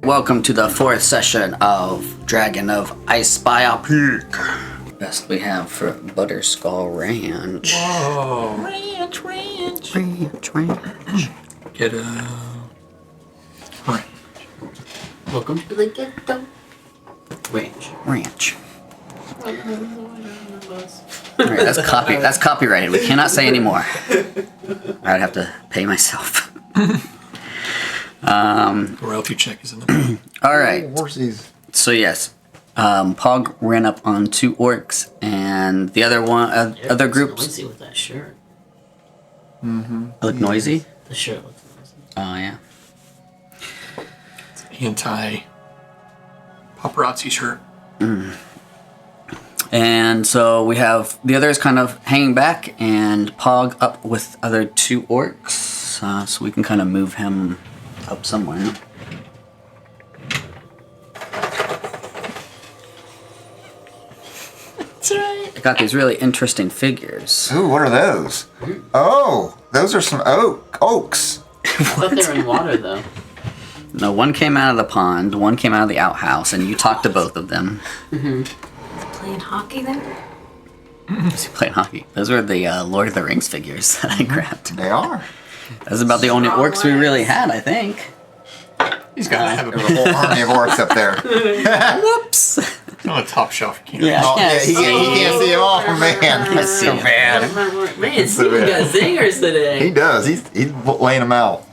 welcome to the 4th session of Dragon of Icespire Peak. Best we have for Butterskull Ranch. Whoa. Ranch. Get a... Right. Welcome to the ghetto. Ranch. Alright, that's copyrighted. We cannot say anymore. I'd have to pay myself. Royalty check is in the Alright. Horses. So yes. Pawg ran up on 2 orcs and the other one other groups. Noisy with that shirt. Look noisy? The shirt looks noisy. Oh yeah. anti-paparazzi shirt. And so we have the others kind of hanging back and Pawg up with other 2 orcs. So we can kind of move him up somewhere. That's right. I got these really interesting figures. Ooh, what are those? Oh, those are some oaks. I thought they were in water though. No, one came out of the pond, one came out of the outhouse, and you talked to both of them. Playing hockey then? Was he playing hockey? Those were the Lord of the Rings figures that I grabbed. They are. That's about the only orcs we really had, I think. He's got to have There's a whole army of orcs up there. Whoops! It's on the top shelf. You can't Yeah. Oh, yeah, he can't see them all. Man, that's so bad. Man, Steve got zingers He today. does. He's laying them out.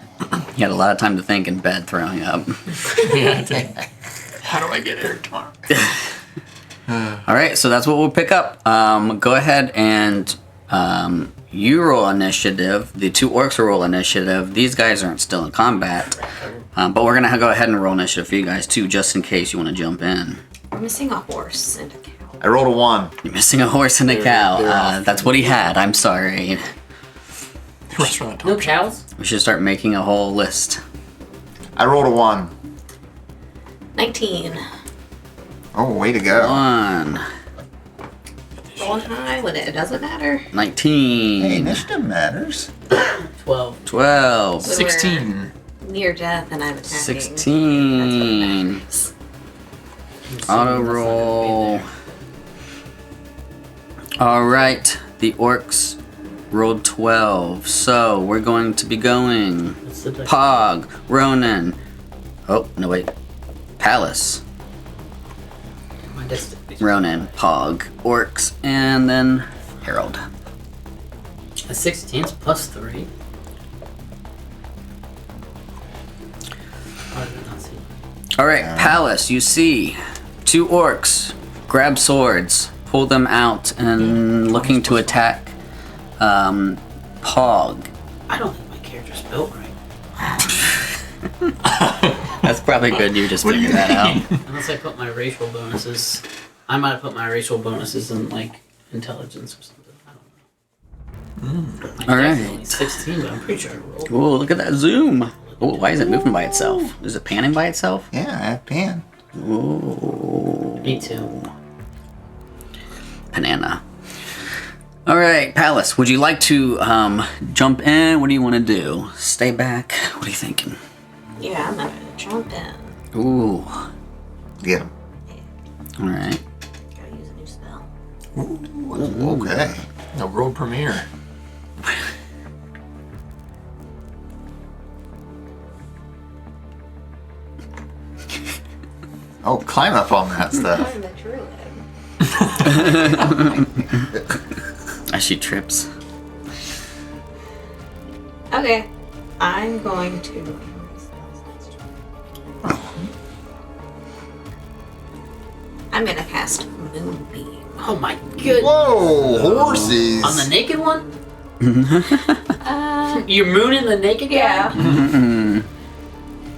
He had a lot of time to think in bed throwing up. Yeah, how do I get here tomorrow? Alright, so that's what we'll pick up. Go ahead and you roll initiative. The 2 orcs will roll initiative. These guys aren't still in combat. But we're going to go ahead and roll initiative for you guys too, just in case you want to jump in. We're missing a horse and a cow. I rolled a 1. You're missing a horse and a cow. they're off. That's what he had. I'm sorry. The rest are on the top No shelf. cows? We should start making a whole list. I rolled a 1. 19. Oh, way to go. 1, Rolling high when it doesn't matter. 19, Hey, initiative matters. 12. 12, When 16. we're near death and I'm attacking. 16. That's Auto roll. Alright, the orcs rolled 12. So we're going to be going What's the deck? Pawg, Ronan. Oh, no, wait. Palace, My deck's Ronan, Pawg, orcs, and then Harold. A 16's plus 3. I did not see. Alright, Palace, you see 2 orcs grab swords, pull them out, and looking to attack Pawg. I don't think my character's built right. That's probably good you just figured that out. Unless I put my racial bonuses. I might have put my racial bonuses in like intelligence or something. I don't know. My deck's Alright. only 16, but I'm pretty sure I rolled. Ooh, look at that zoom. Oh, why is it moving by itself? Is it panning by itself? Yeah, I have pan. Ooh. Me too. Banana. Alright, Palace, would you like to jump in? What do you want to do? Stay back? What are you thinking? Yeah, I'm gonna jump in. Ooh. Get him. Alright. Gotta use a new spell. Okay. The world premiere. Oh, climb up on that stuff. I'm a druid. As she trips. Okay. I'm going to. I'm gonna cast Moonbeam. Oh my goodness. Whoa, horses. On the naked one? Uh, You're mooning the naked yeah. guy?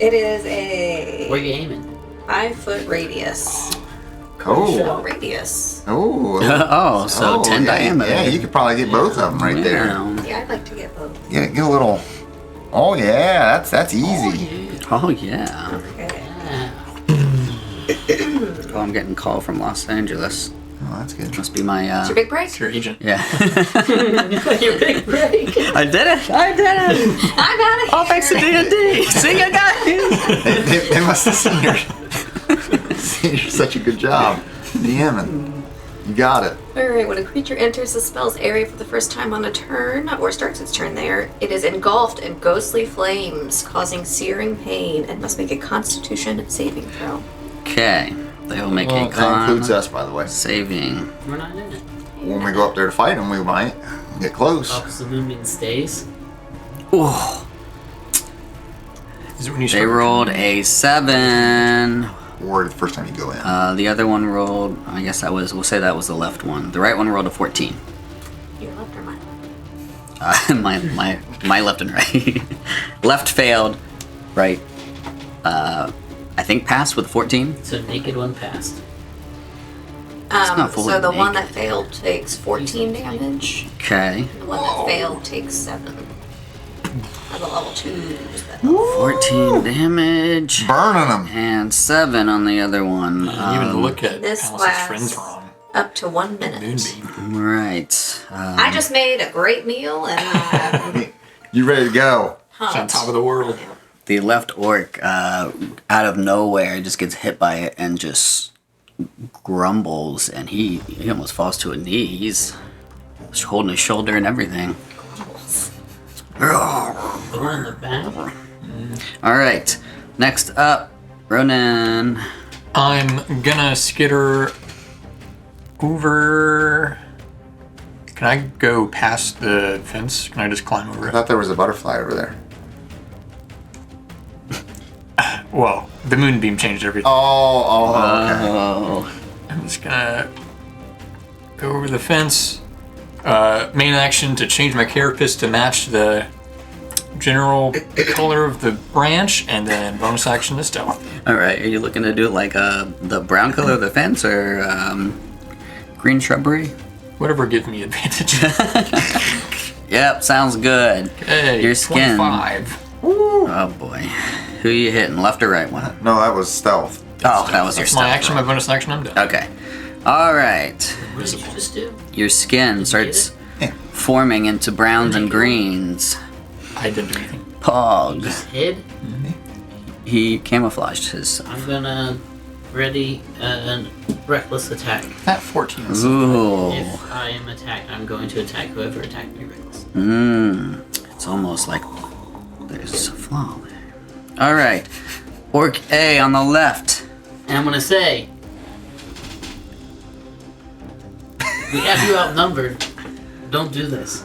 It is a Where you aiming? 5-foot radius. Oh. Radius. Oh. Oh, so 10 yeah, diameter. Yeah, you could probably get both of them right there. Yeah. Yeah, I'd like to get both. Get a little. Oh yeah, that's easy. Oh, yeah. Okay. Yeah. Oh, I'm getting a call from Los Angeles. Oh, that's good. Must be my. It's your big break. It's your agent. Yeah. Your big break. I did it. I did it. I'm out of here. All thanks to D&D. See you guys. They must have seen you're such a good job. DMing. You got it. Alright, when a creature enters the spell's area for the first time on a turn, or starts its turn there, it is engulfed in ghostly flames, causing searing pain, and must make a constitution saving throw. Okay. They will make a That con includes us, by the way. saving. We're not in it. When we go up there to fight them, we might get close. Opposite movement stays. Ooh. Is it when you They start? rolled a 7. Or the first time you go in. The other one rolled. I guess we'll say that was the left one. The right one rolled a 14. Your left or mine? My left and right. Left failed. Right. I think passed with 14. So naked one passed. not fully So the one naked. that failed takes 14 damage, Okay. and the one that failed takes 7. As a level 2 spell. 14 damage. Burning them. And 7 on the other one. Even look at This Alice's friends lasts wrong. up to 1 minute. Moonbeam. Right. I just made a great meal and I'm You ready to go? It's on pumped. top of the world. The left orc, out of nowhere, just gets hit by it and just grumbles, and he almost falls to a knee. He's holding his shoulder and everything. The one in the back. All right. Next up, Ronan. I'm gonna skitter over. Can I go past the fence? Can I just climb over I it? thought there was a butterfly over there. Well, the moonbeam changed everything. Okay. Oh. I'm just gonna go over the fence. Main action to change my carapace to match the general color of the branch, and then bonus action to stealth. All right. Are you looking to do like the brown color of the fence or green shrubbery? Whatever gives me advantage. Yep. Sounds good. Hey, Your skin. 25. Oh boy. Who you hitting? Left or right one? No, that was stealth. Oh, that was your That's my stuff. action, my bonus action, I'm done. Okay. All right. What did you just do? Your skin starts forming into browns and greens. I didn't do anything. Pawg. Hid. He camouflaged his. I'm gonna ready a reckless attack. That 14 is. Ooh. If I am attacked, I'm going to attack whoever attacked me reckless. It's almost like there's a flaw there. All right. Orc A on the left. And I'm gonna say, we have you outnumbered. Don't do this.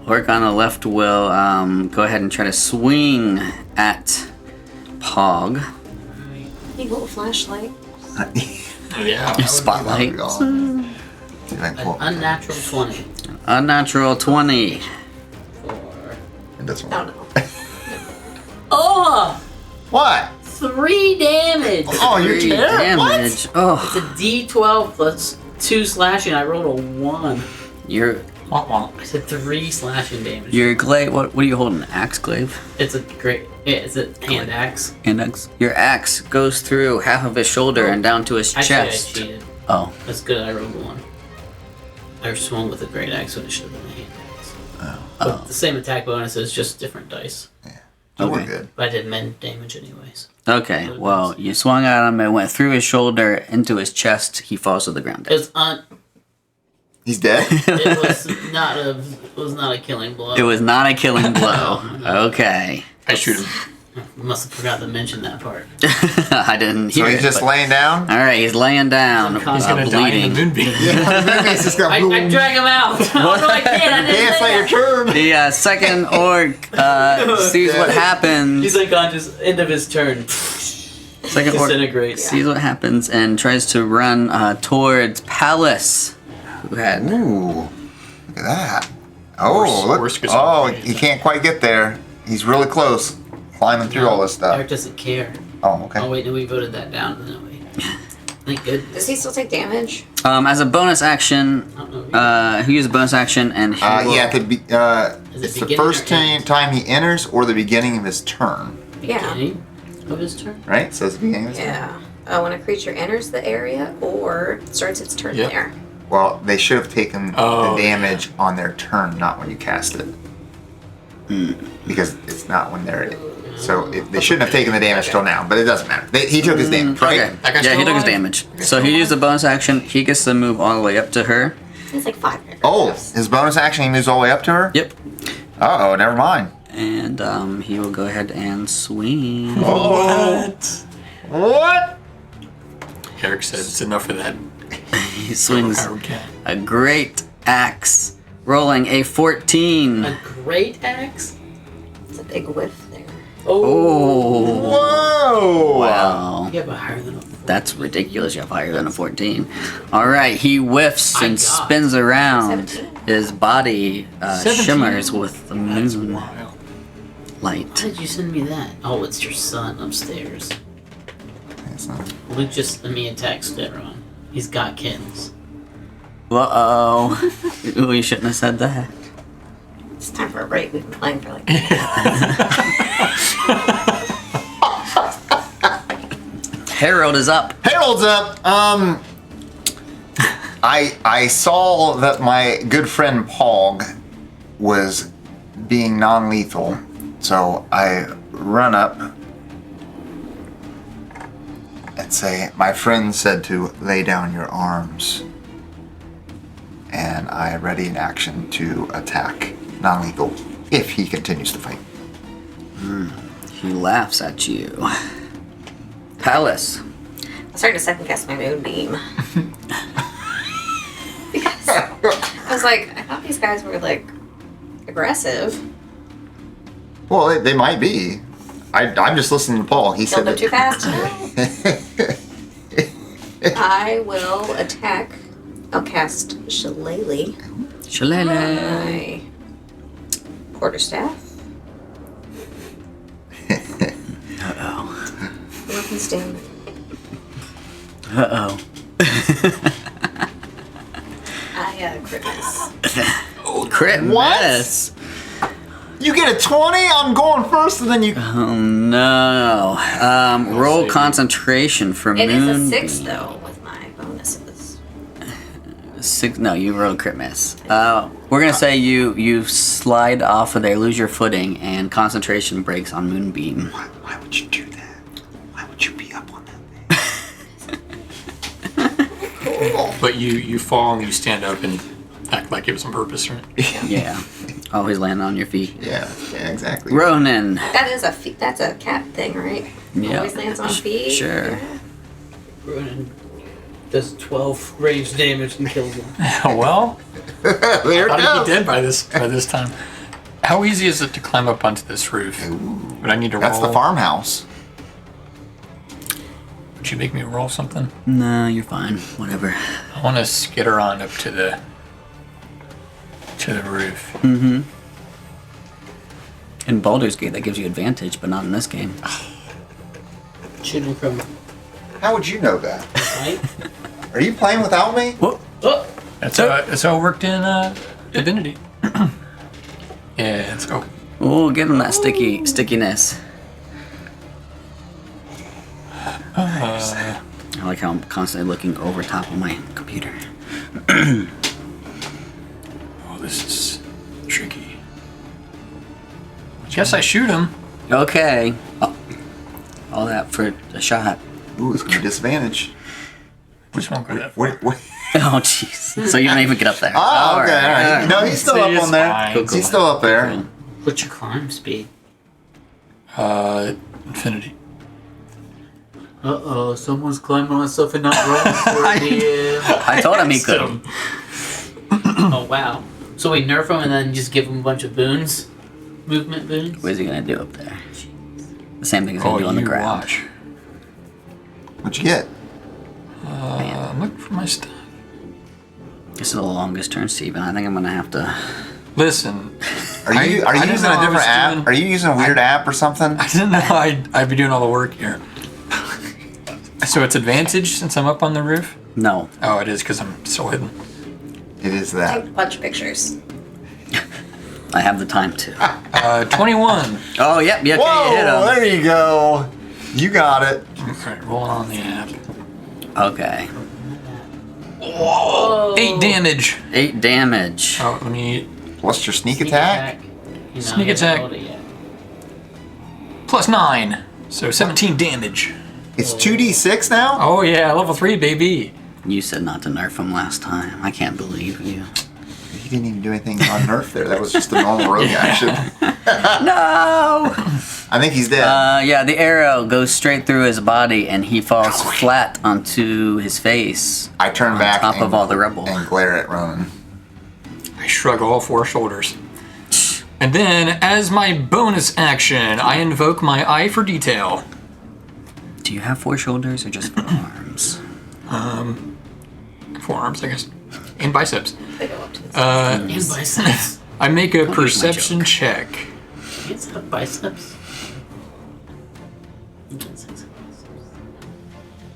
Orc on the left will go ahead and try to swing at Pawg. You little flashlight. Yeah. Spotlight. An It unnatural 20 Unnatural 20. for doesn't Oh work. no. oh What? 3 damage. Oh, you're 3 terrible. damage. Oh, It's a D12 plus 2 slashing. I rolled a 1. your Womp womp. I said 3 slashing damage. glaive. What are you holding? An axe glaive? It's a great. It's a hand axe. Index. Your axe goes through half of his shoulder and down to his Actually, chest. I cheated. Oh. That's good. I rolled a 1. I swung with a great axe when it should have been a hand axe. But the same attack bonus is just different dice. You were Okay. good. But I did men damage anyways. Okay. Well, you swung at him. It went through his shoulder into his chest. He falls to the ground. It was He's dead? It was not a killing blow. It was not a killing blow. Okay. I shoot him. Must have forgot to mention that part. I didn't So hear he's it. just but- laying down? All right, he's laying down, He's He's gonna die in bleeding. the moonbeam. He's just I going, drag him out. Oh no, I can't. I didn't can't say say your that. turn. The second orc sees what happens. He's unconscious. End of his turn. Second orc Disintegrates. sees what happens and tries to run towards Palace, who had. Ooh, look at that. Oh, look. Horse gets Oh, up. he can't quite get there. He's really close, climbing through all this stuff. Eric doesn't care. Oh, okay. Oh wait, no, we voted that down. No, wait. Thank goodness. Does he still take damage? As a bonus action, I don't know. he used a bonus action and he will- Yeah, it could be, Is it it's the beginning first or end? time he enters or the beginning of his turn, Yeah. Beginning of his turn. right? It says the beginning of his turn. Yeah. when a creature enters the area or starts its turn Yep. there. Well, they should have taken Oh, the damage on their turn, not when you cast it. Because it's not when they're. So they shouldn't have taken the damage till now, but it doesn't matter. He took his damage, right? Okay. That guy's Yeah, he still took his alive? damage. So he used a bonus action. He gets to move all the way up to her. It's like 5 paragraphs. Oh, his bonus action, he moves all the way up to her? Yep. Uh-oh, never mind. And he will go ahead and swing. What? Eric said it's enough of that. He swings Howard Cat. a great axe, rolling a 14. A great axe? It's a big whiff there. Oh, Whoa! wow. Yeah, but higher than a 4. That's ridiculous. You have higher than a 14. All right, he whiffs My and God. spins around. 17. His body 17? shimmers with the That's moon wild. Why light. did you send me that? Oh, it's your son upstairs. It's not- Luke just let me attack everyone. He's got kittens. Uh-oh. Ooh, you shouldn't have said that. It's time for a break. We've been playing for like. Harold is up. Harold's up. I saw that my good friend Pawg was being non-lethal, so I run up and say, "My friend said to lay down your arms," and I ready an action to attack non-lethal if he continues to fight. He laughs at you. Palace. I'm starting to second guess my moonbeam. Because I was like, I thought these guys were like aggressive. Well, they might be. I'm just listening to Paul. He Killed said them too that. fast. No. I will attack. I'll cast Shillelagh. Shillelagh. My quarterstaff. Uh-oh. Weapon stand. Uh-oh. I crit miss. Crit What? miss. You get a 20? I'm going first, and then you. Oh no. Roll save concentration for It is a 6 Moonbeam. though with my bonuses. 6. No, you rolled crit miss. We're gonna say you slide off of there, lose your footing, and concentration breaks on Moonbeam. Why would you do that? Why would you be up on that thing? But you fall and you stand up and act like it was on purpose, right? Yeah. Always landing on your feet. Yeah, exactly. Ronan. That is that's a cat thing, right? Yeah. Always lands on feet. Sure. Yeah. Ronan does 12 rage damage and kills him. Well, There it I'd goes. be dead by this time. How easy is it to climb up onto this roof? Would I need to roll? That's the farmhouse. Would you make me roll something? No, you're fine. Whatever. I want to skitter on up to the roof. Mm-hmm. In Baldur's Gate, that gives you advantage, but not in this game. Shoot him from How would you know that? right. Are you playing without me? Whoa. Oh! That's how it worked in Divinity. Yeah, let's go. Oh, give him that stickiness. I like how I'm constantly looking over top of my computer. Oh, this is tricky. Guess I shoot him. Okay. Oh, all that for a shot. Ooh, it's gonna be disadvantage. Which one could that for? Wait. Oh, jeez. So you don't even get up there. Oh, All okay, all right. No, he's still See, up it's on there. fine. Cool, cool. He's still up there. What's your climb speed? Infinity. Uh-oh, someone's climbing on stuff and not rolling for it. I told him he could. Oh, wow. So we nerf him and then just give him a bunch of boons? Movement boons? What is he gonna do up there? The same thing he's gonna Oh, do on the you ground. watch. What'd you get? I'm looking for my stuff. This is the longest turn, Steven. I think I'm gonna have to. Listen, Are you I didn't using know a I was different app? doing- Are you using a weird app or something? I didn't know I'd be doing all the work here. So it's advantage since I'm up on the roof? No. Oh, it is because I'm so hidden. It is Take that. a bunch of pictures. I have the time to. 21. Oh, yep. Yeah, okay, Whoa, you hit him. there you go. You got it. Okay, rolling on the app. Okay. Whoa! 8 damage. 8 damage. Oh, let me What's your sneak attack? You know, Sneak he hasn't attack. rolled it yet. plus 9. So 17 damage. It's 2d6 now? Oh yeah, level 3, baby. You said not to nerf him last time. I can't believe you. He didn't even do anything on nerf there. That was just a normal rogue action. No! I think he's dead. Yeah, the arrow goes straight through his body and he falls flat onto his face. I turn on back top of all the rubble. and glare at Ronan. I shrug all 4 shoulders. And then, as my bonus action, I invoke my eye for detail. Do you have 4 shoulders or just 4 arms? Forearms, I guess. And biceps. They go up to this. And biceps. I make a use my perception joke. check. It's have biceps.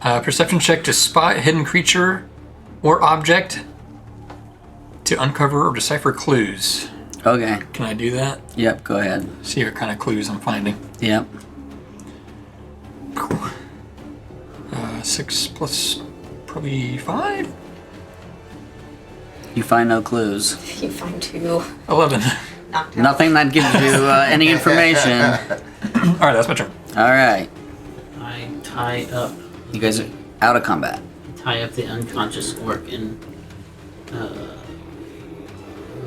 Perception check to spot hidden creature or object to uncover or decipher clues. Okay. Can I do that? Yep, go ahead. See what kind of clues I'm finding. Yep. 6 plus probably 5? You find no clues. You find 2 11. knocked out. Nothing that gives you any information. Alright, that's my turn. Alright. I tie up. You guys are out of combat. Tie up the unconscious orc and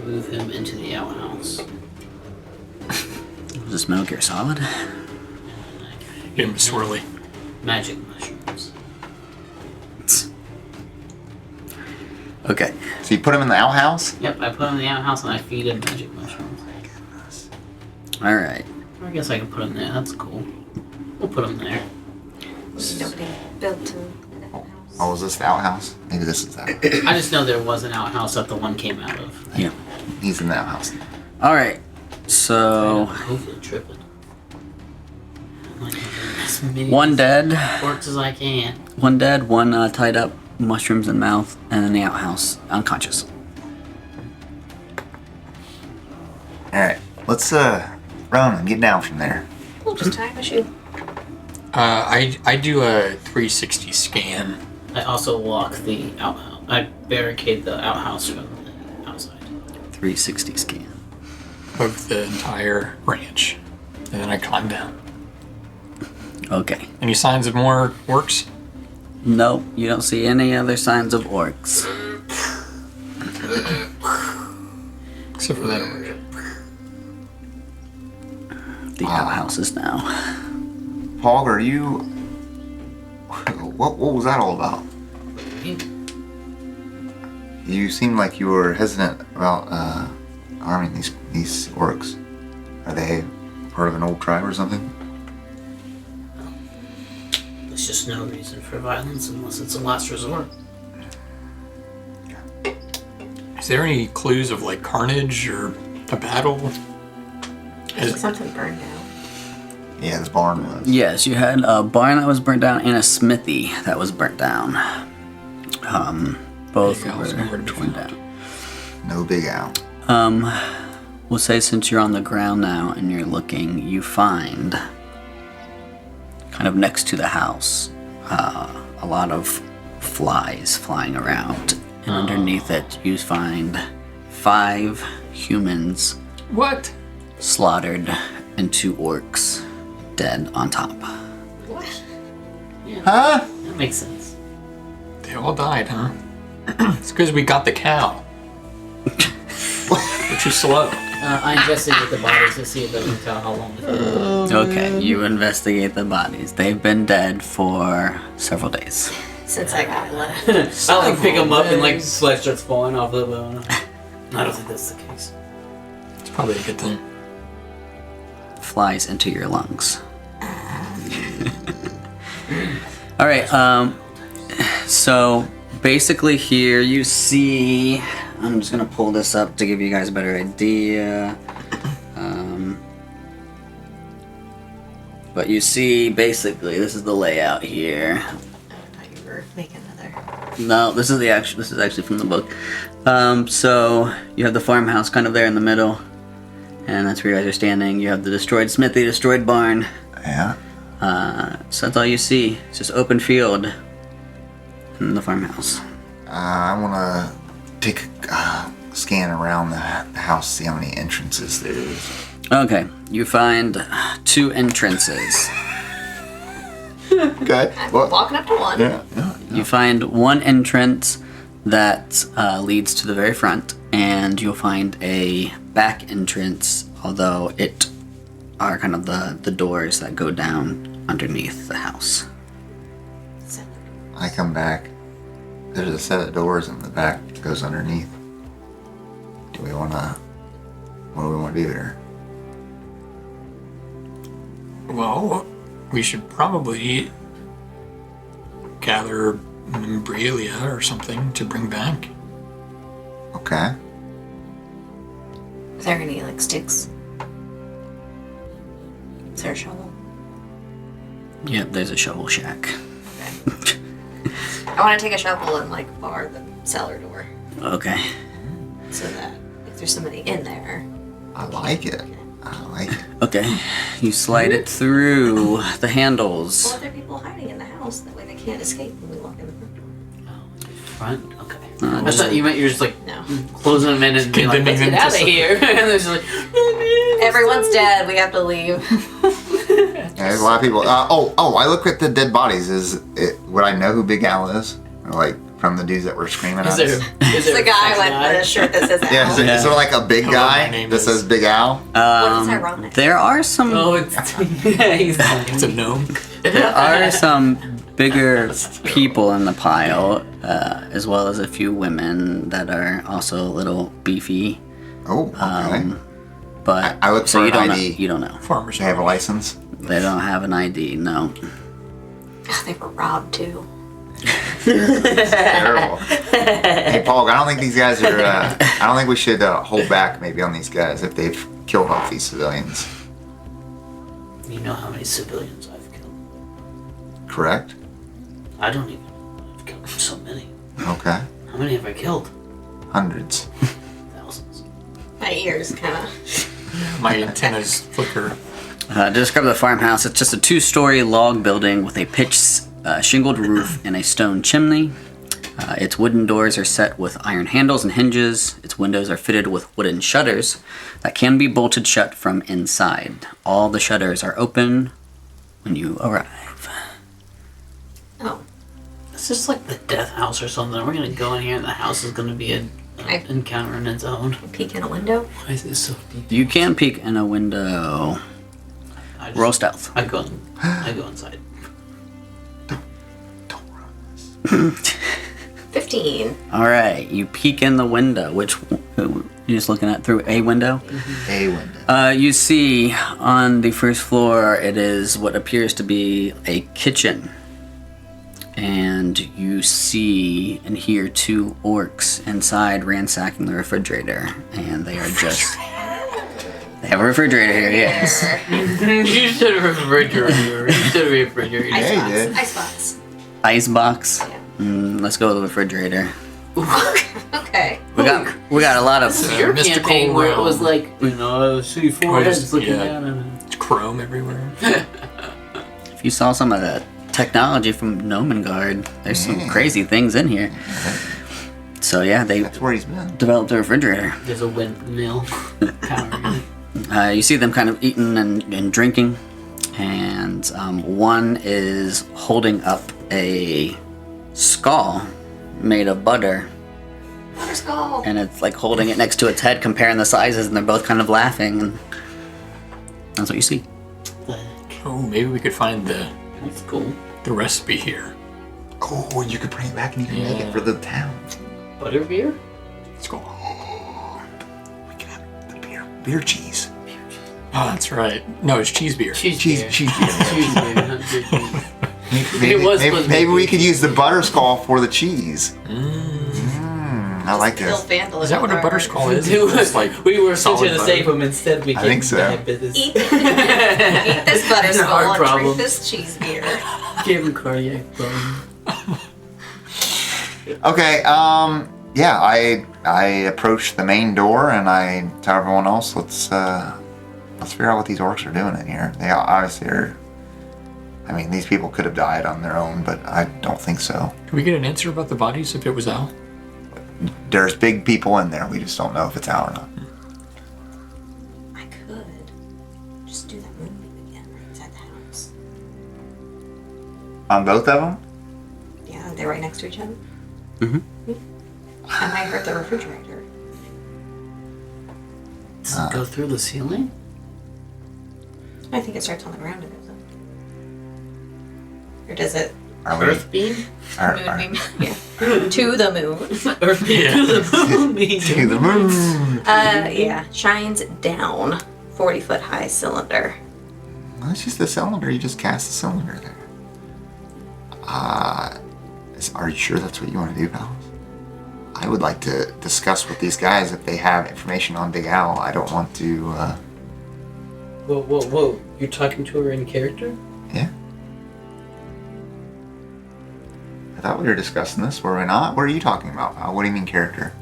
move him into the outhouse. Was this Metal Gear Solid? Get him swirly. Magic mushrooms. Okay. So you put him in the outhouse? Yep, I put him in the outhouse and I feed him magic mushrooms. Alright. I guess I can put him there. That's cool. We'll put him there. Nobody built an outhouse. Oh, is this the outhouse? Maybe this is that. I just know there was an outhouse that the one came out of. Yeah. He's in the outhouse. Alright. So, Hopefully tripping. I'm like, as many one dead. orcs as I can. One dead, one tied up, mushrooms in mouth, and in the outhouse, unconscious. Alright, let's, Ronan, get down from there. We'll just tie him a shoe. I do a 360 scan. I also lock the outhouse. I barricade the outhouse from the outside. 360 scan. Of the entire ranch. And then I climb down. Okay. Any signs of more orcs? Nope, you don't see any other signs of orcs. Except for that orc. The outhouses now. Pawg, are you... What was that all about? You seemed like you were hesitant about arming these orcs. Are they part of an old tribe or something? There's just no reason for violence unless it's a last resort. Is there any clues of like carnage or a battle? Something burned out. Yeah, this barn was. Yes, you had a barn that was burnt down and a smithy that was burnt down. Both Yeah, were nowhere to be torn found. down. No big owl. We'll say since you're on the ground now and you're looking, you find, kind of next to the house, a lot of flies flying around. And underneath it, you find 5 humans What? slaughtered and 2 orcs dead on top. What? Yeah, Huh? that makes sense. They all died, huh? It's because we got the cow. We're too slow. I investigate the bodies to see if I can tell how long it's been. Okay, you investigate the bodies. They've been dead for several days. Since I got blood. I like pick them up and like flesh starts falling off the bone. I don't think that's the case. It's probably a good thing. Flies into your lungs. All right. So basically, here you see. I'm just gonna pull this up to give you guys a better idea. But you see, basically, this is the layout here. I thought you were making another. No, this is actually from the book. So you have the farmhouse kind of there in the middle, and that's where you guys are standing. You have the destroyed smithy, destroyed barn. Yeah. So that's all you see. It's just open field in the farmhouse. I want to take a scan around the house, see how many entrances there is. Okay, you find 2 entrances. Okay. I'm Well, walking up to one. yeah. You find one entrance that leads to the very front, and you'll find a back entrance, although it are kind of the doors that go down underneath the house. I come back. There's a set of doors in the back that goes underneath. What do we want to do here? Well, we should probably gather membralia or something to bring back. Okay. Is there any like sticks? Is there a shovel? Yep, there's a shovel shack. Okay. I want to take a shovel and like bar the cellar door Okay. so that if there's somebody in there. I like it. Okay. You slide it through the handles. Well, if there are people hiding in the house, that way they can't escape when we walk in the front door. Front? Okay. Uh, I thought you meant you're just like No. closing them in and being like, let's Condemning get them out to of here. And there's just like, Everyone's dead. We have to leave. Yeah, there's a lot of people. I look at the dead bodies. Would I know who Big Al is? Or like from the dudes that were screaming is at there, us? is It's there the guy a with guy? the shirt that says Yeah, Al. is it like a big Hello, my guy name that is- says Big Al? What is ironic? There are some. Oh, it's yeah, he's It's a gnome. There are some bigger people in the pile, as well as a few women that are also a little beefy. Oh, okay. But I look so for you an don't ID. know. You don't know. Farmers. They have a license. They don't have an ID. No. They were robbed too. Terrible. Hey, Paul, I don't think these guys are. I don't think we should hold back maybe on these guys if they've killed off these civilians. You know how many civilians I've killed? Correct? I don't even know. I've killed so many. Okay. How many have I killed? Hundreds. Thousands. My ears kind of. My antennas flicker. To describe the farmhouse, it's just a 2-story log building with a pitched shingled roof and a stone chimney. Its wooden doors are set with iron handles and hinges. Its windows are fitted with wooden shutters that can be bolted shut from inside. All the shutters are open when you arrive. Oh. It's just like the death house or something. We're gonna go in here and the house is gonna be an encounter in its own. Peek in a window. Why is it so deep? You can peek in a window. I just- Roll stealth. I go inside. Don't run this. 15. All right, you peek in the window. Which you're just looking at through a window. A window. You see on the first floor, it is what appears to be a kitchen. And you see and hear 2 orcs inside ransacking the refrigerator. And they are just... They have a refrigerator here, yes. You should have refrigerator. You should have refrigerator. Yeah, you did. Icebox. Icebox. Yeah. Let's go to the refrigerator. Okay. We got a lot of... Your mystical campaign where it was realm. like, you know, see 4 heads looking yeah. down and It's chrome everywhere. If you saw some of the technology from Nomengard, there's some crazy things in here. So yeah, they That's where he's been. developed a refrigerator. there's a windmill counter. You see them kind of eating and drinking, and one is holding up a skull made of butter, Butterskull. and it's like holding it next to its head, comparing the sizes, and they're both kind of laughing, and that's what you see. Oh, maybe we could find That's cool. the recipe here. Oh, you could bring it back and you can make it for the town. Butterbeer? Let's go. We can have the beer cheese. Oh, that's right. No, it's cheese beer. Cheese Cheese, beer. cheese beer. Cheese beer, not beer cheese. Maybe, was maybe, supposed to maybe be we beer could use the Butterskull for the cheese. I like Kill this. Vandal Is that what a over. butterskull is? It It's was, like we were solid switching to butter. save him instead we I think so. bad business. Eat this Butterskull Hard and problem. drink this cheese beer. Gave him cardiac problem. Okay, yeah, I approach the main door and I tell everyone else, let's figure out what these orcs are doing in here. They obviously are I mean, these people could have died on their own, but I don't think so. Can we get an answer about the bodies if it was Al? There's big people in there. We just don't know if it's Al or not. I could just do that movement again right inside the house. On both of them? Yeah, they're right next to each other. Mm-hmm. I might hurt the refrigerator. Does it go through the ceiling? I think it starts on the ground. It goes up. Or does it? Are we? Earth beam? Moon beam? Yeah. To the moon. Earth beam Yeah. to the moon beam. To the moon. Yeah. Shines down. 40-foot high cylinder. Well, it's just a cylinder. You just cast the cylinder there. Are you sure that's what you want to do, pals? I would like to discuss with these guys if they have information on Big Al. I don't want to, Whoa. You're talking to her in character? Yeah. I thought we were discussing this, were we not? What are you talking about, pal? What do you mean character?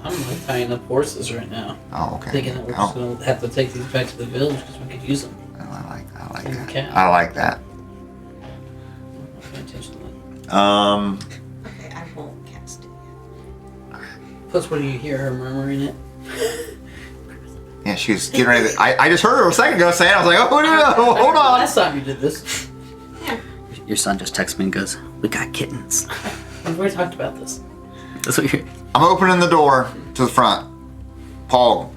I'm like tying up horses right now. Oh, okay. Thinking that we're just going to have to take these back to the village because we could use them. Oh, I like And that. cat. I like that. Pay attention to that. Okay, I won't cast it yet. Plus, what do you hear her murmuring it? Yeah, she was getting ready to, I just heard her a second ago saying, I was like, oh, no, hold on. Last time you did this. Your son just texts me and goes, "We got kittens." We've already talked about this. That's what you're. I'm opening the door to the front. Pawg.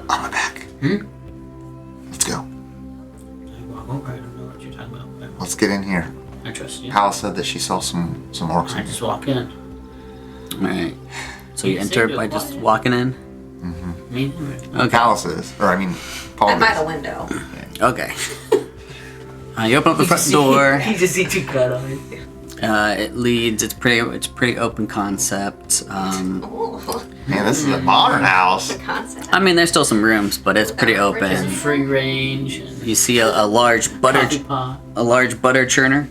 On my back. Let's go. Well, I don't know what you're talking about. But Let's get in here. I trust you. Pal said that she saw some orcs. I just walk in. All right. So you You enter seem to by have just walked in. walking in. Me? Okay. Palace is, or I mean, Pawg I'm by is. the window. Okay. You open up the front door. You just see two cut on it. It leads. It's pretty open concept. Oh, Man, this is a modern house. the concept. I mean, there's still some rooms, but it's pretty open. Free range and You see a large coffee pot. butter churner,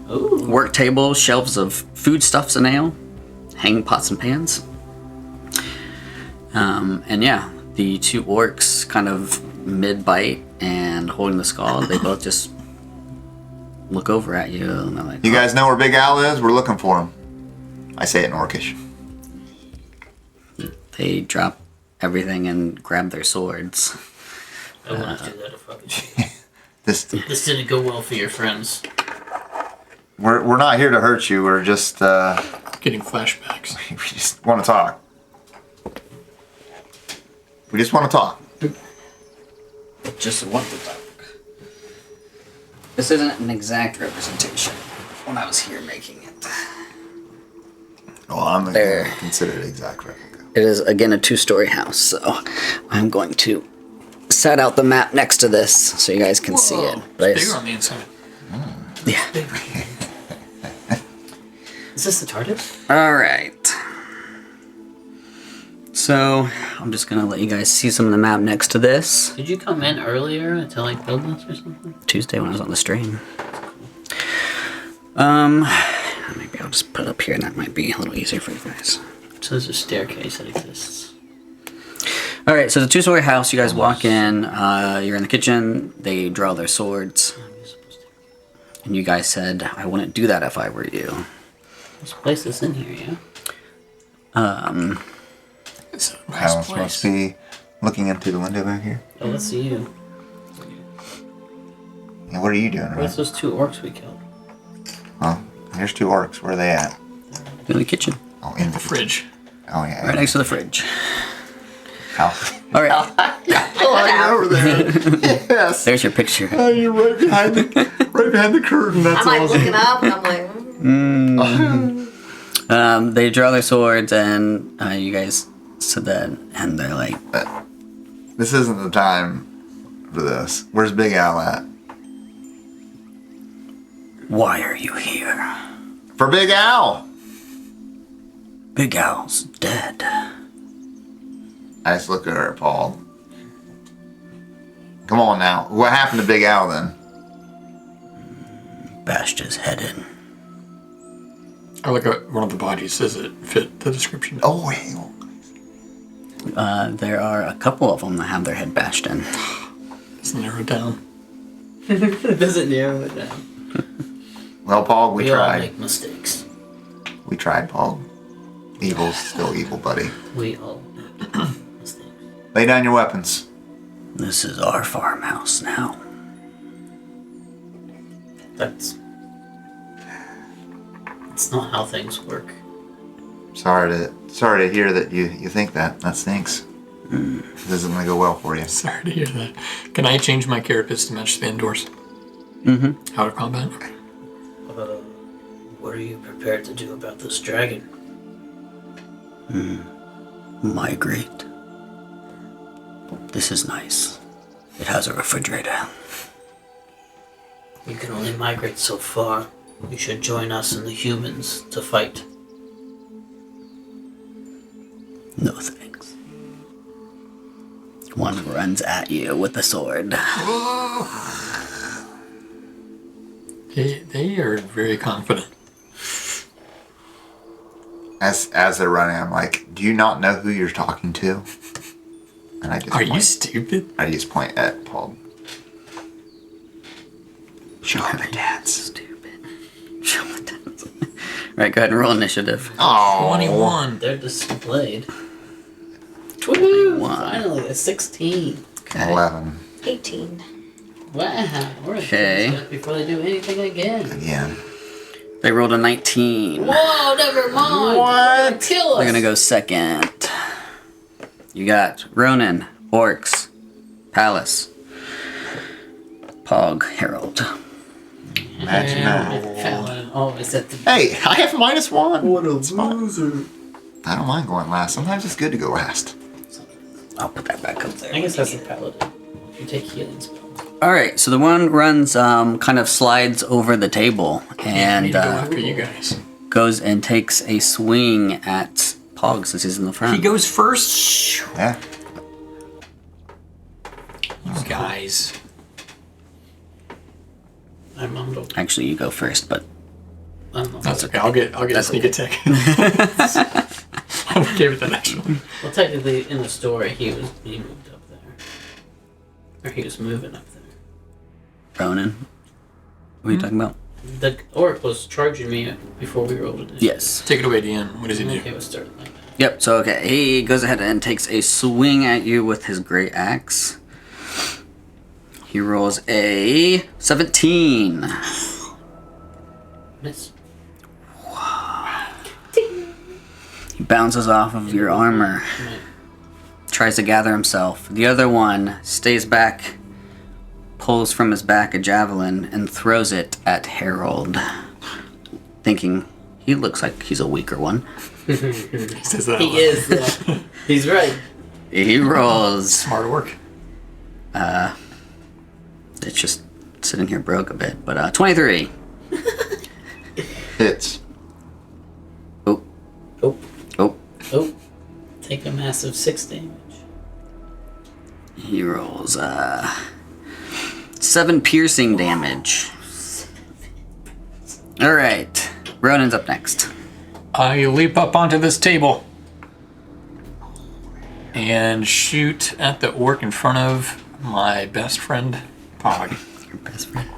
Ooh. work table, shelves of foodstuffs and ale, hanging pots and pans. And yeah, the two orcs kind of mid-bite and holding the skull, they both just look over at you and they're like, You guys know where Big Al is? We're looking for him. I say it in Orcish. they drop everything and grab their swords. I wouldn't do that if I could. This, This didn't go well for your friends. we're not here to hurt you. We're just, Getting flashbacks. we just want to talk. We just want to talk. Just what the fuck? This isn't an exact representation when I was here making it. Well, I'm going There. to consider it exact replica. It is again a 2-story house, so I'm going to set out the map next to this so you guys can see it. But It's bigger on the inside. yeah. Is this the TARDIS? All right. So I'm just gonna let you guys see some of the map next to this. Did you come in earlier to like build this or something? Tuesday when I was on the stream. Maybe I'll just put it up here, and that might be a little easier for you guys. So there's a staircase that exists. All right, so the 2-story house. You guys walk in. You're in the kitchen. They draw their swords, and you guys said, "I wouldn't do that if I were you." This place is in here, yeah? It's a nice Hal's place. supposed to be looking into the window back here. Oh, let's see you. Yeah, what are you doing, Where's right? those 2 orcs we killed? Well, here's 2 orcs. Where are they at? In the kitchen, Oh, in the Fridge. Oh, yeah. right next to the fridge. Hal. All right, Oh, over there. Yes. there's your picture. Oh, you're right behind the curtain. That's I'm like awesome. looking up and I'm like, They draw their swords, and you guys said that, and they're like, This isn't the time for this. Where's Big Al at? "Why are you here? For Big Al! Big Al's dead." I just look at her, Paul. Come on now. What happened to Big Al then? Bashed his head in. I look at one of the bodies. Does it fit the description? Oh, wait. There are a couple of them that have their head bashed in. It's narrowed down. It doesn't narrow it down. Well, Pawg, we We all tried. make mistakes. We tried, Pawg. Evil's still evil, buddy. We all make mistakes. Lay down your weapons. This is our farmhouse now. That's not how things work. Sorry to hear that you think that. That stinks. This isn't gonna go well for you. Sorry to hear that. Can I change my carapace to match the indoors? Mm-hmm. Out of combat? Okay. What are you prepared to do about this dragon? Migrate. This is nice. It has a refrigerator. You can only migrate so far. You should join us and the humans to fight. No thanks. One runs at you with a sword. They are very confident. As they're running, I'm like, do you not know who you're talking to? And I just Are point, you stupid? I just point at Paul. Show him the dads. Stupid. Show my tits. Right, go ahead and roll initiative. Oh, 21. They're displayed. Woo! 21. Finally, a 16. Okay. 11 18. Wow. We're gonna Okay. finish that before they do anything again. again. They rolled a 19. Whoa, never mind. What? They're gonna kill us. They're gonna go second. You got Ronan, Orcs, Palace, Pawg, Herald. Imagine that. Paladin. Oh, is that the... Hey, I have -1. What a loser. I don't mind going last. Sometimes it's good to go last. I'll put that back up there. I guess that's the Paladin. You take healing spells. Alright, so the one runs, kind of slides over the table I need and to go after you guys. goes and takes a swing at Pawg since he's in the front. He goes first. Yeah. You guys. I'm humble. Actually, you go first, but I'm humble. That's okay. I'll get a That's sneak attack. I'm okay with that actually. Well, technically, in the story, he moved up there. Or he was moving up there. Ronan. What are you talking about? The orc was charging me before we rolled it. Yes. Take it away, Deanne. What does he I'm do? okay with starting like that. Yep, so okay, he goes ahead and takes a swing at you with his great axe. He rolls a 17. Miss. He bounces off of your armor, Right. tries to gather himself. The other one stays back, pulls from his back a javelin, and throws it at Harold, thinking he looks like he's a weaker one. He says that. He is. He's right. He rolls. Smart work. It's just sitting here broke a bit, but 23. Hits. Oh, Oh, oh. oh. Take a massive 6 damage. He rolls 7 piercing damage. Alright. Ronan's up next. I leap up onto this table and shoot at the orc in front of my best friend, Pawg. Your best friend.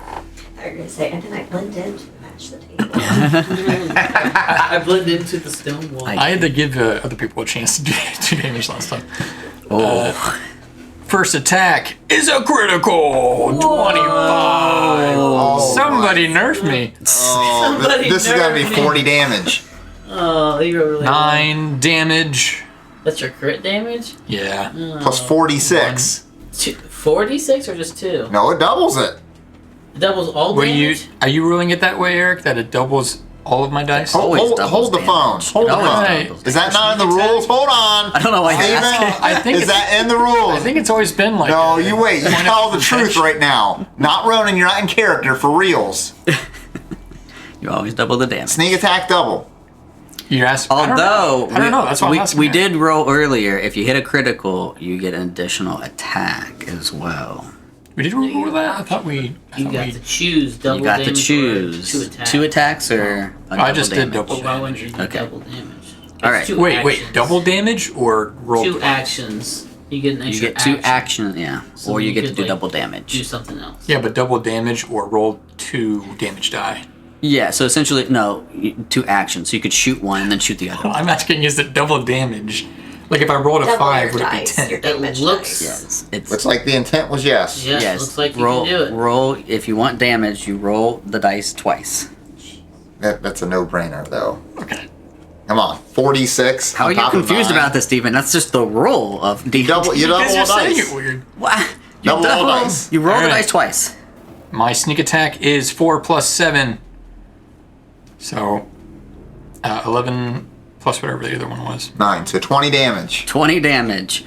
I was gonna say, and then I blend in to match the table. I blend into the stone wall. I had to give other people a chance to do 2 damage last time. Oh. First attack is a critical! 25! Somebody nerf me. Oh, Somebody this is gonna be nerfed me. 40 damage. Oh, you're really 9 damage. That's your crit damage? Yeah. Plus 46. 46 or just 2? No, it doubles it. It doubles all Are damage? you ruling it that way, Eric? That it doubles all of my dice? Always Hold doubles the damage. phone. Hold It the always phone. doubles Is that not in the damage. rules? Hold on. I don't know why you're Steven, asking. I think is it's- that in the rules? I think it's always been like No, that. you wait. You Point tell of the truth protection. right now. Not Ronan, you're not in character for reals. You always double the damage. Sneak attack double. You're asking. Although, I don't know. That's why I'm asking. we that. did roll earlier. If you hit a critical, you get an additional attack as well. We did roll that? I thought we. You got to choose double You got to damage choose or 2 attacks. 2 attacks or a I just double did damage. double. Well, why wouldn't you do Okay. double damage? All right. It's 2 Wait, actions. double damage or roll? 2 actions. You get an You extra get 2 action. action, yeah. So or you you get to could, do like, double Do damage. something else. Yeah, but double damage or roll 2 damage die. Yeah, so essentially, no, 2 actions. So you could shoot one and then shoot the other one. I'm asking, is it double damage? Like if I rolled a Double 5, your would it be dice, 10? your damage looks- dice. Yes, it's Looks like the intent was yes. Yeah, yes. looks like you roll, can do it. Roll if you want damage. You roll the dice twice. That's a no-brainer, though. Okay. Come on, 46. How on are you top of confused 9. about this, Steven? That's just the roll of D. You double Because you're all saying dice. it weird. What? You Double all dice. You roll the Alright. dice twice. My sneak attack is 4 plus 7. So, 11 plus whatever the other one was. 9, so 20 damage. 20 damage.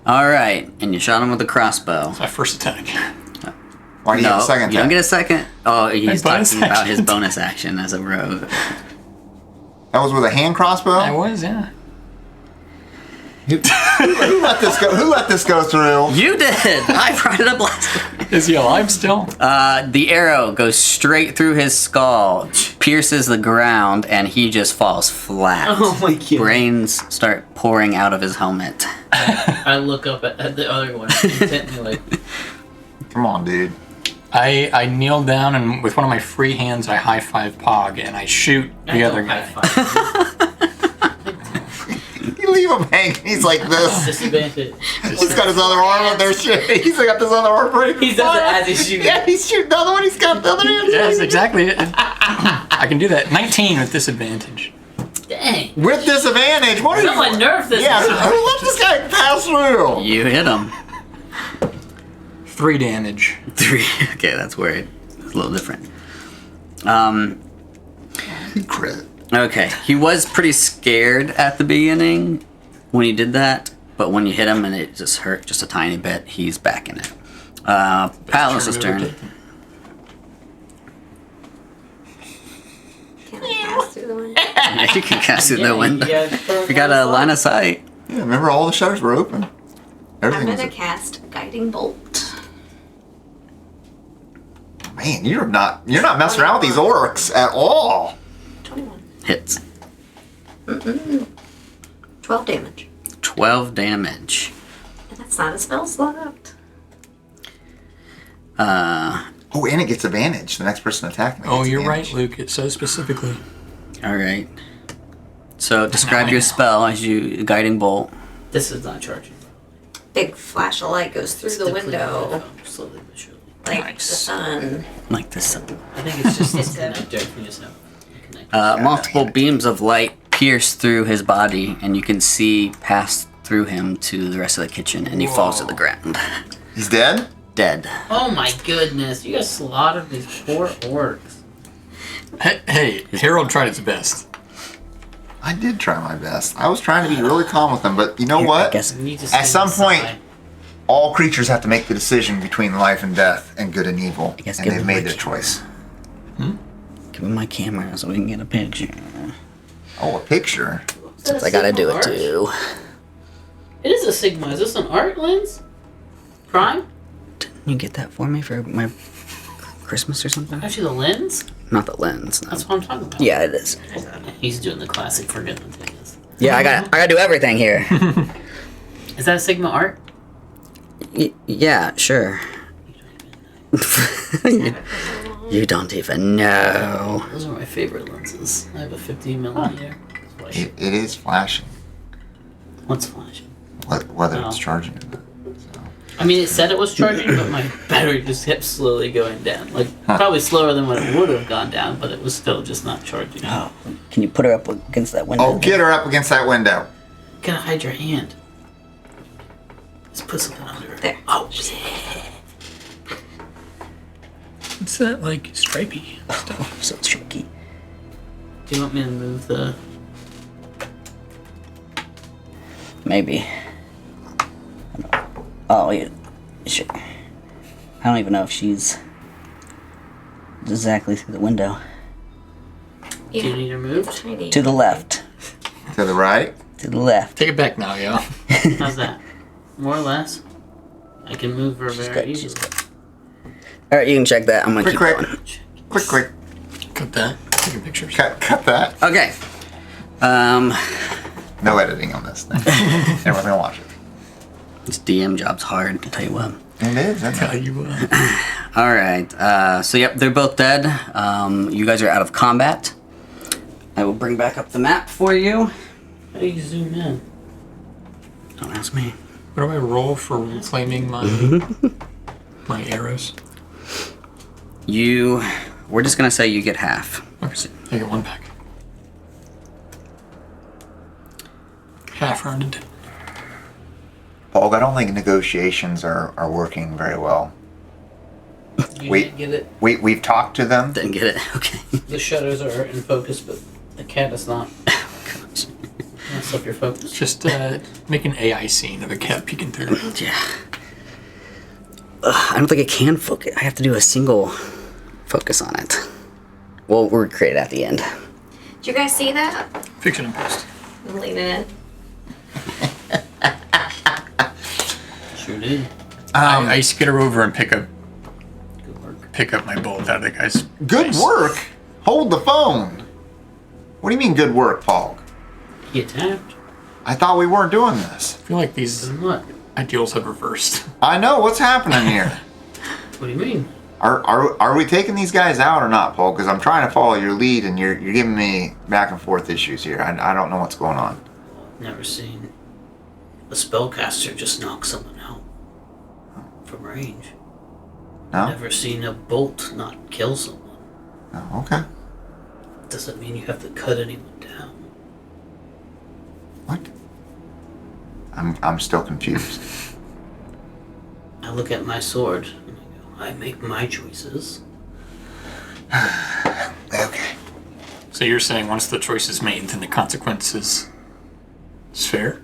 All right, and you shot him with a crossbow. My first attack. Why do you have a second you don't attack? get a second. Oh, he's bonus talking about his action. bonus action as a rogue. That was with a hand crossbow? I was, yeah. Who let this go? Who let this go through? You did. I brought it up last time. Is he alive still? The arrow goes straight through his skull, pierces the ground, and he just falls flat. Oh my god. Brains start pouring out of his helmet. I look up at the other one intently like, Come on, dude. I kneel down and with one of my free hands I high five Pawg and I shoot the other guy. You leave him hanging. He's like this. Disadvantage. He's got his other arm up there. Shit. He's got this other arm ready. He does it as he's shooting. Yeah, he's shooting the other one. He's got the other hand. Yes, exactly. I can do that. 19 with disadvantage. Dang. With disadvantage. What are you? Someone nerf this. Yeah, who let this guy pass through? You hit him. 3 damage. 3. Okay, that's weird. It's a little different. Crit. Okay, he was pretty scared at the beginning when he did that, but when you hit him and it just hurt just a tiny bit, he's back in it. Paladin's turn. Can I pass through the window? Yeah, you can cast through Yeah, the window. You got a line of sight. Yeah, remember all the shutters were open. I'm Everything gonna was. cast Guiding Bolt. Man, you're not messing around with these orcs at all. 21. Hits. 12 damage. 12 damage. And that's not a spell slot. Oh, and it gets advantage. The next person attacking. Oh, gets you're advantage. right, Luke. It says specifically. Alright. So describe your spell as you guiding bolt. This is not charging. Big flash of light goes through the Still window. clear. Slowly but surely. Like Nice. the sun. Like this. I think it's just this It's connector. We just have a connector. Multiple beams of light pierce through his body, and you can see past through him to the rest of the kitchen, and he falls to the ground. He's dead. Dead. Oh my goodness! You guys slaughtered these poor orcs. Hey, Harold tried his best. I did try my best. I was trying to be really calm with them, but you know I what? guess You need to At stay some point, inside. all creatures have to make the decision between life and death and good and evil, I guess and give they've them made my their choice. give me my camera so we can get a picture. Oh, a picture. Is that a Since I gotta Sigma do it art? too. It is a Sigma. Is this an art lens? Prime? Didn't you get that for me for my Christmas or something? Actually, the lens? Not the lens. No. That's what I'm talking about. Yeah, it is. He's doing the classic forgetting things. Yeah, I gotta do everything here. Is that a Sigma art? Yeah, sure. you don't even know. Those are my favorite lenses. I have a 50mm. It is flashing, What's flashing? whether it's Oh. charging or not. So. I mean, it said it was charging, but my battery just kept slowly going down. Like, probably slower than what it would have gone down, but it was still just not charging. Oh, can you put her up against that window? Oh, get her up against that window. Gotta hide your hand. Just put something under her. There. Oh, yeah. What's that, like, stripey stuff? So tricky. Do you want me to move the... Maybe. Oh, yeah. Sure. I don't even know if she's exactly through the window. Do you need her moved? Tiny. To the left. To the right. To the left. Take it back now, yo. How's that? More or less? I can move her very She's easily. Alright, you can check that. I'm gonna keep Quick. going. Quick. Cut that. Taking pictures. Cut that. Okay. No editing on this thing. Everyone's gonna watch it. This DM job's hard, to tell you what. It is. That's Tell you what. All right. So yep, they're both dead. You guys are out of combat. I will bring back up the map for you. How do you zoom in? Don't ask me. What do I roll for reclaiming my my arrows? We're just gonna say you get half. Okay, I get one back. Half rounded. Pawg, I don't think negotiations are working very well. You Wait. didn't get it. We've talked to them. Didn't get it. Okay. The shutters are in focus, but the cat is not. Mess up your focus. Just make an AI scene of a cat peeking through. Yeah. I don't think I can focus. I have to do a single focus on it. We'll recreate it at the end. Did you guys see that? Fiction and post. I'm leaning in. Sure did. I skitter over and pick up Good work. my bolt out of the guy's Good face. work. Hold the phone. What do you mean good work, Pawg? He attacked. I thought we weren't doing this. I feel like these Then what? ideals have reversed. I know what's happening here. What do you mean? Are we taking these guys out or not, Paul? Because I'm trying to follow your lead, and you're giving me back and forth issues here. I don't know what's going on. Never seen a spellcaster just knock someone out from range. No. Never seen a bolt not kill someone. Oh, okay. Doesn't mean you have to cut anyone down. What? I'm still confused. I look at my sword and I go, I make my choices. Okay. So you're saying once the choice is made, then the consequences is fair?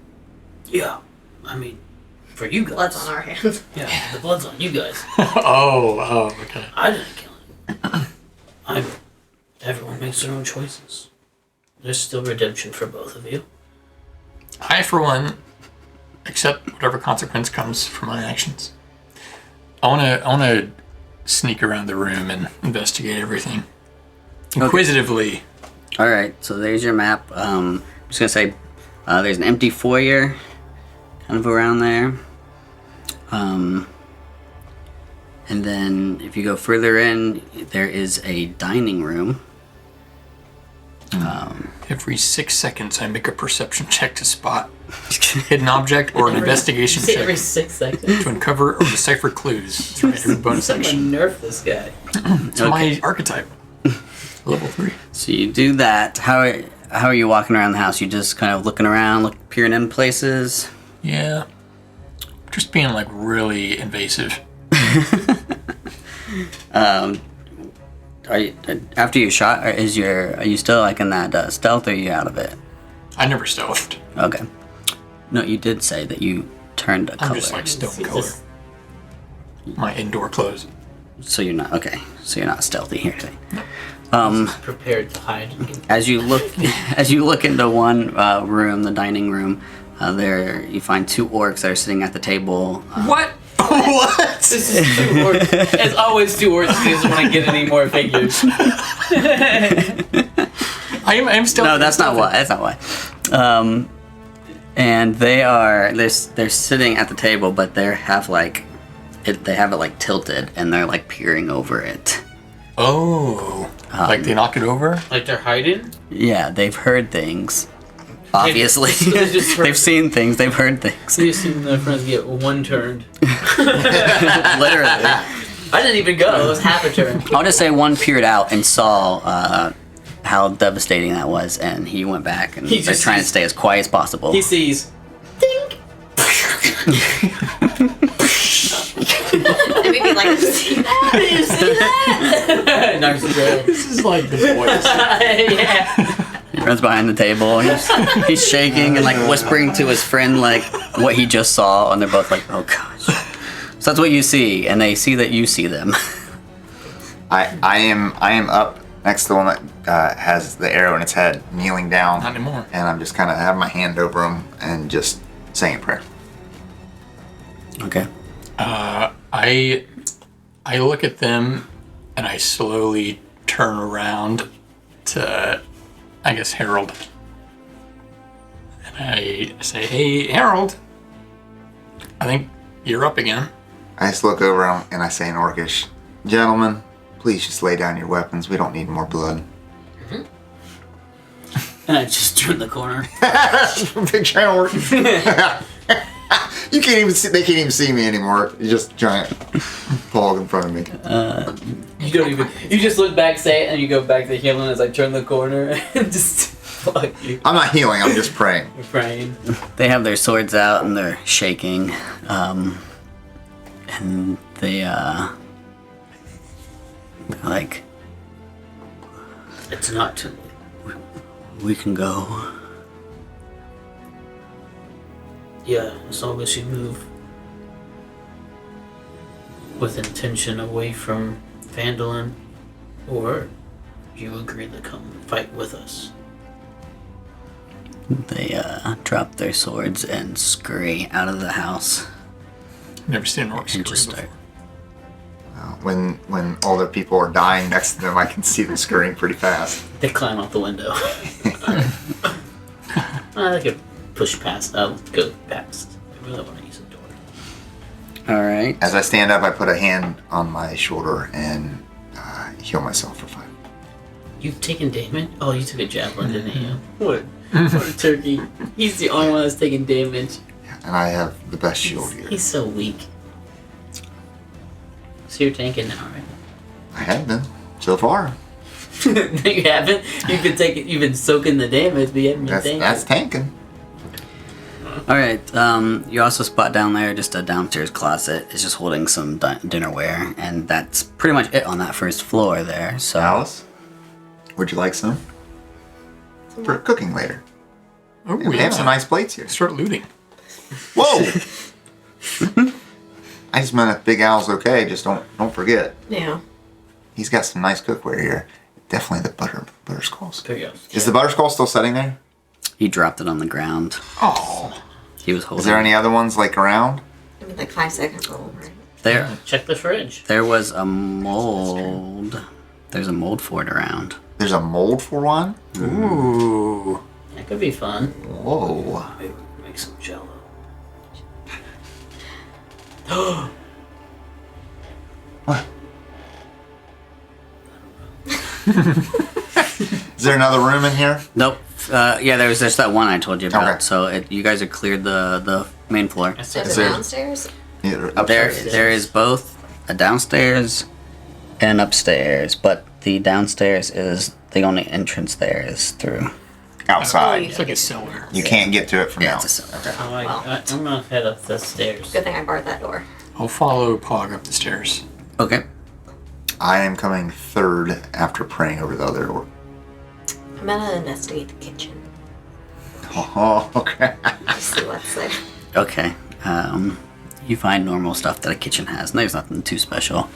Yeah. I mean, for you guys. Blood's on our hands. Yeah, the blood's on you guys. Oh, okay. I didn't kill him. Everyone makes their own choices. There's still redemption for both of you. I, for one, accept whatever consequence comes from my actions. I wanna sneak around the room and investigate everything inquisitively. All right. So there's your map. I'm just gonna say there's an empty foyer, kind of around there. And then if you go further in, there is a dining room. Every 6 seconds, I make a perception check to spot hidden object or an investigation You say check every 6 seconds. to uncover or decipher clues. That's right, every bonus Someone action. nerf this guy. It's my archetype. Level 3. So you do that. How are you walking around the house? You just kind of looking around, peering in places. Yeah. Just being like really invasive. After you shot, are you still like in that stealth, or are you out of it? I never stealthed. Okay. No, you did say that you turned a I'm color. just like stone It's color. just- My indoor clothes. So you're not okay. So you're not stealthy here today. Prepared to hide. As you look into one room, the dining room, there you find two orcs that are sitting at the table. What? What? This is 2 orcs. It's always 2 orcs because when I get any more figures. I am still. No, that's not why. That's not why. And they're sitting at the table, but they have it like tilted, and they're like peering over it. Oh. Like they knock it over? Like they're hiding? Yeah, they've heard things. Obviously, So they just heard- they've seen things. They've heard things. You've seen their friends get 1 turned. Literally. I didn't even go. It was half a turn. I'll just say one peered out and saw how devastating that was, and he went back, and He they're just- trying to stay as quiet as possible. He sees. Dink! And we'd be like, see that? Did you see that? Knocks the drill. This is like the voice. Yeah. He runs behind the table. He's shaking and like whispering to his friend like what he just saw, and they're both like, "Oh gosh." So that's what you see, and they see that you see them. I am up next to the one that has the arrow in its head, kneeling down. Not anymore. And I'm just kind of have my hand over him and just saying a prayer. Okay. I look at them and I slowly turn around to, I guess, Harold. And I say, "Hey, Harold, I think you're up again. I just look over and I say in Orcish, "Gentlemen, please just lay down your weapons. We don't need more blood." And I just turn the corner. Big giant orc. You can't even see. They can't even see me anymore. You're just giant Pawg in front of me. You don't even. You just look back, say it, and you go back to healing as I turn the corner and just fuck you. I'm not healing. I'm just praying. You're praying. They have their swords out and they're shaking. And they're like, It's not too late. we can go. Yeah, as long as you move with intention away from Vandalin, or you agree to come fight with us. They drop their swords and scurry out of the house Never seen an orc and just scurry start. When older people are dying next to them, I can see them scurrying pretty fast. They climb out the window. I could push past. I'll go past. I really want to use a door. All right. As I stand up, I put a hand on my shoulder and heal myself for 5. You've taken damage? Oh, you took a javelin, didn't you? What a turkey. He's the only one that's taking damage. And I have the best shield here. He's so weak. So you're tanking now, right? I have been so far. No, you haven't. You've been soaking the damage, but you haven't been tanking. That's tanking. All right. You also spot down there just a downstairs closet. It's just holding some dinnerware, and that's pretty much it on that first floor there. So Alice, would you like some for cooking later? Oh, We have some nice plates here. Start looting. Whoa! I just meant if Big Al's okay, just don't forget. Yeah. He's got some nice cookware here. Definitely the Butterskulls. There you go. Is the Butterskull still sitting there? he dropped it on the ground. Oh. He was holding. Is there any other ones like around? I mean, like 5-second roll, right? There? Check the fridge. There was a mold. There's a mold fort around. There's a mold for one? Ooh. That could be fun. Whoa. Maybe make some jello. What? Is there another room in here? Nope. Yeah, there's that one I told you about. Okay. So you guys have cleared the main floor. Is That's it there- downstairs? Yeah, There is both a downstairs and upstairs, but the downstairs is the only entrance there is through. outside. It's like a cellar. You can't get to it from Yeah, out. it's a cellar. I'm gonna head up the stairs. Good thing I barred that door. I'll follow Pawg up the stairs. Okay. I am coming third after praying over the other. I'm gonna investigate the kitchen. Oh, okay. Just see what's there. Okay. You find normal stuff that a kitchen has, and there's nothing too special,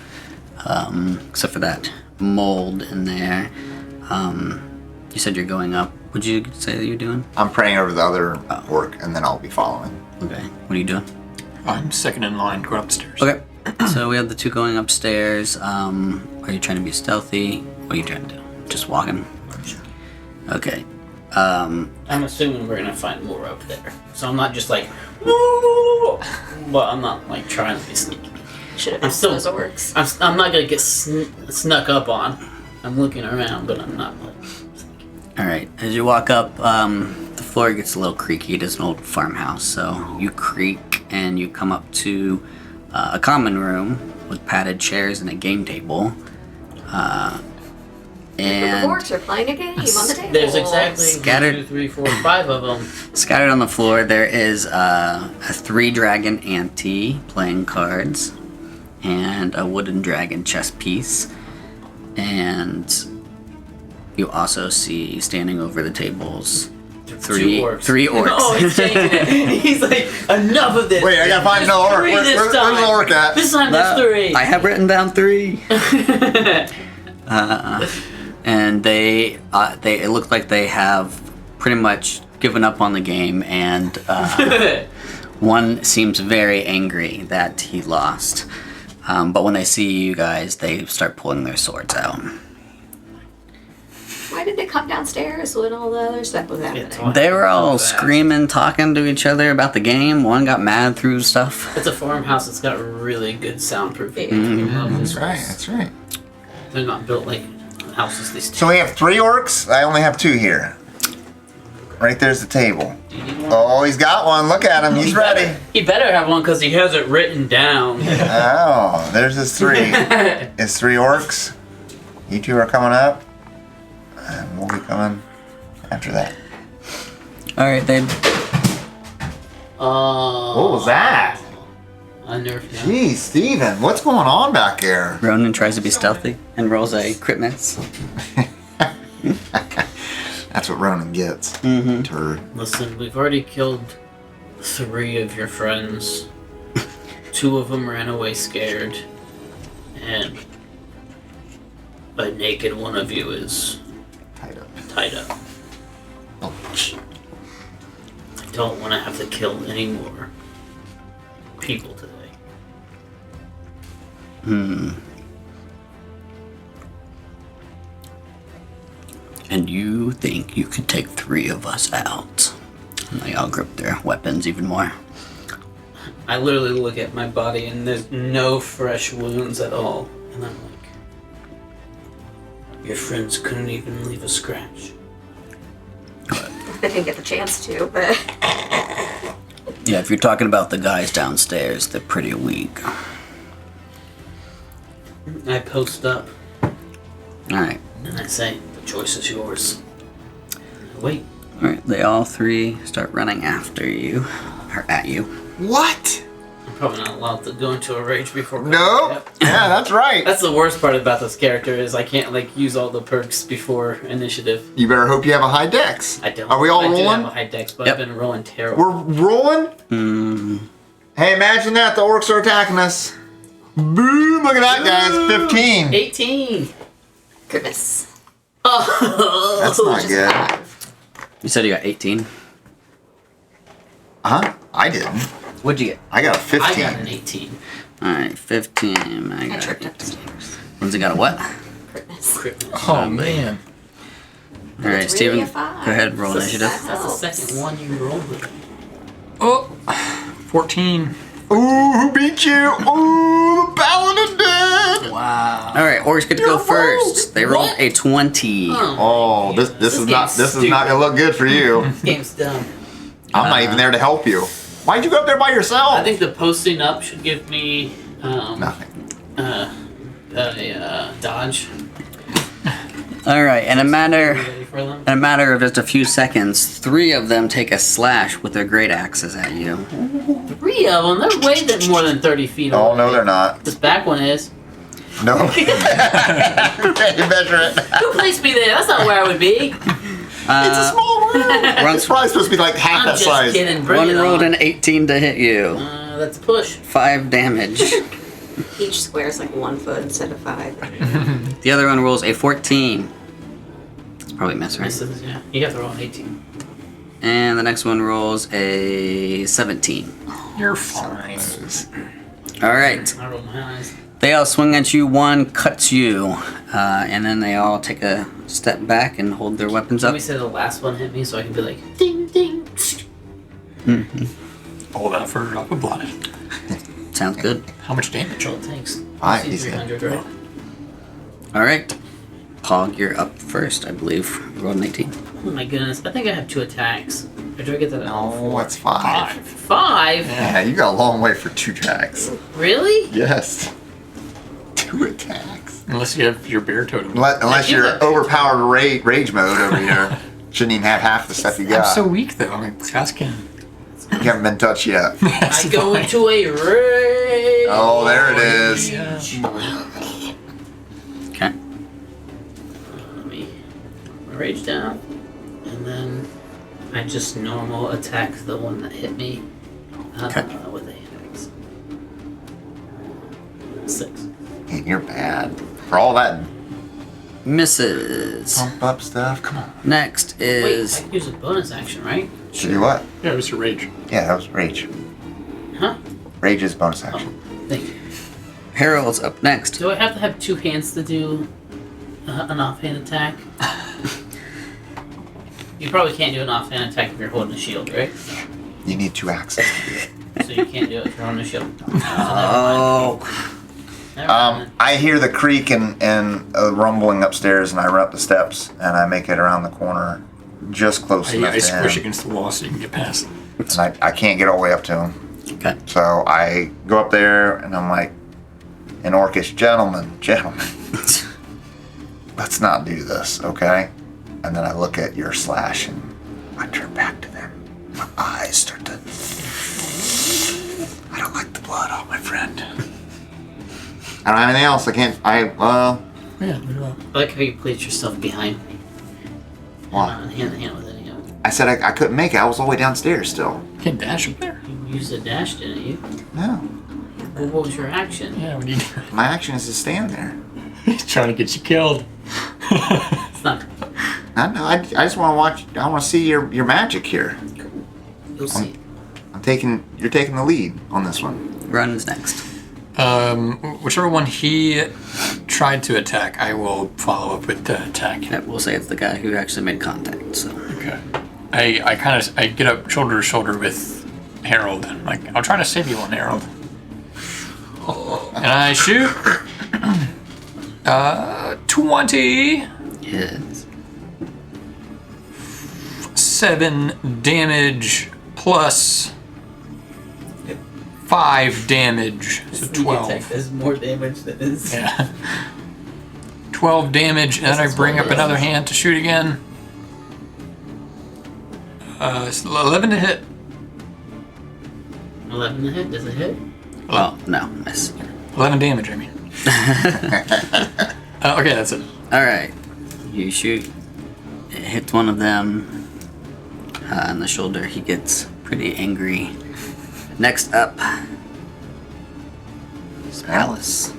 except for that mold in there. You said you're going up. What'd you say that you're doing? I'm praying over the other orc, and then I'll be following. Okay. What are you doing? I'm second in line, going up the stairs. Okay. So we have the two going upstairs. Are you trying to be stealthy? What are you trying to do? Just walking? Okay. I'm assuming we're gonna find more up there. So I'm not just like, woo, but I'm not like trying to be sneaky. Should have I'm asked still- those orcs. I'm not gonna get snuck up on. I'm looking around, but I'm not like sneaky. All right. As you walk up, the floor gets a little creaky. It is an old farmhouse, so you creak and you come up to a common room with padded chairs and a game table. The And orcs are playing a game on the table. There's exactly Scattered. 1, 2, 3, 4, 5 of them. scattered on the floor, there is a 3-dragon ante playing cards, and a wooden dragon chess piece, and you also see standing over the tables three orcs. orcs. Oh, he's changing it. He's like, enough of this. Wait, I gotta find another orc. Three Where's this the time. orc at? This time there's 3. I have written down 3. And it looked like they have pretty much given up on the game, and one seems very angry that he lost. But when they see you guys, they start pulling their swords out. Why did they come downstairs when all the other stuff was happening? It's all- They were all Fast. screaming, talking to each other about the game. One got mad through stuff. It's a farmhouse that's got really good soundproofing. That's right. That's right. They're not built like houses they So we have 3 orcs. I only have 2 here. Right there's the table. Oh, he's got one. Look at him. He's ready. He better have one because he has it written down. Oh, there's his 3. His 3 orcs. You 2 are coming up. And we'll be coming after that. All right, they. What was that? I never forgot. Geez, Steven, what's going on back there? Ronan tries to be stealthy and rolls a crit miss. That's what Ronan gets. Turd. Listen, we've already killed 3 of your friends. 2 of them ran away scared. And a naked one of you is tied up. Oh, I don't want to have to kill any more people today. And you think you could take 3 of us out? And they all grip their weapons even more. I literally look at my body and there's no fresh wounds at all. And I'm like, your friends couldn't even leave a scratch. They didn't get the chance to, but Yeah, if you're talking about the guys downstairs, they're pretty weak. I post up All right. and I say, the choice is yours. Wait. All right, they all 3 start running after you, or at you. what? I'm probably not allowed to go into a rage before. No. Yep. Yeah, that's right. That's the worst part about this character is I can't like use all the perks before initiative. You better hope you have a high dex. I don't. Are we all I do have rolling? a high dex, but Yep. I've been rolling terrible. We're rolling? Hey, imagine that. The orcs are attacking us. Boom. Look at that, guys. 15. 18. goodness. Oh, That's not Just good. 5. You said you got 18. Huh? I didn't. What'd you get? I got a 15. I got an 18. All right, 15. I I got tripped 18. upstairs. Lindsay got a what? Goodness. Crit. Oh man. All right, It's Steven, really a 5. go ahead, roll So initiative. That's the second one you rolled with. Oh, 14. Ooh, who beat you? Ooh, the Paladin did. Wow. All right, orcs get to go first. They rolled a 20. Oh, this is not game's gonna look good for you. This game's dumb. I'm not even there to help you. Why'd you go up there by yourself? I think the posting up should give me Nothing. dodge. All right, in a matter Ready for them? in a matter of just a few seconds, 3 of them take a slash with their great axes at you. 3 of them. They're way more than 30 feet away. Oh no, they're not. This back one is. No. You measure it. Who placed me there? That's not where I would be. It's a small room. It's probably supposed to be like half I'm that just size. kidding. Bring One it rolled on. an 18 to hit you. That's a push. 5 damage. Each square is like 1 foot instead of 5. The other one rolls a 14. It's probably a miss, right? Misses, yeah. You have to roll an 18. And the next one rolls a 17. You're fine. All right. I rolled my eyes. They all swing at you. One cuts you, and then they all take a step back and hold their weapons Let up. me say the last one hit me so I can be like, ding, ding. Hold out for a drop of blood. Sounds good. How much damage? Control tanks. Five, See he said. 300, right? All right. Pawg, you're up first, I believe. You rolled an 18. Oh my goodness. I think I have 2 attacks. Or do I get that? No, what's 5? 5? Yeah, you got a long way for 2 attacks. Really? Yes. 2 attacks. Unless you have your bear totem. Unless do you're have- overpowered rage mode over here. Shouldn't even have half the stuff you got. I'm so weak though. I mean, Cass can. You haven't been touched yet. I go into a rage. Oh, there it is. Okay. Let me rage down. And then I just normal attack the one that hit me Okay. with a axe. 6. Man, you're bad. For all that Misses. pump up stuff, come on. Next Wait, is I can use a bonus action, right? To do what? Yeah, it was your rage. Yeah, that was rage. Huh? Rage is bonus Oh, action. thank you. Harold's up next. Do I have to have 2 hands to do an offhand attack? You probably can't do an offhand attack if you're holding a shield, right? You need 2 axes to do it. So you can't do it if you're holding a shield. Oh. Never mind. I hear the creak and rumbling upstairs, and I run up the steps, and I make it around the corner just close enough I to squish him. against the wall so you can get past it. And I can't get all the way up to him. Okay. So I go up there, and I'm like, in Orcish, gentlemen, let's not do this, okay? And then I look at your slash, and I turn back to them. My eyes start to... I don't like the blood on my friend. I don't have anything else. I can't... Yeah, do well. I like how you placed yourself behind me. Why? Hand to hand with any of them. I said I couldn't make it. I was all the way downstairs still. You can dash up there. You used a dash, didn't you? No. Well, what was your action? Yeah, we need. My action is to stand there. He's trying to get you killed. It's not. I know. I just want to watch... I want to see your magic here. You'll see. You're taking the lead on this one. Run's next. Whichever one he tried to attack, I will follow up with the attack. Yeah, we'll say it's the guy who actually made contact. So. Okay. I get up shoulder to shoulder with Harold. I'm like, I'll try to save you one, Harold. And I shoot. 20. Yes. 7 damage plus 5 damage. So 12. Does more damage than his. Yeah. 12 damage, and then I bring up another hand to shoot again. It's 11 to hit. 11 to hit? Does it hit? Oh, no. Miss. 11 damage, I mean. Okay, that's it. Alright. You shoot. It hits one of them on the shoulder. He gets pretty angry. Next up is Alice.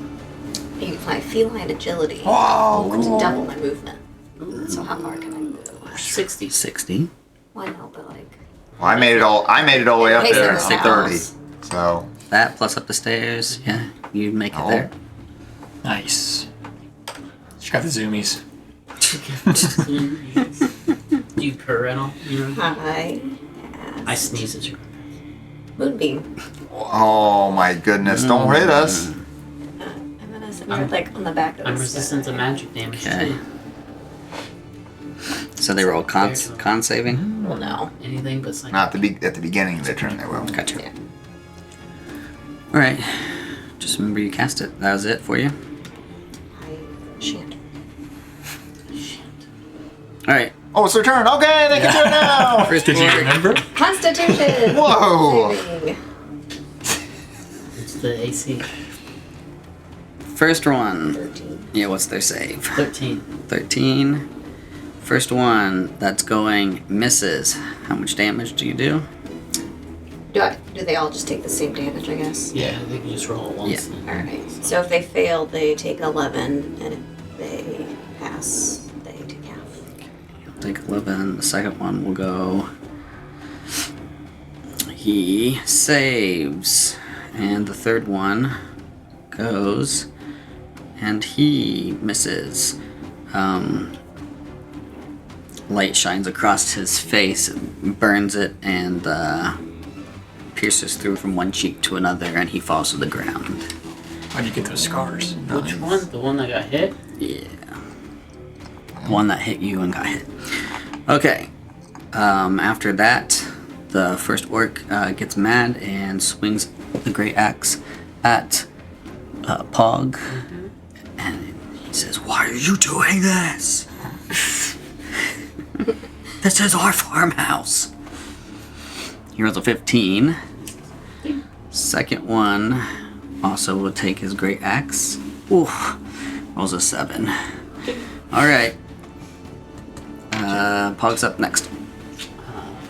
I use my feline agility Oh, to double my movement. So how far can I move? 60. 60. Why not? But like, Well, I made it all the way up Makes there. it I'm balance. 30. So That plus up the stairs. Yeah, you make it Oh. there. nice. She got the zoomies. Do you purr at all? You know? hi. I sneeze at you. Moonbeam. oh my goodness, don't hit us. And then I said, like on the back of I'm the resistant to magic damage Okay. too. So they roll con saving? Well, no. Anything but psychic. Not at the beginning of their turn they will. Gotcha. Yeah. Alright. Just remember you cast it. That was it for you? I shan't. Alright. Oh, it's their turn. Okay, they can do it now. First Did you orc. remember? Constitution! Whoa. Saving. It's the AC. First one. 13. Yeah, what's their save? 13. 13. First one that's going misses. How much damage do you do? Do they all just take the same damage, I guess? Yeah, they can just roll it once. Yeah. Alright. So if they fail, they take 11, and if they pass, they take half. You'll take 11. The second one will go. He saves. And the third one goes. And he misses. Light shines across his face, burns it, and pierces through from one cheek to another, and he falls to the ground. How'd you get those scars? Which one? The one that got hit? Yeah. One that hit you and got hit. Okay. After that, the first orc gets mad and swings the great axe at Pawg. And he says, "Why are you doing this? This is our farmhouse." He rolls a 15. Second one also will take his great axe. Oof. Rolls a 7. Alright. Pog's up next.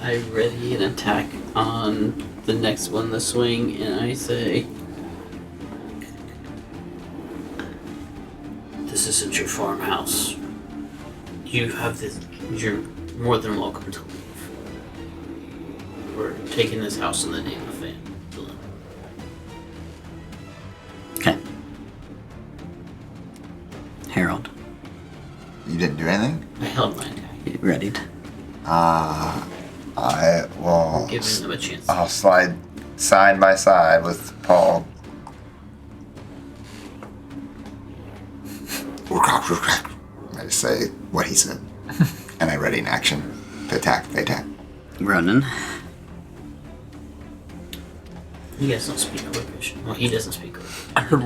I ready an attack on the next one, the swing, and I say, "This isn't your farmhouse. You have this. You're more than welcome to leave. We're taking this house in the name of Fan." Okay. Harold, You didn't do anything? I held my attack. you readied. I will. Giving him a chance. I'll slide side by side with Paul. I just say what he said, and I ready in action to attack. They attack. Ronan. You guys don't speak Orcish. Well, he doesn't speak Orcish. I heard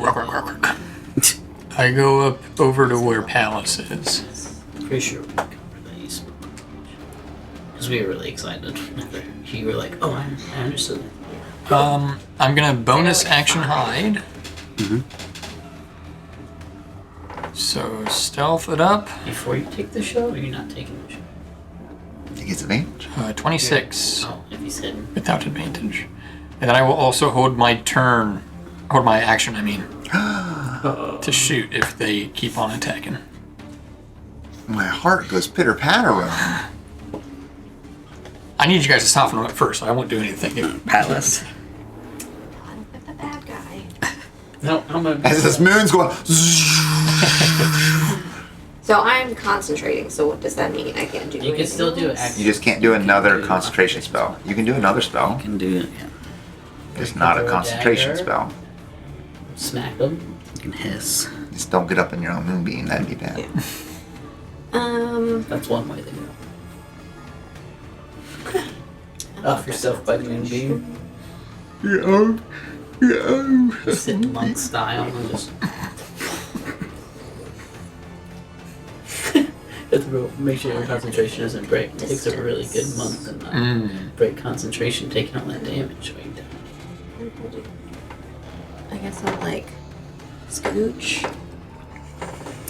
I go up over to where Palace is. Pretty sure we covered that you spoke Orcish. Because we were really excited whenever you were like, oh, I understood that. I'm gonna bonus action hide. So stealth it up. Before you take the shot, or you're not taking the shot? He gets advantage. 26 Oh, if he's hidden. without advantage. And then I will also hold my action, to shoot if they keep on attacking. My heart goes pitter patter. Ronan. I need you guys to soften them up first, so I won't do anything. Palace. I'm with the bad guy. No, I'm a. As this moon's going. So I'm concentrating, so what does that mean? I can't do You can still do it. You just can't do another concentration spell. You can do another spell. Can do it. Yeah. It's not a Throw a concentration dagger. spell. Smack them. You can hiss. Just don't get up in your own moonbeam. That'd be bad. Yeah. That's one way to go. Off yourself by moonbeam. Sit monk style and just. Make sure your concentration doesn't break. It takes a really good monk to not break concentration, taking all that damage while you're down. I guess I'll like scooch.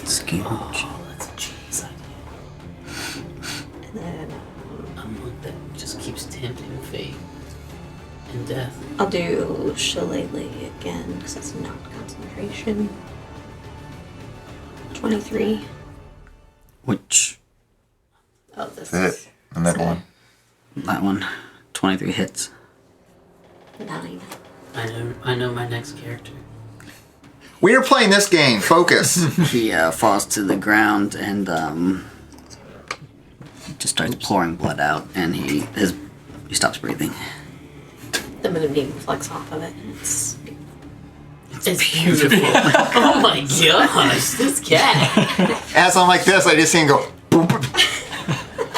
Scooch. Oh, that's a genius idea. And then A monk that just keeps tempting fate and death. I'll do Shillelagh again because it's not concentration. 23. Which, Oh, this That's is it. The middle one. that one. 23 hits. 9. I know my next character. We are playing this game. Focus. He falls to the ground and just starts pouring blood out, and he stops breathing. The moonbeam reflects off of it, and it's It's beautiful. Oh my gosh, this cat. As I'm like this, I just see him go. Boop.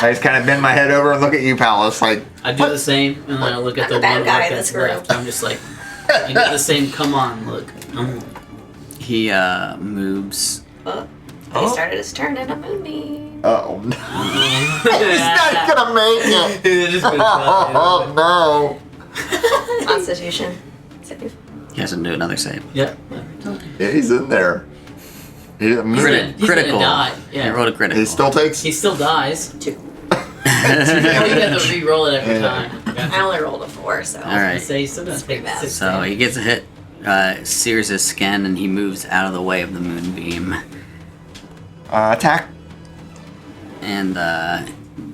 I just kind of bend my head over and look at you, Palace. Like I do the same, and then I look at I'm the the bad one guy look in that's this group. left. I'm just like, I get the same. Come on, look. He moves. He started his turn in a moonbeam. oh no. He's not gonna make it. Oh no. Constitution. Save. He has to do another save. Yep. Yeah, he's in there. He didn't move Crit- it. He's critical. gonna die. Yeah. He rolled a critical. He still takes. He still dies. 2. Oh, you have to re-roll it every Yeah. time. Gotcha. I only rolled a 4, so. All right. So he's still gonna That's pretty take bad. 6 So he gets a hit, sears his skin, and he moves out of the way of the moonbeam. Attack. And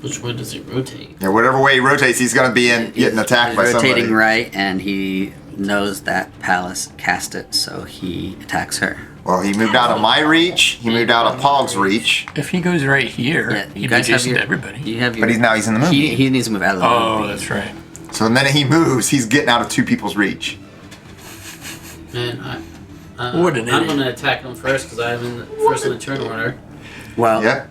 Which way does it rotate? Yeah, whatever way he rotates, he's gonna be in getting attacked by somebody. rotating right, and he knows that Palace cast it, so he attacks her. Well, he moved out of my reach. He moved out of Pawg's reach. If he goes right here, Yeah, he'd be decent to everybody. You have your. But he's in the He, moonbeam. he needs to move out of the Oh, moonbeam. that's right. So the minute he moves, he's getting out of two people's reach. And What an I'm idiot. gonna attack him first because I'm in the first in the turn order. Well, Yep.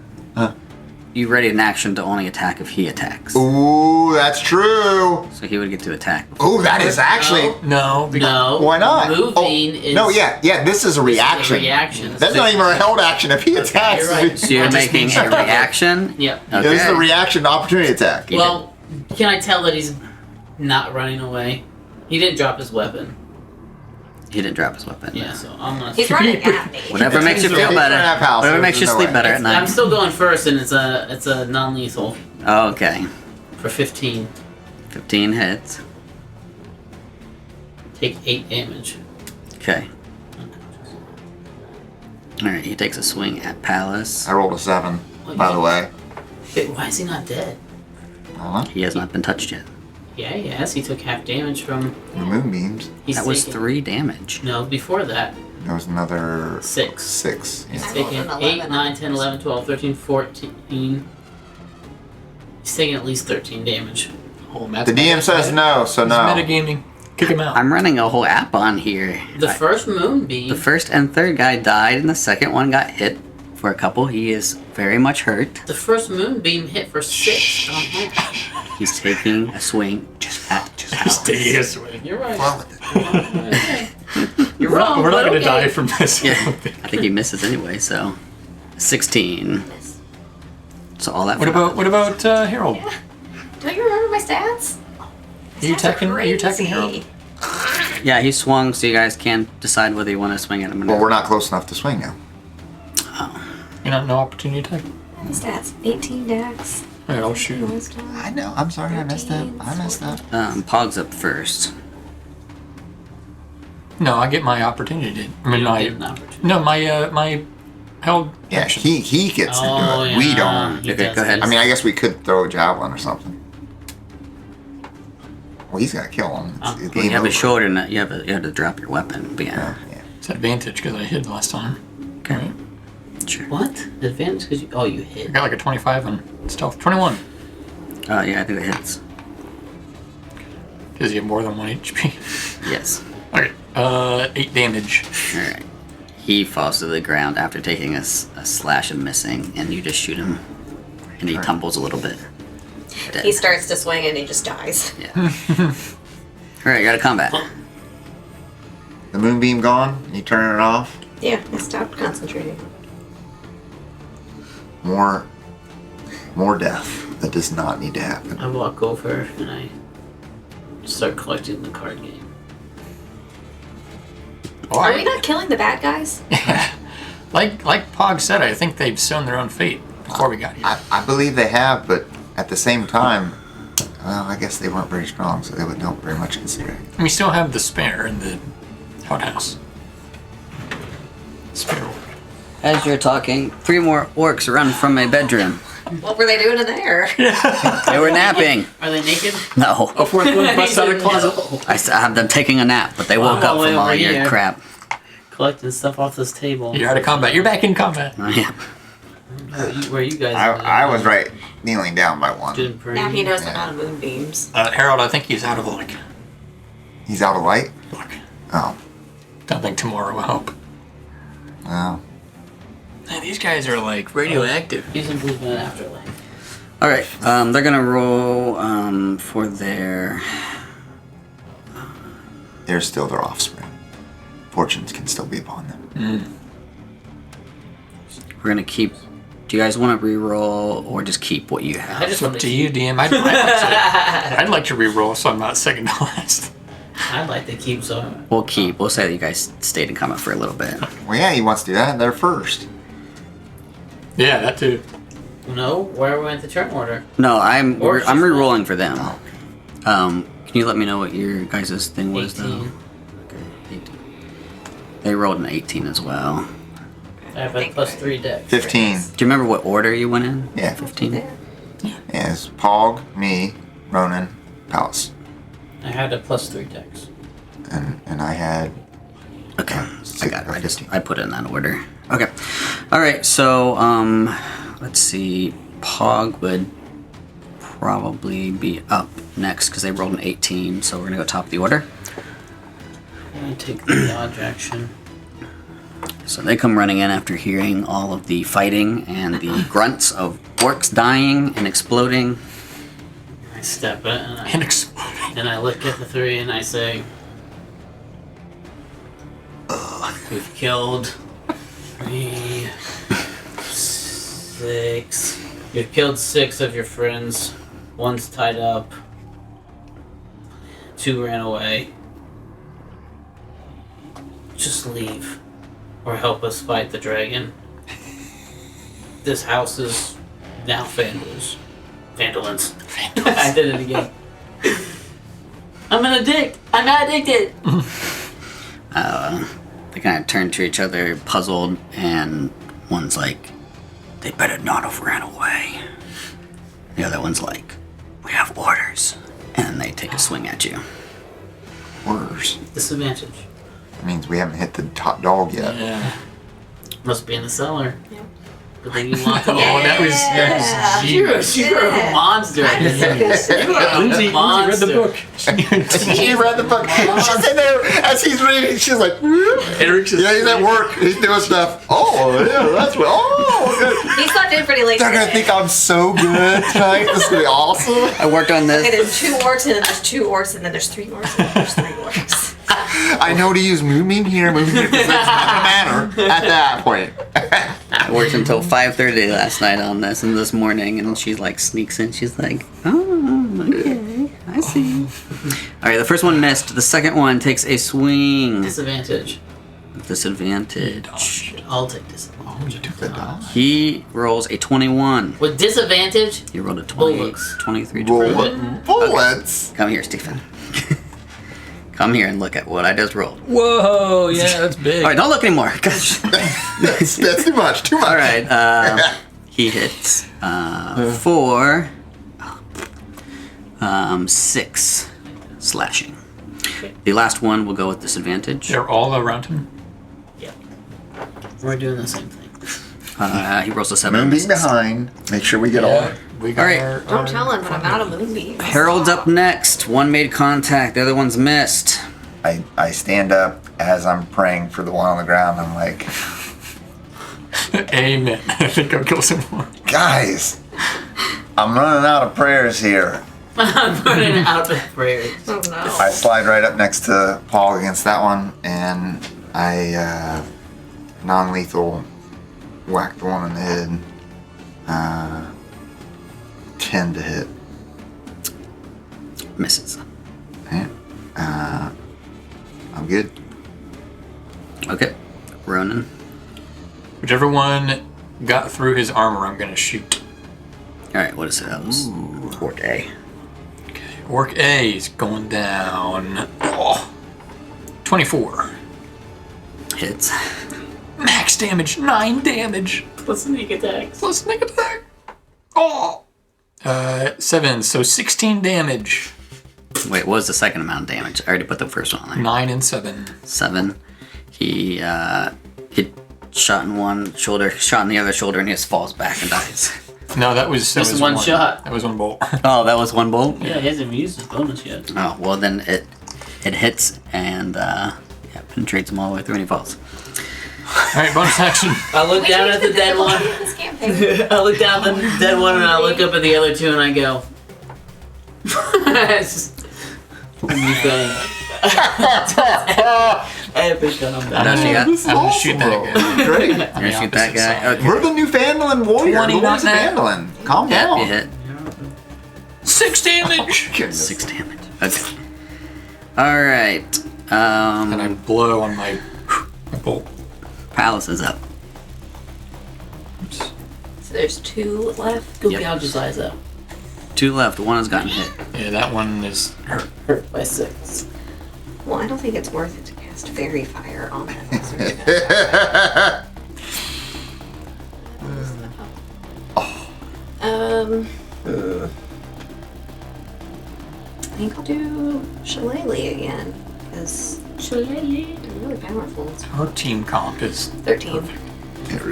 you ready an action to only attack if he attacks. Ooh, that's true. So he would get to attack. Ooh, that is actually. No, No. Why not? Moving is No, yeah. This is a reaction. reaction. That's not even a held action. If he attacks, You're right. So you're making a reaction? Yep. Okay. this is a reaction to opportunity attack. Well, can I tell that he's not running away? He didn't drop his weapon. He didn't drop his weapon. Yeah, so I'm gonna. He's running at me. Whatever makes you feel He's better. running out of house. Whatever makes you There's no sleep way. better at I'm night. still going first, and it's a non-lethal Oh, okay. for 15. 15 hits. Take 8 damage. Okay. Alright, he takes a swing at Palace. I rolled a 7, by the way. Wait, why is he not dead? He has not been touched yet. Yeah, he has. He took half damage from. The moonbeams. He's That was taken- 3 damage. No, before that, There was another 6. 6. Yeah. He's I rolled taken an 8, 11 9, on 10, 11, 12, 13, 14. He's taking at least 13 damage. Oh, Matt's The DM says no, so no. Metagaming. Kick him out. I'm running a whole app on here. The first moonbeam. The first and third guy died, and the second one got hit for a couple. He is very much hurt. The first moonbeam hit for 6. Don't hit. He's taking a swing. Just taking a swing. You're right. Flow with it. You're wrong. We're not but going to okay. die from this. Yeah, I think he misses anyway. So, 16. So all that. What about Harold? Don't you remember my stats? Are you attacking Harold? Yeah, he swung, so you guys can decide whether you want to swing at him or not. Well, we're not close enough to swing now. You're not no opportunity attack? Stats 18 dex. Alright, I'll shoot him. Wisdom. I know. I'm sorry. I messed up. Pawg's up first. No, I get my opportunity. I mean, You don't get an opportunity. no, my held Yeah, action. he gets to do Oh, it. yeah. We don't. He Okay, does go ahead. this. I mean, I guess we could throw a javelin or something. Well, he's gonna kill him. It's You game have over. a sword and you have to drop your weapon. But yeah, Yeah. It's advantage because I hid last time. okay, sure. What? Advantage? Because you I hit. got like a 25 on stealth. 21. Yeah, I think it hits. Does he have more than 1 HP? Yes. Okay. 8 damage. All right. He falls to the ground after taking a slash and missing, and you just shoot him, and he tumbles a little bit. Dead. He starts to swing and he just dies. Yeah. All right, got a combat. The moonbeam gone. You turn it off. Yeah, I stopped concentrating. More death. That does not need to happen. I walk over and I start collecting the card game. Are we not killing the bad guys? Like Pawg said, I think they've sown their own fate before we got here. I believe they have, but at the same time, well, I guess they weren't very strong, so they wouldn't help very much considering. We still have the spare in the outhouse. Spare. As you're talking, 3 more orcs run from a bedroom. What were they doing in there? They were napping. Are they naked? No. A fourth one busts out of the closet. I still have them taking a nap, but they woke up all the way from all over your here. crap. Collecting stuff off this table. You're out of combat. You're back in combat. Yeah. Where you guys? I was right, kneeling down by one. Doing pretty. Now he knows they're not moonbeams. Harold, I think he's out of luck. He's out of light. Oh, Don't think tomorrow will help. well. Man, these guys are like radioactive. He's in movement afterlife. All right. They're gonna roll for their. They're still their offspring. Fortunes can still be upon them. We're gonna keep. Do you guys want to re-roll or just keep what you I have? just Up want to you, DM. I'd like to re-roll so I'm not second to last. I'd like to keep some. We'll keep. We'll say that you guys stayed in combat for a little bit. Well, yeah, he wants to do that. They're first. Yeah, that too. No, where are we at the turn order? No, I'm Or I'm she's re-rolling for them. Oh. Can you let me know what your guys' thing was 18. though? Okay, 18. They rolled an 18 as well. I have a +3 dex. 15. Do you remember what order you went in? Yeah. 15. Yeah. Yeah, it's Pawg, me, Ronan, Palace. I had a +3 dex. And I had Okay, I got it. or I 15. put it in that order. Okay. All right. So let's see. Pawg would probably be up next because they rolled an 18. So we're gonna go top of the order. I'm gonna take the dodge action. So they come running in after hearing all of the fighting and the grunts of orcs dying and exploding. I step it And exploding. and I look at the 3 and I say, "We've killed 3, 6. You've killed 6 of your friends. 1's tied up. 2 ran away. Just leave, or help us fight the dragon. This house is now vandals. Vandalins. I did it again. I'm an addict. I'm not addicted. They kind of turn to each other, puzzled, and one's like, "They better not have ran away." The other one's like, "We have orders," and they take a swing at you. Orders. Disadvantage. That means we haven't hit the top dog yet. Yeah. Must be in the cellar. But then you locked him Oh, that was You're genius. a monster. Lindsay read the book. She read the book. She's in there as he's reading. She's like, Eric's just yeah, he's at work. He's doing stuff. Oh, yeah, that's what. Oh, good. He slept in pretty late They're gonna today. think I'm so good tonight. This is gonna be awesome. I worked on Okay, this. there's 2 orcs, and then there's 2 orcs, and then there's 3 orcs, and then there's 3 orcs. I know to use moving here, because it doesn't matter at that point. I worked until 5:30 last night on this, and this morning, and she like sneaks in. She's like, "Oh, okay, I see." All right, the first one missed. The second one takes a swing. Disadvantage. Disadvantage. I'll take disadvantage. You took the dodge. He rolls a 21. With disadvantage, He rolled a 20, Bullets. 23. Bullets. Come here, Stephen. Come here and look at what I just rolled. Whoa, yeah, that's big. All right, don't look anymore. Gosh. That's too much. Too much. All right, he hits for 6 slashing. The last one will go with disadvantage. They're all around him. yeah. We're doing the same thing. He rolls a 7. Moonbeam behind. Make sure we get all. We got All right. our- Don't tell him, but I'm out of moonbeams. Harold's up next. One made contact. The other one's missed. I stand up as I'm praying for the one on the ground. I'm like, Amen. I think I'll kill some more. guys, I'm running out of prayers here. I'm running out of prayers. Oh no. I slide right up next to Paul against that one, and I non-lethal whack the one in the head. 10 to hit. Misses. Yeah. I'm good. Okay. Ronan. Whichever one got through his armor, I'm gonna shoot. All right, what is it? That was Orc A. Orc A is going down. Oh, 24. Hits. Max damage, 9 damage. Plus sneak attacks. Plus sneak attack. Oh. 7, so 16 damage. Wait, what was the second amount of damage? I already put the first one on there. 9 and 7. 7. He shot in one shoulder, shot in the other shoulder, and he just falls back and dies. No, that was Just one shot. That was one bolt. Oh, that was one bolt? Yeah, he hasn't used his bonus yet. Oh, well then it hits and penetrates him all the way through and he falls. All right, bonus action. I look down at the dead one. This campaign. I look down at the dead one and I look up at the other two and I go. It's just new thing. Epic combat. Now she got, I'm gonna shoot that guy. Great. you're gonna shoot that guy? Okay. We're the Newfoundland warrior. 20 Who's not net. Newfoundland? Calm Yep, down. you hit. 6 damage. Goodness. 6 damage. Okay. Alright. And I blow on my bolt. Palace is up. Oops. So there's 2 left. Go gouge his eyes out. 2 left. 1 has gotten hit. Yeah, that one is hurt. Hurt by 6. Well, I don't think it's worth it to cast Fairy Fire on that lizard. I think I'll do Shillelagh again, because they're really powerful. Our team comp is 13. It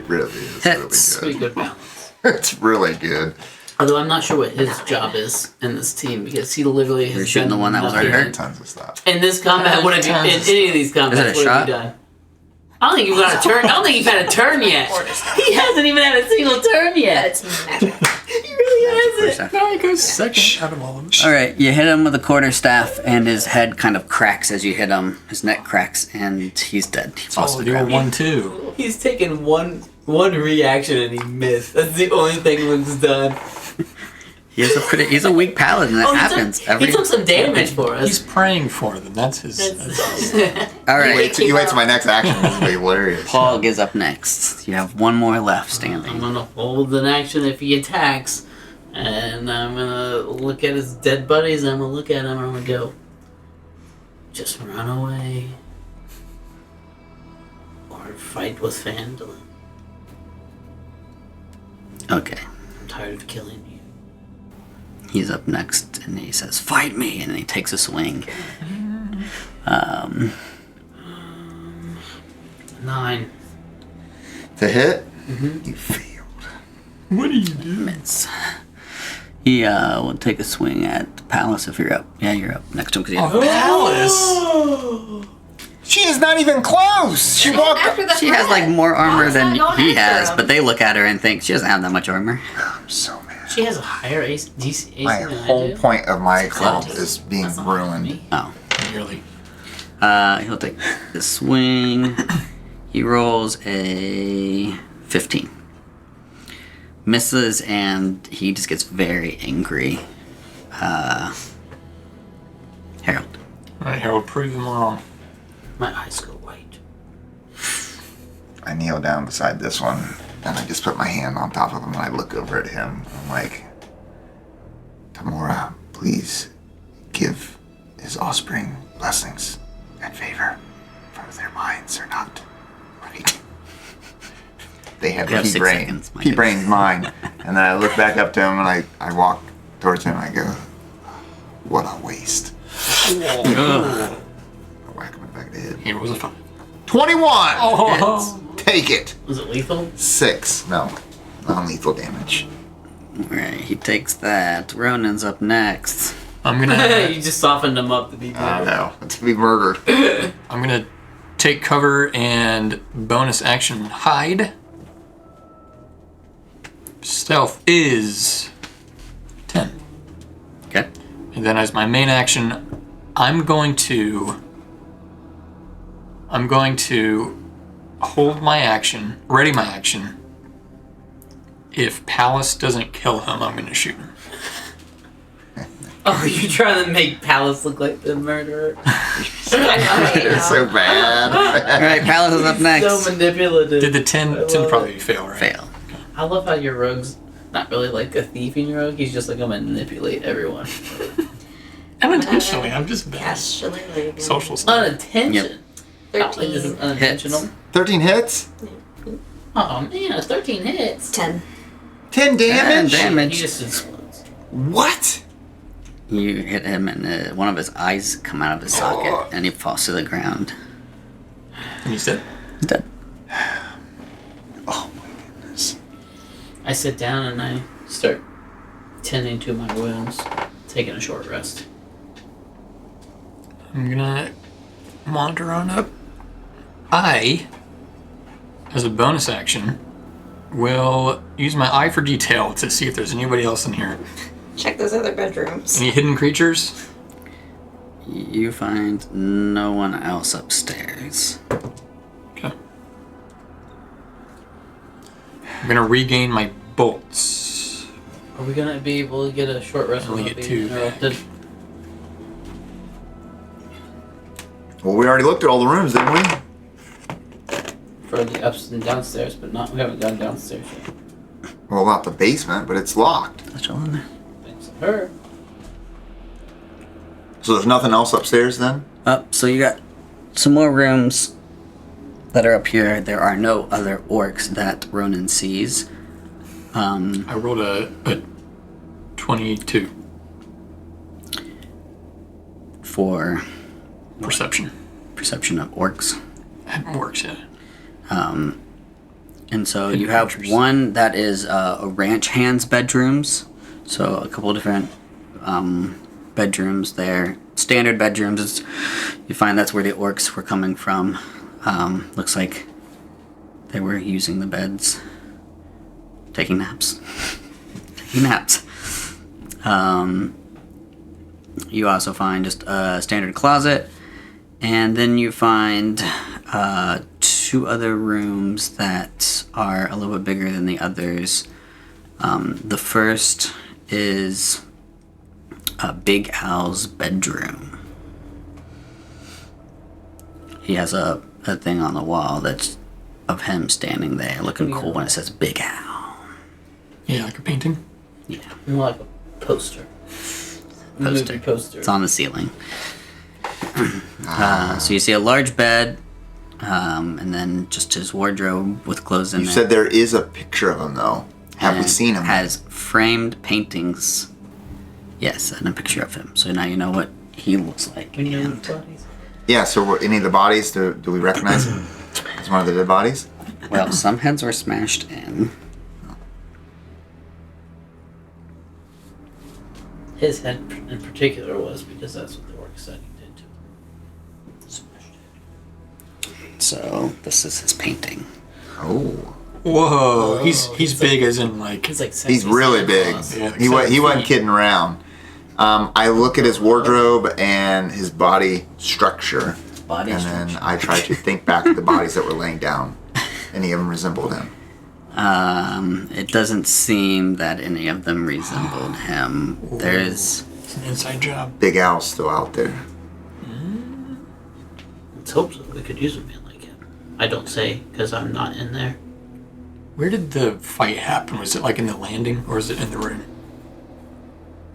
really is Hits. Pretty really good. good balance. It's really good. Although I'm not sure what his job is in this team because he literally has You're shooting done the one that was nothing. already hurt? Tons of stuff. In this combat, what have you, in any of these combats, Is it a what have you shot? done? I don't think you've got a turn. I don't think you've had a turn yet. He hasn't even had a single turn yet. That's magic. He really hasn't. no, he goes second out of all of them. Alright, you hit him with a quarterstaff and his head kind of cracks as you hit him. His neck cracks and he's dead. He falls Oh, to the you're ground. 1-2. He's taken one reaction and he missed. That's the only thing Luke's done. He's a weak paladin. That happens. He took some damage for us. He's praying for them. That's his. Alright, You wait till my next action. This will be hilarious. Pawg is up next. You have 1 more left I'm standing. gonna hold an action if he attacks, and I'm gonna look at his dead buddies. And I'm gonna look at him and I'm gonna go, just run away, or fight with Phandalin. Okay. I'm tired of killing you. He's up next and he says, "Fight me!" and he takes a swing. 9. To hit, You failed. What do you do? Miss. He will take a swing at Palace if you're up. Yeah, you're up next to him because Oh, Palace! She is not even close. She walked. After the she has like more armor Pawg's than not going he after has, him. but they look at her and think she doesn't have that much armor. I'm so mad. She has a higher DC My than I whole do. point of my club That's is being That's not for ruined. me. Oh. Nearly. He'll take the swing. He rolls a 15. Misses, and he just gets very angry. Harold. Alright, Harold, prove them wrong. My eyes go white. I kneel down beside this one, and I just put my hand on top of him, and I look over at him. I'm like, Tamora, please give his offspring blessings and favor, for their minds are not right. They have You have pea 6 brain. seconds, my Pea goodness. brain's mine. And then I look back up to him, and I walk towards him, and I go, what a waste. Ugh. I whack him in the back of the head. Here was a 5. 21! Oh. Take it! Was it lethal? 6. No. Non-lethal damage. Alright, he takes that. Ronan's up next. I'm gonna You just softened them up to be I better. know. It's to be murdered. I'm gonna take cover and bonus action hide. Stealth is 10. Okay. And then as my main action, I'm going to hold my action, ready my action. If Palace doesn't kill him, I'm going to shoot him. Oh, you're trying to make Palace look like the murderer? It's so bad. Alright, Palace is up next. So manipulative. Did the 10 love probably fail, right? Fail. I love how your rogue's not really like a thieving rogue. He's just like a manipulate everyone. Unintentionally, I'm just bad. Casually. Social stuff. Unintentional. Yep. Not like this is unintentional. 13 hits? Oh man, 13 hits. 10. 10 damage? Damage. He just explodes. What? You hit him, and one of his eyes come out of his socket, and he falls to the ground. And he's dead. Dead. Oh my goodness. I sit down and I start tending to my wounds, taking a short rest. I'm gonna wander on up. I, as a bonus action, will use my eye for detail to see if there's anybody else in here. Check those other bedrooms. Any hidden creatures? You find no one else upstairs. Okay. I'm gonna regain my bolts. Are we gonna be able to get a short rest Only without get being 2 interrupted? Well, we already looked at all the rooms, didn't we? For the ups and downstairs, but not we haven't gone downstairs yet. Well, not the basement, but it's locked. That's all in there. Thanks to her. So there's nothing else upstairs then? So you got some more rooms that are up here. There are no other orcs that Ronan sees. I rolled a 22 For perception. perception of orcs. That works, yeah. And so you have Adventures. one that is a ranch hand's bedrooms. So a couple different bedrooms there. Standard bedrooms. You find that's where the orcs were coming from. Looks like they were using the beds. Taking naps. Taking naps. You also find just a standard closet. And then you find 2 other rooms that are a little bit bigger than the others. The first is Big Al's bedroom. He has a thing on the wall that's of him standing there looking cool when it says Big Al. Yeah, like a painting. Yeah, More like a poster. Poster. Movie poster. it's on the ceiling. So you see a large bed, and then just his wardrobe with clothes in You it. said there is a picture of him, though. Have we and seen him? Has framed paintings. Yes, and a picture of him. So now you know what he looks like. We know And the bodies. Yeah, so any of the bodies, do we recognize him as one of the dead bodies? Well, some heads were smashed in. His head in particular was, because that's what the orc said he did to him. Smashed it. So this is his painting. Oh. Whoa, he's big as in like. He's like sexy He's really Santa big. Claus. Yeah, He wasn't kidding around. I look at his wardrobe and his body structure, Body and structure. then I try to think back to the bodies that were laying down. Any of them resembled him. It doesn't seem that any of them resembled him. There's It's an inside job. Big Al's still out there. Let's hope so. We could use a man like him. I don't say, because I'm not in there. Where did the fight happen? Was it like in the landing or is it in the room?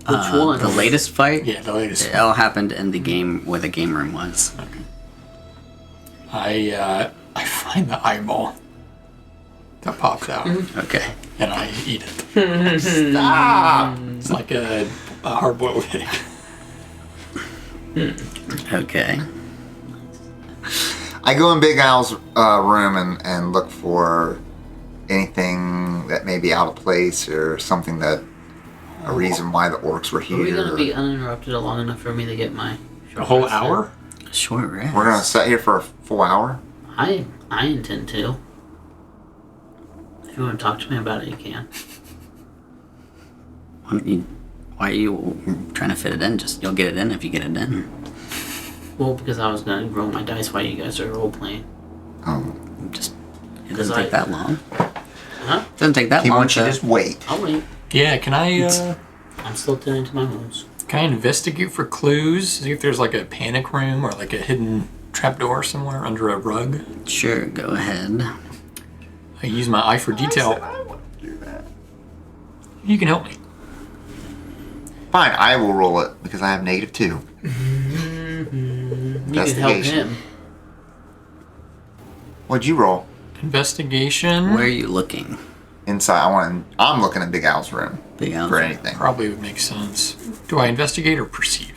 Which one? the latest fight. Yeah, the latest. It all happened in the game where the game room was. I find the eyeball that pops out Okay. and I eat it. Stop! It's like a hard-boiled egg. Okay. I go in Big Al's room and look for anything that may be out of place or something that a reason why the orcs were here. Are we going to be uninterrupted long enough for me to get my A whole short rest in? hour? Short rest. We're gonna sit here for a full hour. I intend to. If you want to talk to me about it, you can. Why are you trying to fit it in? Just you'll get it in if you get it in. Well, because I was going to roll my dice while you guys are role playing. Oh, Just it 'Cause doesn't take that long. Huh? It doesn't take that he long. wants you to- to just wait. I'll wait. Yeah, can I I'm still tending to my wounds. investigate for clues? See if there's like a panic room or like a hidden trapdoor somewhere under a rug? Sure, go ahead. I use my eye for detail. I want to do that. You can help me. Fine, I will roll it because I have -2. You can help Investigation. him. What'd you roll? Investigation. Where are you looking? Inside. I'm looking at Big Al's room Big Al's for room. anything. Probably would make sense. Do I investigate or perceive?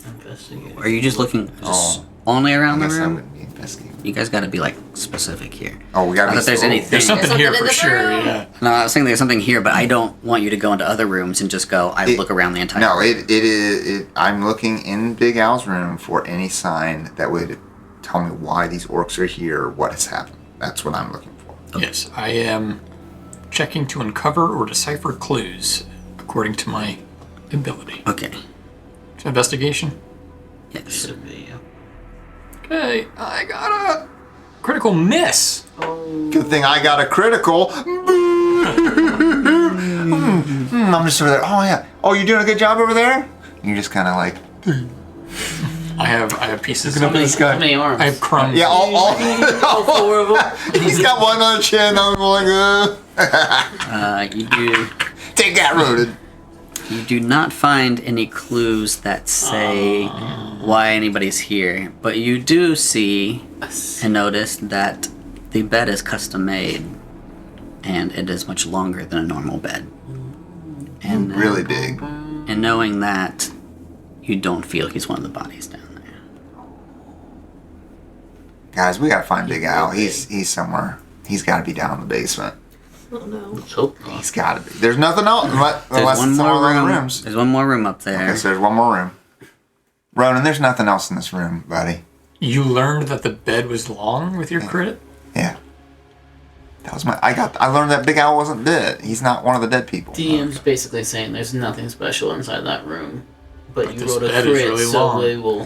Investigate. Are you just looking just Oh. only I around the guess I room? wouldn't be investigating. You guys got to be like specific here. Oh, we gotta Not be that there's so- anything. There's something There's here something for in the sure, room. yeah. No, I was saying there's something here, but I don't want you to go into other rooms and just go. I look around the entire. No, room. it is. I'm looking in Big Al's room for any sign that would tell me why these orcs are here, what has happened. That's what I'm looking for. Yes, I am checking to uncover or decipher clues according to my ability. Okay. So investigation. Yes. Should be, yeah. Okay, I got a critical miss. Good thing I got a critical. I'm just over there. Oh yeah. Oh, you're doing a good job over there. You're just kind of like. I have pieces. Looking up at the sky. How many arms? I have crumbs. Yeah, All four of them. He's got one on the chin. I'm like, You do. take that, Ronan. You do not find any clues that say why anybody's here, but you do see and notice that the bed is custom made, and it is much longer than a normal bed. And Really big. And knowing that, you don't feel he's one of the bodies down there. Guys, we gotta find Big Al. He's somewhere. He's got to be down in the basement. Oh no. Let's hope not. He's got to be. There's nothing else unless There's one it's more one of the room. rooms. There's one more room up there. Okay, so there's one more room. Ronan, there's nothing else in this room, buddy. You learned that the bed was long with your crit? Yeah. That was my. I learned that Big Al wasn't dead. He's not one of the dead people. DM's basically saying there's nothing special inside that room. But you this wrote a bed is crit, really so long. we will.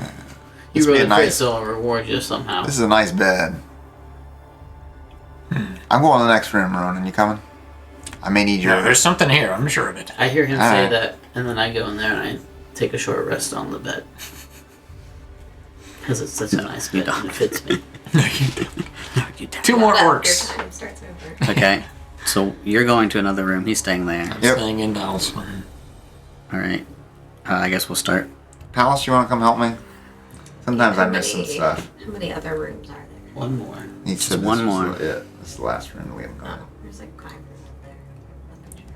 This You wrote be a a crit, nice- so I'll reward you somehow. This is a nice bed. I'm going to the next room, Ronan. You coming? I may need your. No, there's something here. I'm sure of it. I hear him All say right. that, and then I go in there and I take a short rest on the bed. Because it's such a nice bed and it fits me. No, you don't. No, you don't. Two more Your orcs. time starts over. Okay, so you're going to another room. He's staying there. Yep. Staying in Dallas. room. All right. I guess we'll start. Palace, you want to come help me? Sometimes I How miss some many- stuff. How many other rooms are there? One more. He said this one was more. It. This is the last room that we haven't gone. Oh, there's like 5 rooms up there.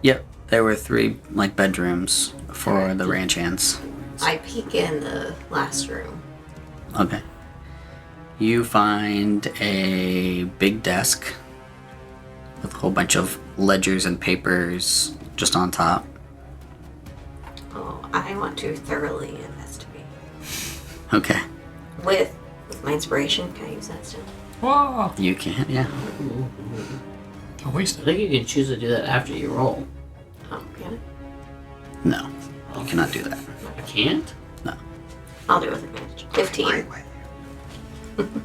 Yep, there were 3 like bedrooms for the ranch hands. I peek in the last room. Okay. You find a big desk with a whole bunch of ledgers and papers just on top. Oh, I want to thoroughly investigate. Okay. With my inspiration, can I use that still? Whoa! You can, yeah. Don't waste I it. think you can choose to do that after you roll. Oh, can I? No, you cannot do that. I can't? No. I'll do it with advantage. 15.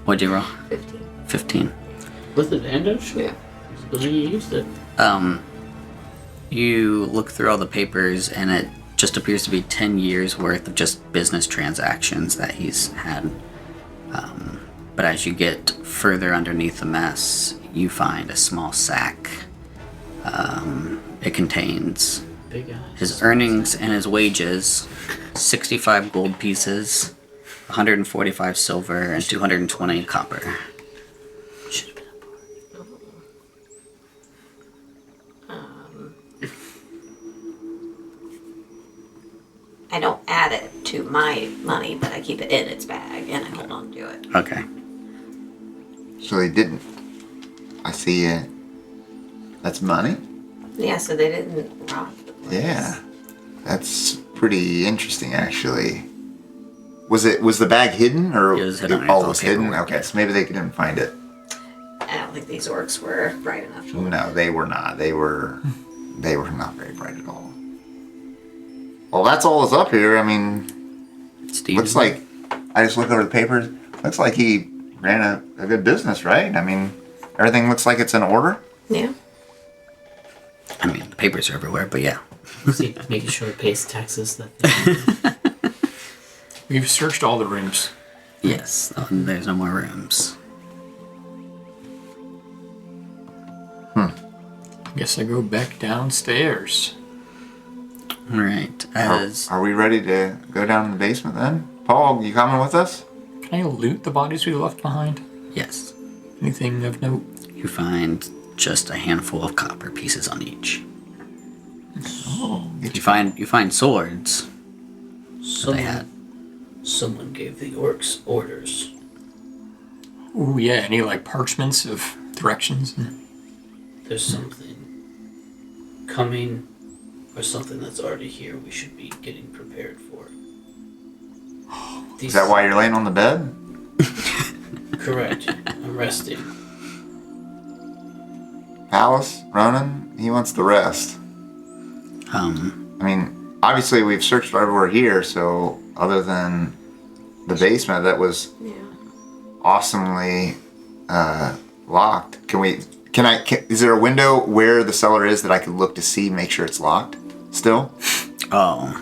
What'd you roll? 15. 15. With advantage? Yeah. So then you used it. You look through all the papers and it just appears to be 10 years worth of just business transactions that he's had. But as you get further underneath the mess, you find a small sack. It contains Big eyes. his earnings and his wages, 65 gold pieces, 145 silver, and 220 copper. Should have been a part. I don't add it to my money, but I keep it in its bag and I hold on to it. Okay. So they didn't. I see it. That's money? Yeah, so they didn't rob the place. Yeah. That's pretty interesting, actually. Was the bag hidden, or It was hidden underneath oh, all it was the hidden? paperwork, Okay, so maybe they didn't find it. I don't think these orcs were bright enough to look. No, they were not. They were not very bright at all. Well, that's all that's up here. I mean, Steve. looks like I just look over the papers. Looks like he ran a good business, right? I mean, everything looks like it's in order. Yeah. I mean, the papers are everywhere, but yeah. See, making sure it pays taxes. That We've searched all the rooms. Yes, there's no more rooms. Guess I go back downstairs. Alright, as... Are we ready to go down in the basement then? Paul, you coming with us? Can I loot the bodies we left behind? Yes. Anything of note? You find just a handful of copper pieces on each. Oh. You find swords that they had. someone gave the orcs orders. Ooh, yeah. Any like parchments of directions? There's something coming, or something that's already here. We should be getting prepared for. Is that why you're laying on the bed? Correct. I'm resting. Palace, Ronan, he wants to rest. I mean, obviously we've searched everywhere here, so other than the basement that was Yeah. awesomely locked, is there a window where the cellar is that I could look to see, make sure it's locked still? Oh,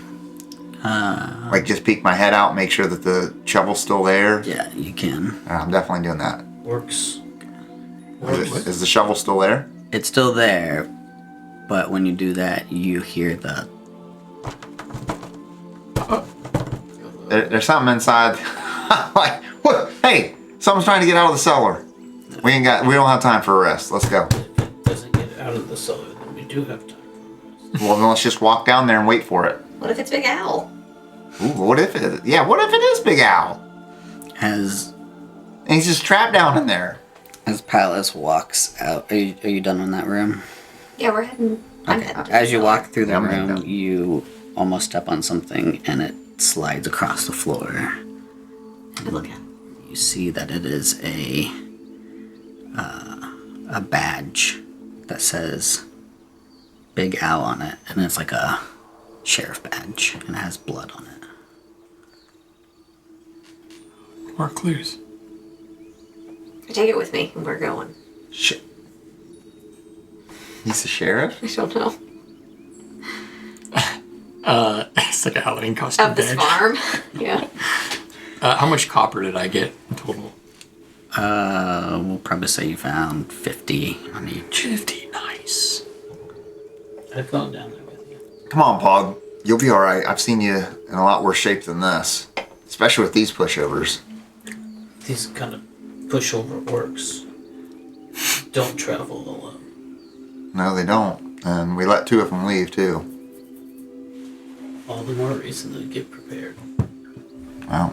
Like just peek my head out, make sure that the shovel's still there? yeah, you can. I'm definitely doing that. Orcs. Is the shovel still there? It's still there, but when you do that, you hear the... There's something inside. Like, what? Hey, someone's trying to get out of the cellar. We don't have time for a rest. Let's go. If it doesn't get out of the cellar, then we do have time for rest. Well, then let's just walk down there and wait for it. What if it's Big Owl? Ooh, what if it? Yeah, what if it is Big Owl? As And he's just trapped down in there. Palace walks out... Are you done in that room? Yeah, we're heading. I'm Okay. heading to As the you cellar. walk through the Yeah, I'm heading room, down. you almost step on something and it slides across the floor. I look at it. You see that it is a badge that says Big Owl on it, and it's like a sheriff badge, and it has blood on it. More clues. I take it with me and we're going. Shit. He's the sheriff? I don't know. It's like a Halloween costume Of this badge. farm. Yeah. How much copper did I get in total? We'll probably say you found 50 on each. 50. Nice. I've gone down there with you. Come on, Pawg. You'll be alright. I've seen you in a lot worse shape than this. Especially with these pushovers. These kind of pushover orcs don't travel alone. No, they don't. And we let two of them leave, too. All the more reason to get prepared. Well,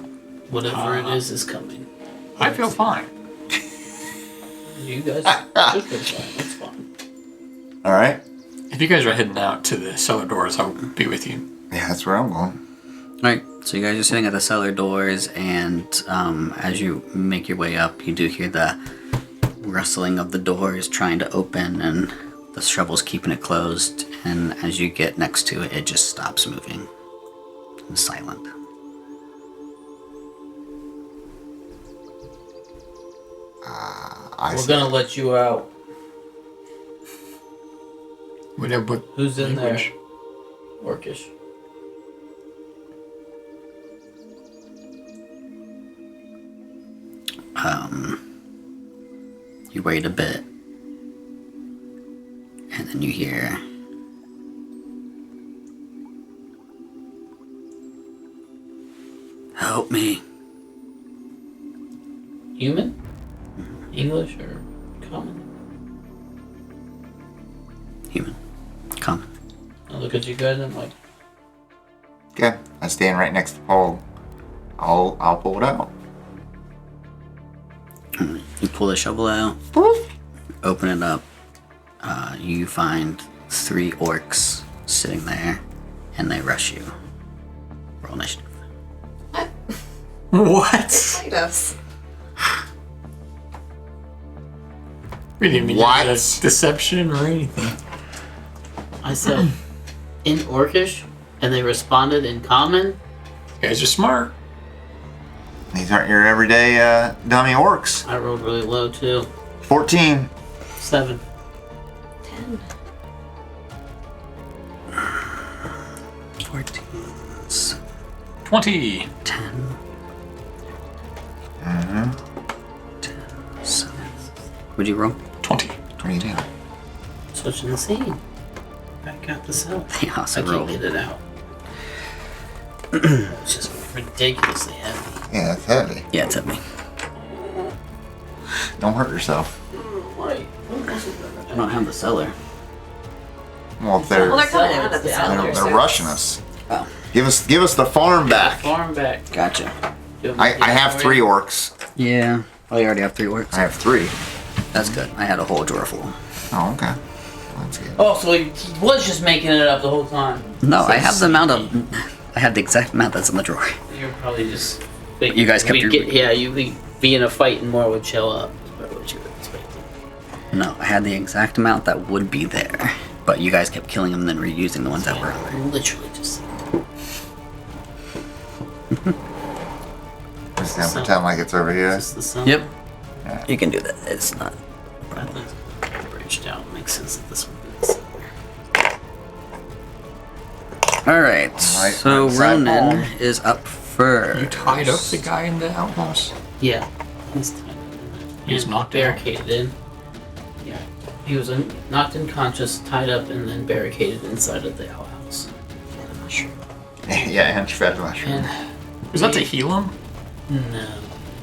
Whatever it is coming. I feel fine. You guys should be fine. That's fine. All right. If you guys are heading out to the cellar doors, I'll be with you. Yeah, that's where I'm going. Alright, so you guys are sitting at the cellar doors, and as you make your way up, you do hear the rustling of the doors trying to open, and the shovel's keeping it closed, and as you get next to it, it just stops moving. It's silent. We're gonna let you out. Whatever. Who's in there? English. Orcish. You wait a bit, and then you hear... Help me. Human? English or common? Human. Come. I look at you guys and I'm like, Okay. I stand right next to Paul. I'll pull it out. You pull the shovel out, open it up. You find 3 orcs sitting there, and they rush you. Roll initiative. What? Fight us. We didn't even What? use deception or anything. I said in Orcish, and they responded in common. You guys are smart. These aren't your everyday dummy orcs. I rolled really low too. 14. 7. 10. 14. 20. 10. Mm-hmm. 10. 7. What'd you roll? 20. 22. Switching the scene. Back out the cell. They I also can't rolled. get it out. It's just ridiculously heavy. Yeah, that's heavy. Yeah, it's at me. Don't hurt yourself. Right. I don't have the cellar. Well, if they're, Well, they're coming out of the cellar. they're so- rushing us. Oh, Give us the farm back. Farm back. gotcha. I have 3 orcs. Yeah. Oh, you already have 3 orcs? I have 3. That's good. I had a whole drawer full. Oh, okay. That's good. Oh, so he was just making it up the whole time. No, I have the amount of... I had the exact amount that's in the drawer. You're probably just. You guys kept we'd your- get, yeah, you'd be in a fight and more would show up. That's what you were expecting. No, I had the exact amount that would be there. But you guys kept killing them and then reusing the ones that were. I'm literally just. Just gonna pretend like it's over here. Is this the sun? Yep. You can do that. It's not... I think it's bridged out. Makes sense that this would be the sun. Alright, so inside Ronan Paul. is up first. You tied up the guy in the outhouse? Yeah. He's tied in. He's And knocked out. barricaded in. Yeah. He was knocked unconscious, tied up, and then barricaded inside of the outhouse. Yeah, and fed mushroom. And Was that to heal him? no.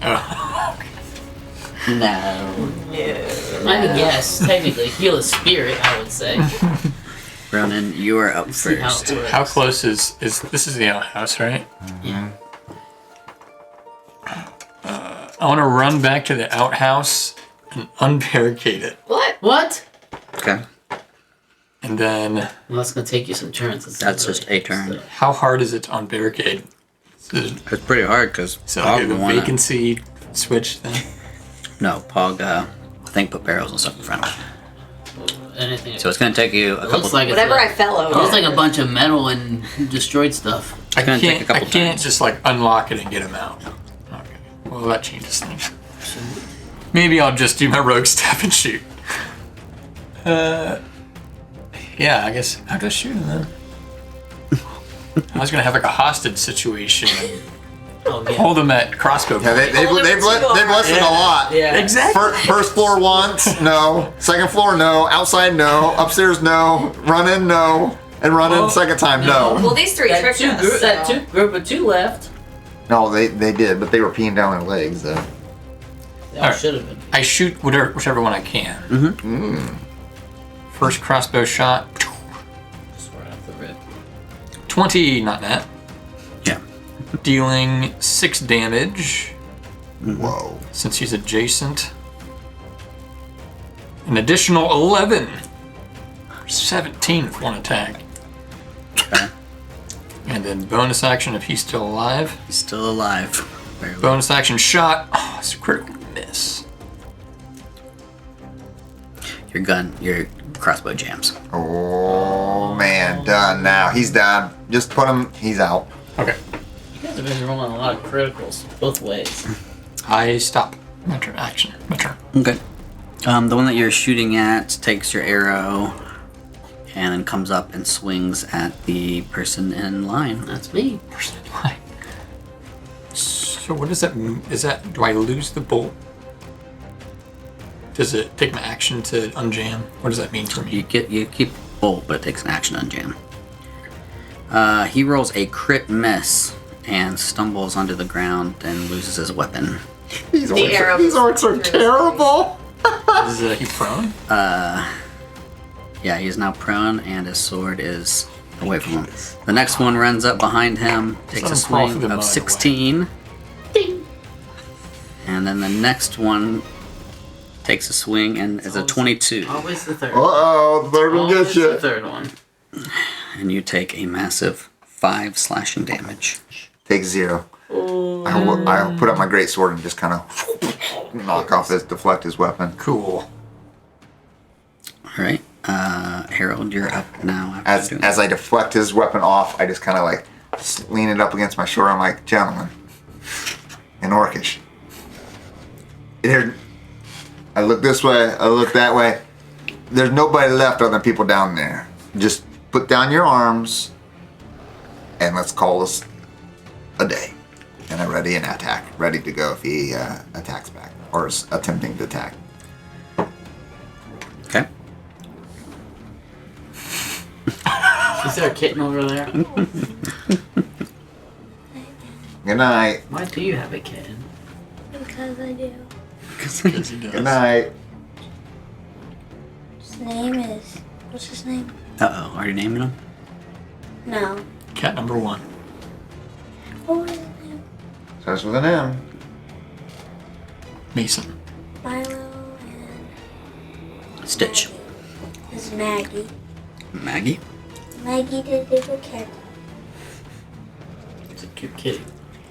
Oh. No. I mean, yes, technically, heal a spirit, I would say. Ronan, you are up See how first. it works. How close is this is the outhouse, right? Yeah. I want to run back to the outhouse and unbarricade it. What? What? Okay. And then, Well, that's gonna take you some turns. That's just a turn. how hard is it to unbarricade? It's pretty hard because So I have a vacancy switch then. No, Pawg, I think put barrels and stuff in front of it. Anything. So it's going to take you a it couple... looks like Whatever I it's fell it over. looks like a bunch of metal and destroyed stuff. I gonna take a can't. couple I can't turns. just like unlock it and get him out. Okay. Well, that changes things. Maybe I'll just do my rogue step and shoot. Yeah, I guess I'll just shoot him then. I was gonna have like a hostage situation and Oh yeah. hold him at crossbow. Yeah, point. they've listened a lot. Yeah. Exactly. First floor once, no. Second floor, no. Outside, no. Upstairs, no. Run in, no. And run in second time, no. Well, these 3 That tricked two us. group, that so- two group of 2 left. No, they did, but they were peeing down their legs, though. They all Alright. should have been. I shoot whichever one I can. Mm-hmm. First crossbow shot. Just right off the rip. 20, not that. Yeah. Dealing 6 damage Whoa. since he's adjacent. An additional 11 17 with one attack. Okay. And then bonus action if he's still alive. He's still alive. Barely. Bonus action shot. Oh, it's a critical miss. Your crossbow jams. Oh man, done now. He's done. Just put him. He's out. Okay. You guys have been rolling a lot of criticals both ways. I stop. My turn. Action. My turn. Okay. The one that you're shooting at takes your arrow and then comes up and swings at the person in line. That's me. Person in line. So what does that mean? Is that, do I lose the bolt? Does it take my action to unjam? What does that mean for me? You keep bolt, but it takes an action to unjam. He rolls a crit miss and stumbles onto the ground and loses his weapon. These arrow orcs are terrible. Is he prone? Yeah, he's now prone and his sword is away from him. The next one runs up behind him, takes a Let him crawl through swing the of mud 16. And then the next one takes a swing and is a 22. Always the third. Uh-oh, the third one Always gets the you. third one. And you take a massive 5 slashing damage. Take 0. I put up my great sword and just kind of deflect his weapon. Cool. Alright, Harold, you're up now. As doing I deflect his weapon off, I just kind of like lean it up against my shoulder. I'm like, gentlemen, in Orcish. Here, I look this way, I look that way. There's nobody left other than people down there. Just put down your arms and let's call this a day. And I'm ready and attack. Ready to go if he attacks back or is attempting to attack. Okay. Is there a kitten over there? Good night. Why do you have a kitten? Because I do. Good night. His name is. What's his name? Uh-oh, are you naming him? No. Cat number 1. What was his name? Starts with an M. Mason. Milo and. Stitch. Maggie. This is Maggie. Maggie? Maggie the little cat. It's a cute kitty.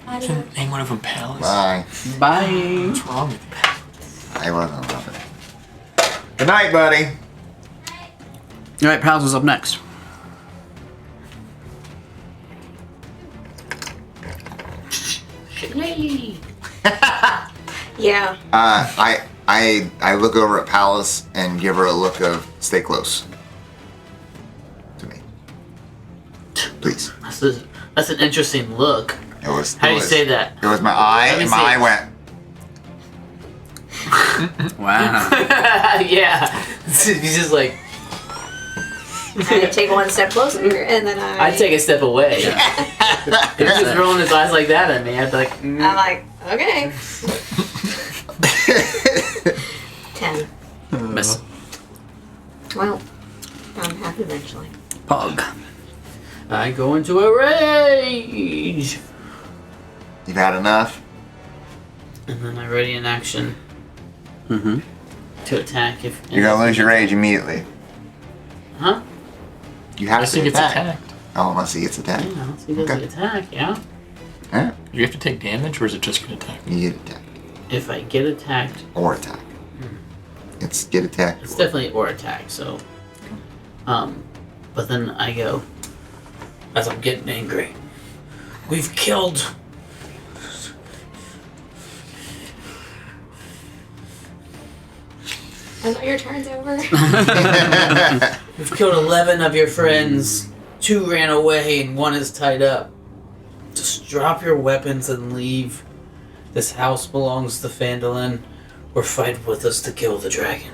Can name one of them Palace. Bye. Bye. What's wrong with you? I wasn't loving it. Good night, buddy. Alright, Pals is up next. Yay! Yeah. I look over at Palace and give her a look of stay close to me. Please. That's an interesting look. It was. How do you say that? It was my eye, Let me and my see eye it. went. Wow. Yeah. He's just like. I take one step closer, and then I I'd take a step away. If he was rolling his eyes like that at me, I'd be like, I'm like, okay. 10. Miss. Well, I'm happy eventually. Pawg. I go into a rage. You've had enough. And then I ready in action Mm-hmm. to attack if. You're gonna lose your rage immediately. Huh? You have Unless to he gets attack. attacked. Oh, unless he gets attacked. Yeah, let's see, does Okay. he attack? Yeah. Yeah. Do you have to take damage or is it just gonna attack? You get attacked If I get attacked, or attack. It's get attacked. it's definitely or attack. So, but then I go as I'm getting angry. We've killed. I know your turn's over. We've killed 11 of your friends. 2 ran away and 1 is tied up. Just drop your weapons and leave. This house belongs to Phandalin. Or fight with us to kill the dragon.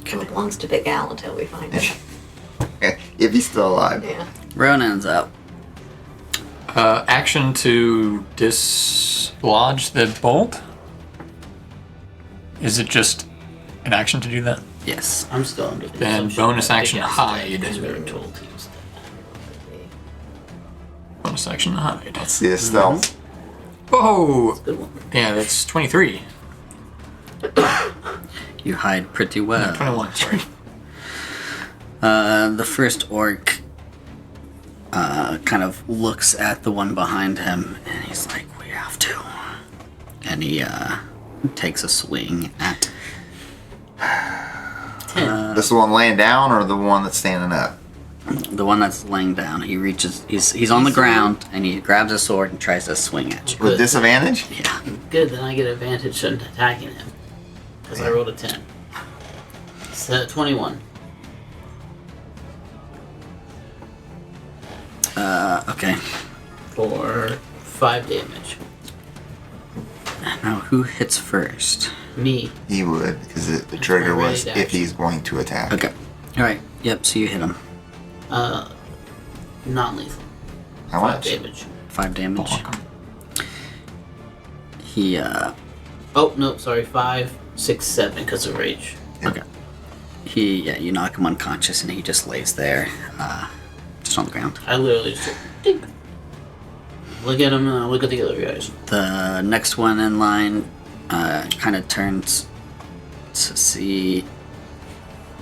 It belongs to Big Al until we find it. If he's still alive. Yeah. Ronan's up. Action to dislodge the bolt? Is it just an action to do that? Yes. I'm still under the Then assumption bonus that action Big Al's hide. dead, because we were told he was dead. Bonus action hide. Let's see his stealth. Whoa! Good one. Yeah, that's 23. You hide pretty well. 21, sorry. The first orc kind of looks at the one behind him, and he's like, "We have to." And he takes a swing at. This the one laying down or the one that's standing up? The one that's laying down. He reaches. He's on the ground, and he grabs a sword and tries to swing at you. With disadvantage? Yeah. Good, then I get advantage on attacking him. Because I rolled a 10. So 21. Okay. For 5 damage. Now, who hits first? Me. He would, because the trigger my was ready if he's going to attack. Okay. All right. Yep. So you hit him. Non-lethal. How 5 much? damage. 5 damage. He. Oh, no, sorry. 5, 6, 7 because of rage. Okay. You knock him unconscious, and he just lays there, just on the ground. I literally just ding. Look at him, look at the other guys. The next one in line kind of turns to see,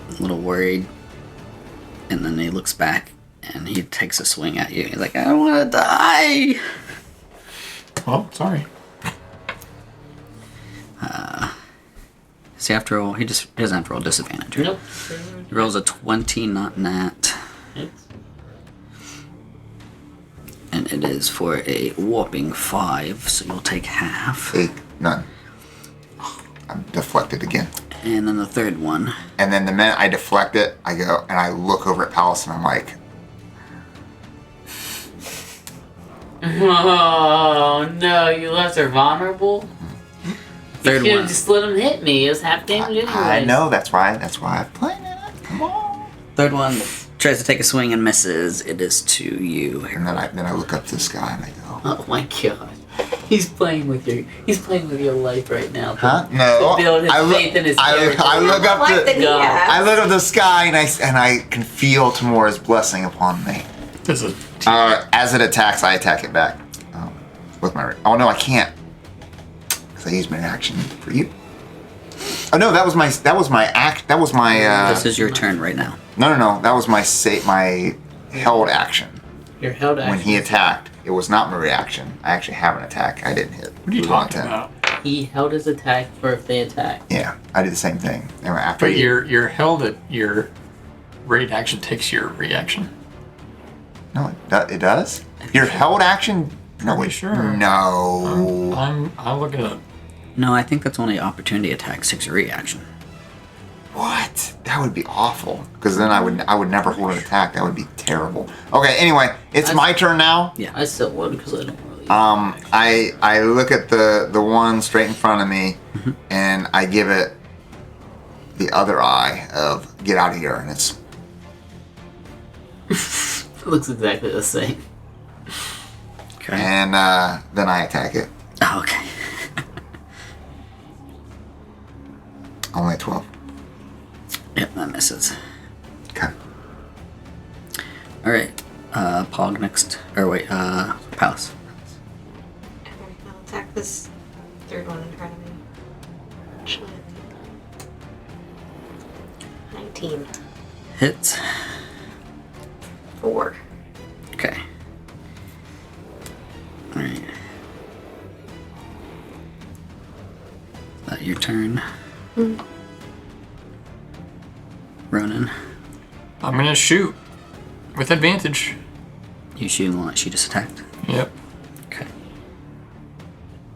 a little worried, and then he looks back and he takes a swing at you. He's like, "I don't want to die." Well, sorry. See, after all, he doesn't have to roll disadvantage. Right? Nope. He rolls a 20, not nat, and it is for a whopping 5, so you'll take half. 8, none. I'm deflected again. And then the third one. And then the minute I deflect it, I go and I look over at Palace and I'm like, Oh no, you left her vulnerable? Third You one. could've just let him hit me. It was half damage anyway. I know, that's why I'm playing it. Come on. Third one tries to take a swing and misses. It is to you. And then I look up to the sky and I go, Oh my god. He's playing with your life right now. huh? No. To build his faith in his character. I look up Like that to he has. I look up the sky and I can feel Tamora's blessing upon me. There's a As it attacks, I attack it back with my. Oh no, I can't, because I used my action for you. Oh no, that was my act. That was my. This is your turn right now. No. That was my held action. Your held action. When he attacked, it was not my reaction. I actually have an attack. I didn't hit. What are you It was on talking 10. about? He held his attack for if they attack. Yeah, I did the same thing. And after But you're held at your raid action takes your reaction. No, it does. Your held action. No, Pretty sure. No. I'll look it up. No, I think that's only opportunity attack, 6 reaction. What? That would be awful. Because then I would never hold an attack. That would be terrible. Okay. Anyway, it's my turn now. Yeah. I still would because I don't really. I look at the one straight in front of me, and I give it the other eye of get out of here, and it's It looks exactly the same. Okay. and then I attack it. Oh, okay. Only 12. Yep, that misses. Okay. All right. Pawg next. Or wait, Palace. Okay, I'll attack this third one in front of me. Actually, 19. Hits. 4. Okay. All right. Is that your turn? Ronan. I'm gonna shoot with advantage. You shoot the one that she just attacked. Yep. Okay.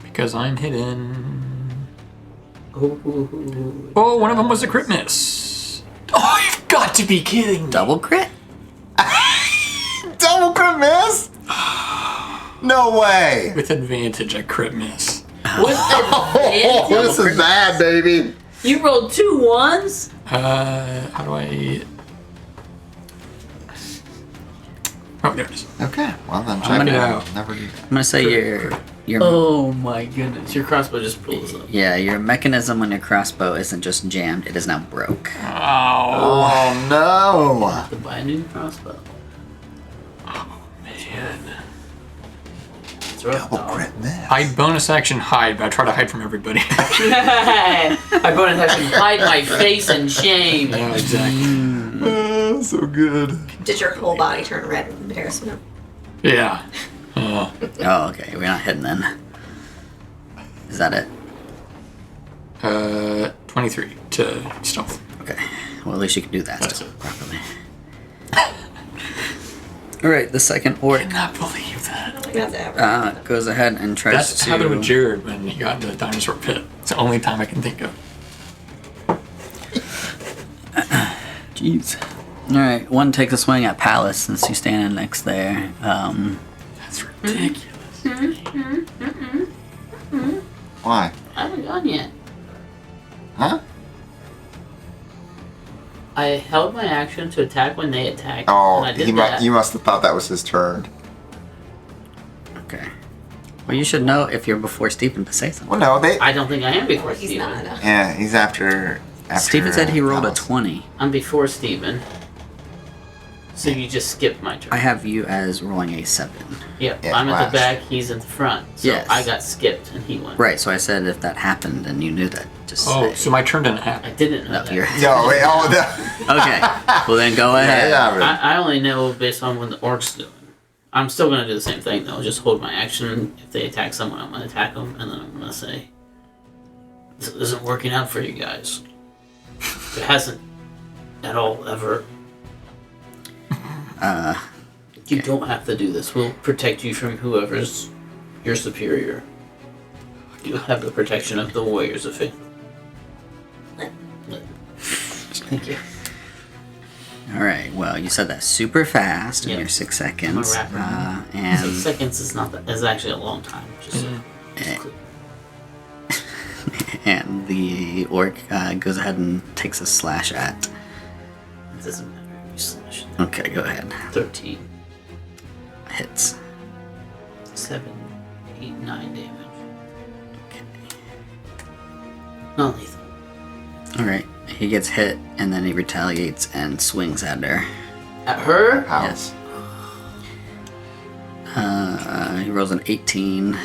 Because I'm hidden. Ooh. Oh, one of them was a crit miss. Oh, you've got to be kidding me. Double crit? Double crit miss? No way. With advantage, a crit miss. With Oh, advantage? this is bad, baby. You rolled 2 1s? How do I... Oh, there it is. Okay. Well then, I'm gonna- Never do that. I'm gonna say your Oh my goodness. Your crossbow just pulls up. yeah, your mechanism on your crossbow isn't just jammed, it is now broke. Oh, Oh no. Have to buy a new crossbow. man. It's rough, Double dog. crit this. I bonus action hide, but I try to hide from everybody. I bonus action hide my face in shame. Yeah, exactly. So good. Did your whole body turn red in comparison? Yeah. Oh, okay. We're not hitting then. Is that it? 23 to stealth. Okay. Well, at least you can do that That's stuff it. properly. All right. The second orc I cannot believe that. I don't think that's ever. goes ahead and tries That's to. happened with Jared when he got into the dinosaur pit. It's the only time I can think of. Jeez. All right. One takes a swing at Palace since he's standing next there. That's ridiculous. Why? I haven't gone yet. Huh? I held my action to attack when they attacked. Oh, and I did that. you must have thought that was his turn. Okay. Well, you should know if you're before Stephen to say something. Well, no, they. I don't think I am before He's Steven. not. Yeah, he's after. Stephen said he rolled a Alice. 20. I'm before Steven. So you just skipped my turn. I have you as rolling a 7. Yep, Yeah, I'm at last. the back, he's at the front. So Yes. I got skipped and he won. Right. So I said if that happened and you knew that, just Oh, say. so my turn didn't I happen. didn't know No, that. you're. No, wait, oh, Okay. Well, then go ahead. yeah. I only know based on what the orc's doing. I'm still going to do the same thing though. Just hold my action. If they attack someone, I'm going to attack them. And then I'm going to say, this isn't working out for you guys. It hasn't at all ever. You don't have to do this. We'll protect you from whoever's your superior. You'll have the protection of the warriors of faith. Thank you. All right. Well, you said that super fast in Yep. your 6 I'm a seconds. rapper. 6 And seconds is not that. Is actually a long time. Just and the orc goes ahead and takes a slash at. it doesn't matter. You slash it. Okay, go ahead. 13, Hits. 7, 8, 9 damage. Okay. Non lethal. All right. He gets hit and then he retaliates and swings at her. At her? House. He rolls an 18.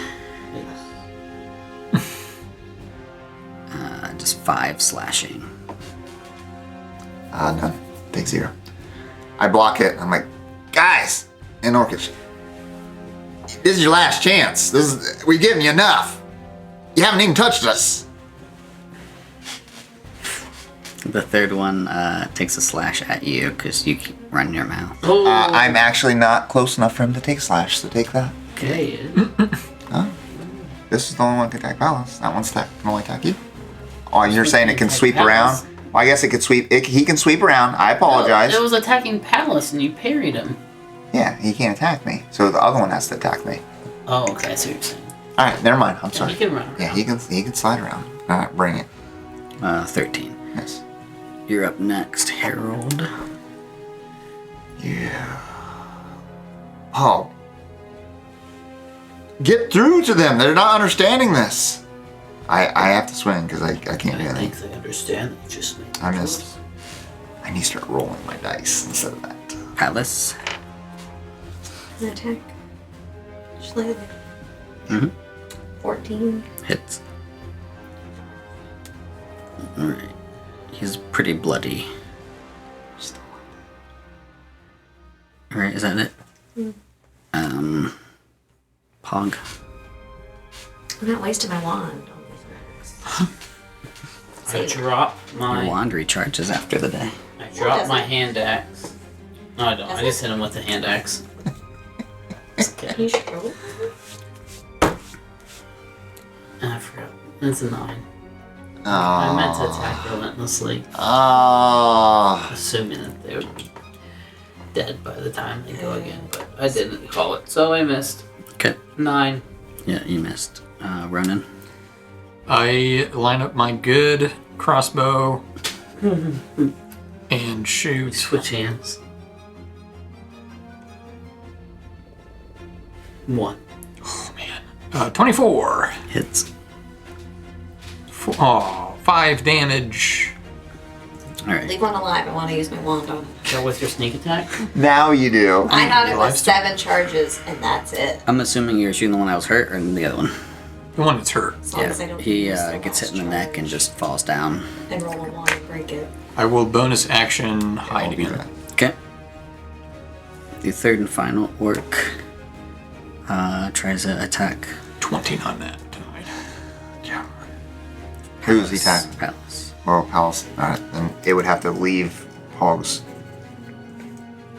Just 5 slashing. None. Take 0. I block it. I'm like, guys, in Orcish, this is your last chance. We've given you enough. You haven't even touched us. The third one takes a slash at you because you keep running your mouth. Oh, I'm actually not close enough for him to take slash, so take that. okay. This is the only one that can attack Palace. That one's can only attack you. Oh, you're saying it can Attack sweep Palace? around? Well, I guess it could sweep. He can sweep around. I apologize. It was attacking Palace and you parried him. Yeah, he can't attack me. So the other one has to attack me. Oh, okay. I see what you're saying. All right, never mind. I'm Yeah, sorry. he can run around. Yeah, he can slide around. All right, bring it. 13. Yes. You're up next, Harold. Yeah. Oh. Get through to them. They're not understanding this. I have to swing because I can't do I anything. think they understand. They just make I the missed. choice. I need to start rolling my dice instead of that. Palace. An attack. Just like that. Mm-hmm. 14. Hits. Alright. He's pretty bloody. Alright, is that it? Pawg. I'm not wasting my wand on these attacks. I drop Your my wand recharges after the day. drop my hand axe. No, I don't. I just hit him with the hand axe. Can you show? I forgot. It's a 9. I meant to attack relentlessly, assuming that they would be dead by the time they go again, but I didn't call it, so I missed. Okay. 9. Yeah, you missed. Ronan. I line up my good crossbow and shoot. Switch hands. 1. Oh man. 24. Hits. 5 damage. All right. Leave one alive. I want to use my wand on it. Go with your sneak attack. Now you do. I thought it was Livestock? 7 charges, and that's it. I'm assuming you're shooting the one that was hurt or the other one. The one that's hurt. As long as I don't He use the gets hit last in the neck and charge. just falls down. And roll a 1 and break it. I will bonus action I'll hide do again. that. Okay. The third and final orc tries to attack 20 on that tonight. Yeah. Who's he attacking? Palace. Oh, Palace. Alright, then it would have to leave Pawg's.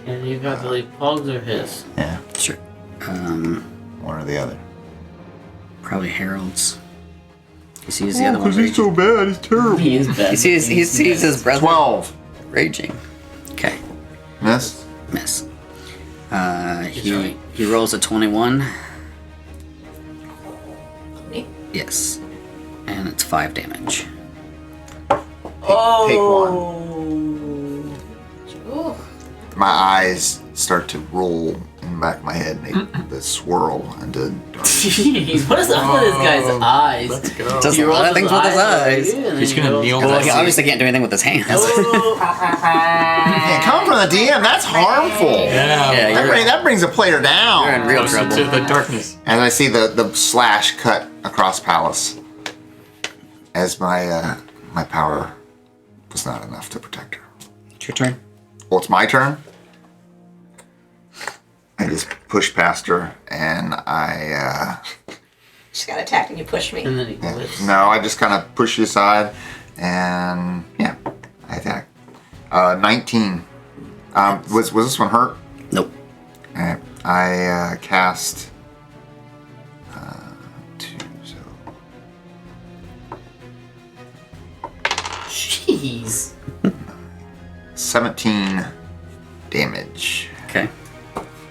And you got to leave Pawg's or his. Yeah. Sure. One or the other. Probably Harold's. He sees the other one. he's so bad. He's terrible. He is bad. He sees his brother 12. raging. Okay. Miss? Miss. He rolls a 21. Me? Yes. And it's 5 damage. Take one. Ooh. My eyes start to roll in the back of my head and they swirl into dark. Jeez, what is up with this guy's eyes? Let's go. Does He a lot rolls of things with his eyes. and then He's he gonna goes- kneel Well, he down. obviously can't do anything with his hands. Yeah, coming from the DM, that's harmful. Yeah. That brings a player down. You're in real Closer trouble. to the darkness. As I see the slash cut across Palace, as my my power was not enough to protect her. It's your turn. Well, it's my turn. I just push past her, and I Just got attacked and you pushed me. And then he lifts. no, I just kind of push you aside, and yeah, I attack. 19. Was this one hurt? Nope. Alright, I cast 2, so Jeez. 17 damage. Okay.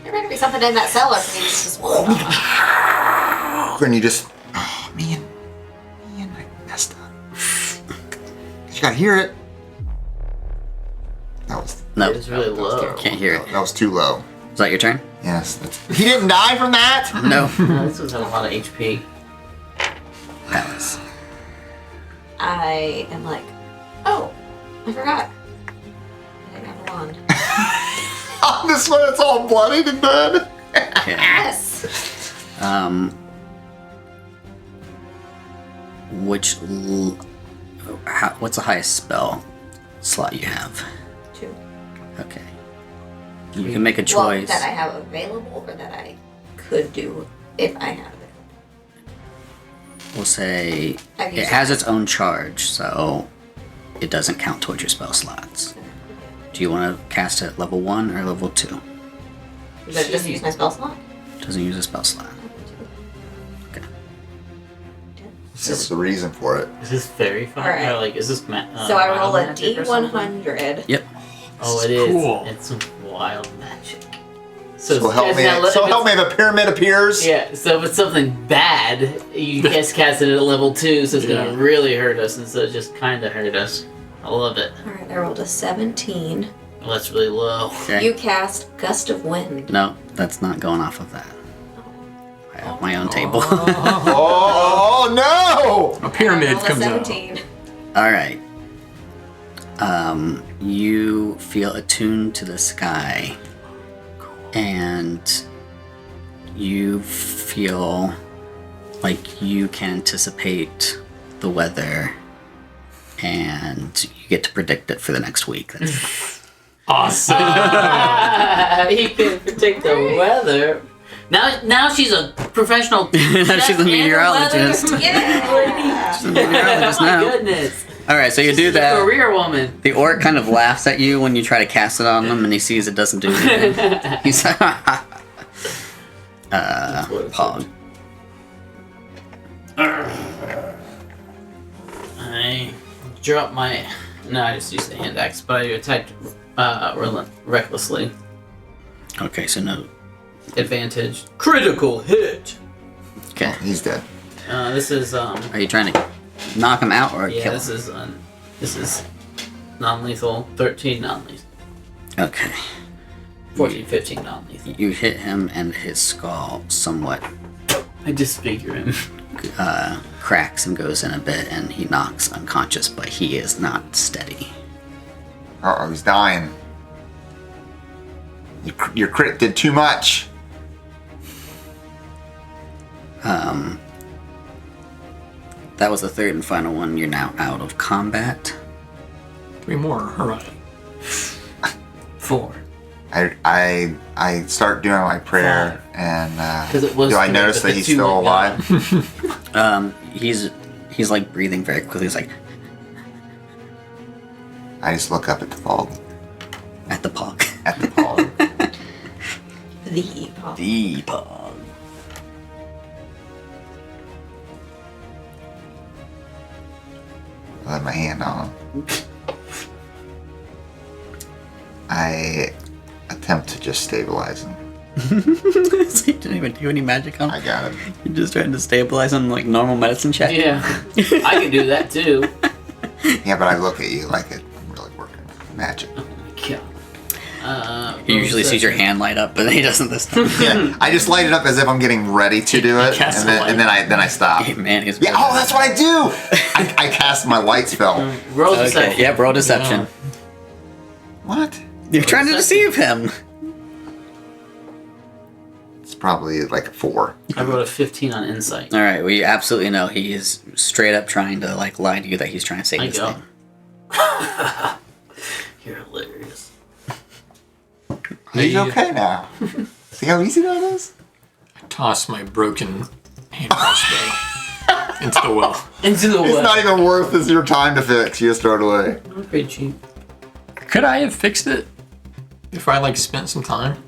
There better be something in that cellar for me to just walk off. And you just, oh man, I messed up. You gotta hear it. That was Nope. It's really low. Can't hear it. that was too low. Is that your turn? Yes, he didn't die from that. No. This was a lot of HP. Palace. I am like, oh, I forgot. I didn't have a wand. On this one, it's all bloodied and dead. Okay. Yes. What's the highest spell slot you have? 2. Okay. You can make a Well, choice. that I have available or that I could do if I have it. We'll say I've it used has it. its own charge, so it doesn't count towards your spell slots. Do you want to cast it at level 1 or level 2? Does it just use my spell slot? Doesn't use a spell slot. Okay. That's the reason for it. Is this fairy fire? Alright. Or like, is this So I roll a wild magic or something? D100. Yep. Oh, it is. Cool. It's some wild magic. So it's- help it's me. not li- So if help me. The pyramid appears. Yeah, so if it's something bad, you just cast it at level 2, so it's gonna really hurt us instead of just kinda hurt us. I love it. Alright, I rolled a 17. Well, that's really low. Okay. You cast Gust of Wind. No, that's not going off of that. I have my own table. Oh no! A pyramid I rolled a comes out. 17. All right. You feel attuned to the sky, and you feel like you can anticipate the weather, and you get to predict it for the next week. That's Awesome. You can predict the weather. Now she's a professional. Now she's a meteorologist. Yeah! Just now. My goodness. All right, so you do She's a that. career woman. The orc kind of laughs at you when you try to cast it on him, and he sees it doesn't do anything. He's Pawg. I drop my. No, I just used the hand axe, but I attacked recklessly. Okay, so no. Advantage. Critical hit. Okay. He's dead. This is Are you trying to knock him out or yeah. kill This him? is non-lethal. 13 non-lethal. Okay. 14, 15 non-lethal. You hit him, and his skull somewhat I disfigure him. cracks and goes in a bit, and he knocks unconscious, but he is not steady. Uh-oh, he's dying. Your crit did too much. That was the third and final one. You're now out of combat. 3 more. All right. 4. I start doing my prayer, and 'Cause it was do I three, notice but that the he's 2 still went alive? He's like breathing very quickly. He's like I just look up at the Pawg. at the Pawg. At the Pawg. The Pawg. The Pawg. I have my hand on him. I attempt to just stabilize him. So you didn't even do any magic on I him? got it. You're just trying to stabilize him like normal medicine check? Yeah. I can do that too. Yeah, but I look at you like I'm really working magic. Oh my god. He usually sees your hand light up, but he doesn't this time. Yeah, I just light it up as if I'm getting ready to do it, cast and the then, light. and then I stop. Hey, man, he's Yeah, oh, that's what I do. I cast my light spell. Roll Okay, deception. yeah, roll deception. What? You're trying to deceive him. It's probably like a 4. I rolled a 15 on insight. All right, well, you absolutely know he is straight up trying to like lie to you that he's trying to say I this go. thing. You're hilarious. He's okay now. See how easy that is? Toss my broken hand crossbow into the well. Into the It's well. not even worth your time to fix. You just throw it away. Not very cheap. Could I have fixed it if I like spent some time?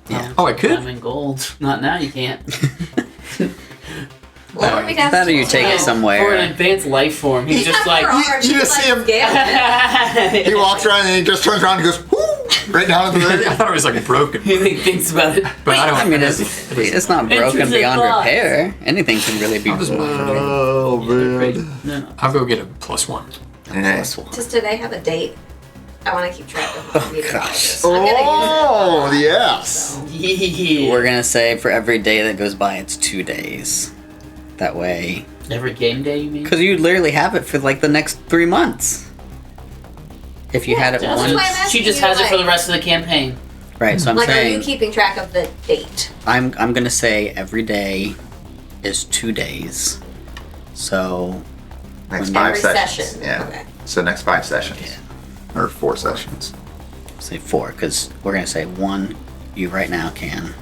Yeah. Oh, I could. I'm in gold. Not now. You can't. Well, we'd have That or to you take go. it For somewhere. an advanced life form, he's just Yeah, like. for ours, you he's just see like him- scared. He walks around and he just turns around and goes, whoo, right down to the I thought it was like broken, He thinks about it. but I don't. I mean, it's not broken Intrusive beyond thoughts. repair. Anything can really be. I'll just- Oh, No. I'll go get a +1. Yeah. Does today have a date? I want to keep track of what we gosh. I'm gonna Oh, yes. Yeah. We're gonna say for every day that goes by, it's 2 days. That way, Every game day, you mean? because you literally have it for like the next 3 months. If you had it That's once, why I'm asking She just you, has it for like- the rest of the campaign. right? So I'm Like, are you saying keeping track of the date? I'm gonna say every day is 2 days. So Next When 5 Every sessions. session. Yeah. Okay. So next 5 sessions. Or 4 sessions. say 4, because we're gonna say 1. You right now can.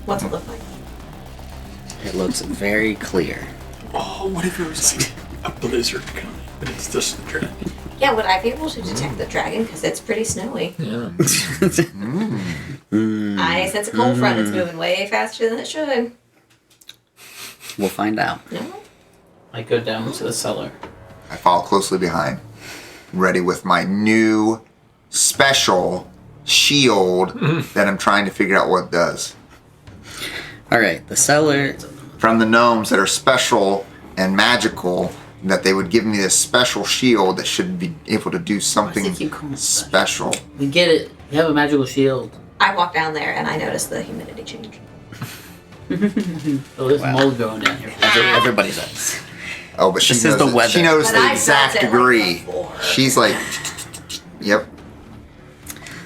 What's it look like? It looks very clear. Oh, what if it was like a blizzard coming, but it's just the dragon? Yeah, would I be able to detect the dragon? Because it's pretty snowy. Yeah. I sense a cold front. It's moving way faster than it should. We'll find out. No? I go down to the cellar. I follow closely behind, ready with my new special shield that I'm trying to figure out what it does. All right, the cellar. From the gnomes that are special and magical, that they would give me this special shield that should be able to do something Why does it keep calling it special. We get it. You have a magical shield. I walk down there and I notice the humidity change. Oh, there's Wow. mold growing down here. Everybody's up. Oh, but she This is knows the weather. She knows But the I exact felt it like degree. before. She's like, yep.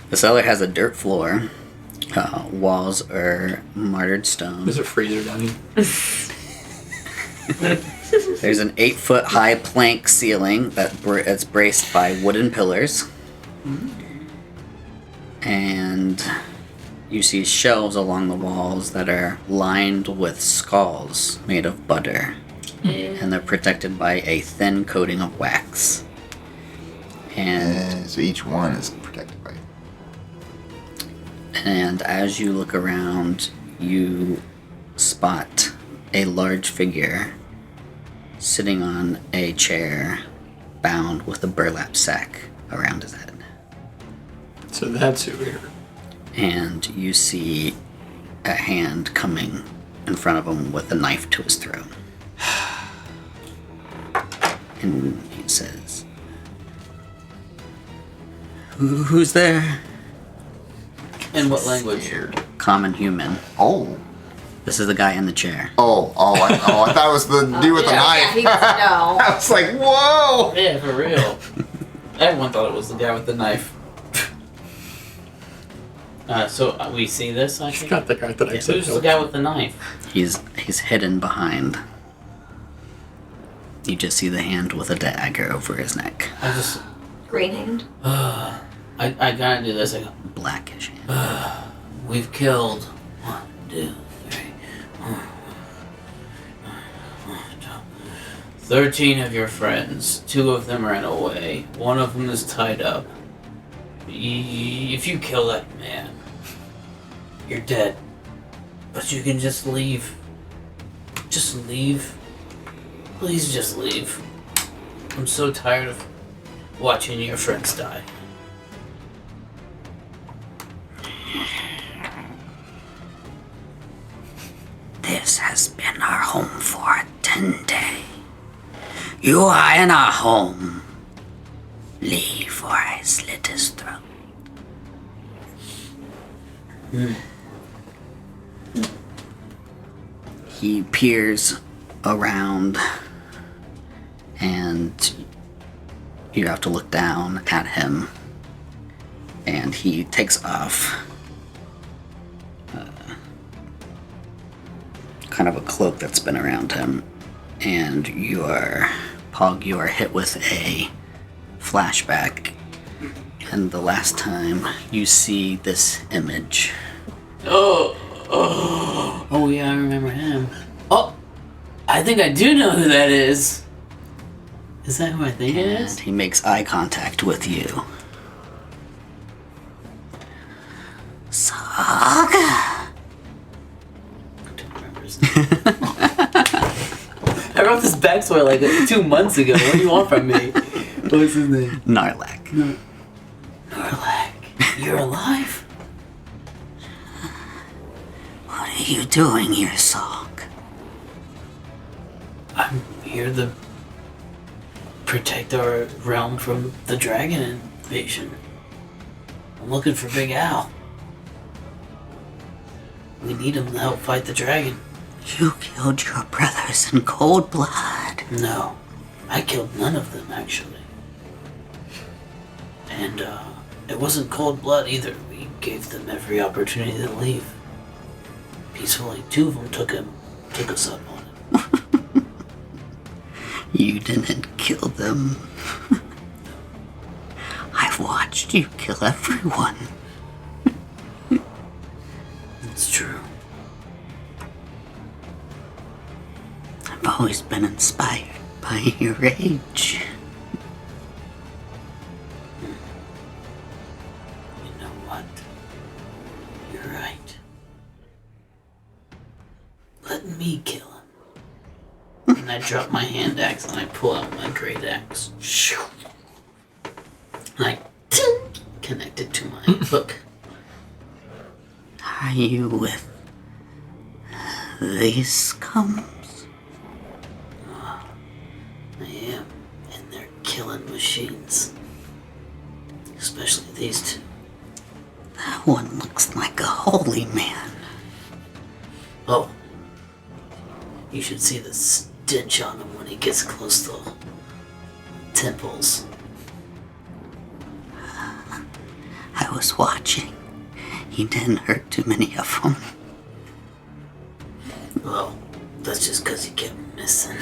The cellar has a dirt floor. Walls are martyred stone. There's a freezer down here. There's an 8-foot high plank ceiling that's braced by wooden pillars. And you see shelves along the walls that are lined with skulls made of butter. And they're protected by a thin coating of wax. And So each one is protected by. And as you look around, you spot a large figure sitting on a chair bound with a burlap sack around his head. So that's who here. And you see a hand coming in front of him with a knife to his throat. And he says, Who's there? In what language? Common human. Oh. This is the guy in the chair. I thought it was the dude with the Yeah, knife. he doesn't know. I was like, whoa. Yeah, for real. Everyone thought it was the guy with the knife. So we see this, I She's think? got the guy that I Yeah, said. who's the guy with the knife? He's hidden behind. You just see the hand with a dagger over his neck. I just... Green hand. I gotta do this. I go, Blackish hand. we've killed 1, 2, 3, 13 of your friends. 2 of them ran away. 1 of them is tied up. If you kill that man, you're dead. But you can just leave. Just leave. Please just leave. I'm so tired of watching your friends die. This has been our home for 10 days. You are in our home. Leave or I slit his throat. He peers around and you have to look down at him and he takes off kind of a cloak that's been around him, and you are, Pawg, you are hit with a flashback, and the last time you see this image. Oh yeah, I remember him. Oh, I think I do know who that is. Is that who I think it And is? he makes eye contact with you. Saga. I don't remember his name. I wrote this backstory like 2 months ago. What do you want from me? What's his name? Narlak. Narlak. You're alive? What are you doing here, Saga? I'm here to protect our realm from the dragon invasion. I'm looking for Big Al. We need him to help fight the dragon. You killed your brothers in cold blood. No, I killed none of them, actually. And, it wasn't cold blood either. We gave them every opportunity to leave. Peacefully, 2 of them took us up on it. You didn't kill them. I've watched you kill everyone. It's true. I've always been inspired by your rage. You know what? You're right. Let me kill him. And I drop my hand axe and I pull out my great axe. And I connect it to my hook. Are you with these scums? I am. And they're killing machines. Especially these 2. That one looks like a holy man. Oh. You should see the stench on him when he gets close to the temples. I was watching. He didn't hurt too many of them. Well, that's just because he kept missing.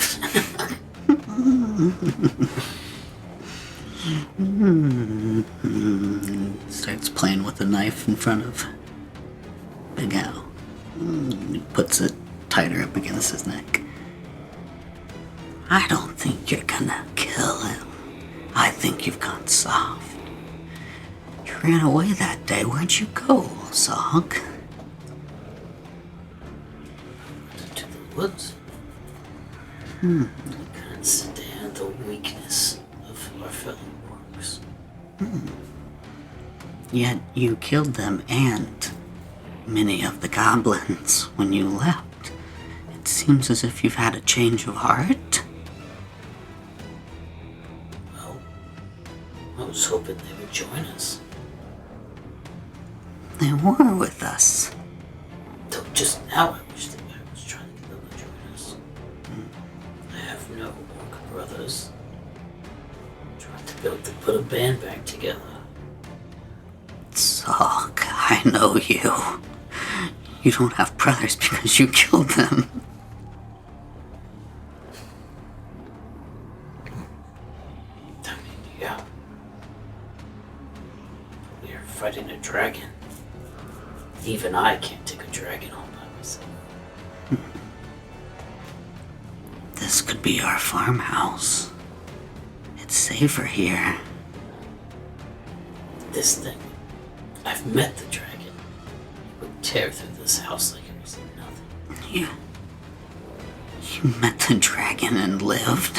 Starts playing with the knife in front of Big Al. He puts it tighter up against his neck. I don't think you're gonna kill him. I think you've gone soft. You ran away that day. Where'd you go, Zog? To the woods. I can't stand the weakness of our fellow orcs. Yet you killed them and many of the goblins when you left. It seems as if you've had a change of heart. Well, I was hoping they would join us. They were with us. Though just now I wish that I was trying to get them to join us. I have no orc brothers. I'm trying to be able to put a band back together. Zog, I know you. You don't have brothers because you killed them. I mean, yeah. We are fighting a dragon. Even I can't take a dragon all by myself. This could be our farmhouse. It's safer here. This thing, I've met the dragon. It would tear through this house like it was nothing. You met the dragon and lived?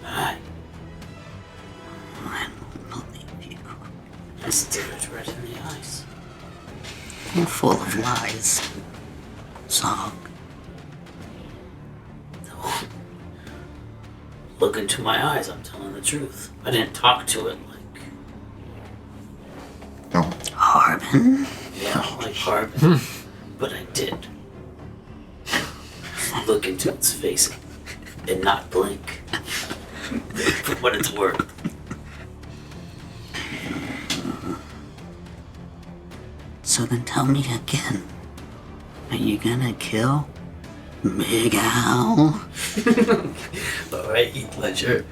I don't believe you. stared it right in the eyes. You're full of lies. Zog. Look into my eyes, I'm telling the truth. I didn't talk to it like, Don't. Harbin? like Harbin, but I did. Look into its face and not blink. For what it's worth. So then tell me again. Are you gonna kill Big Al? Alright, Heath Ledger.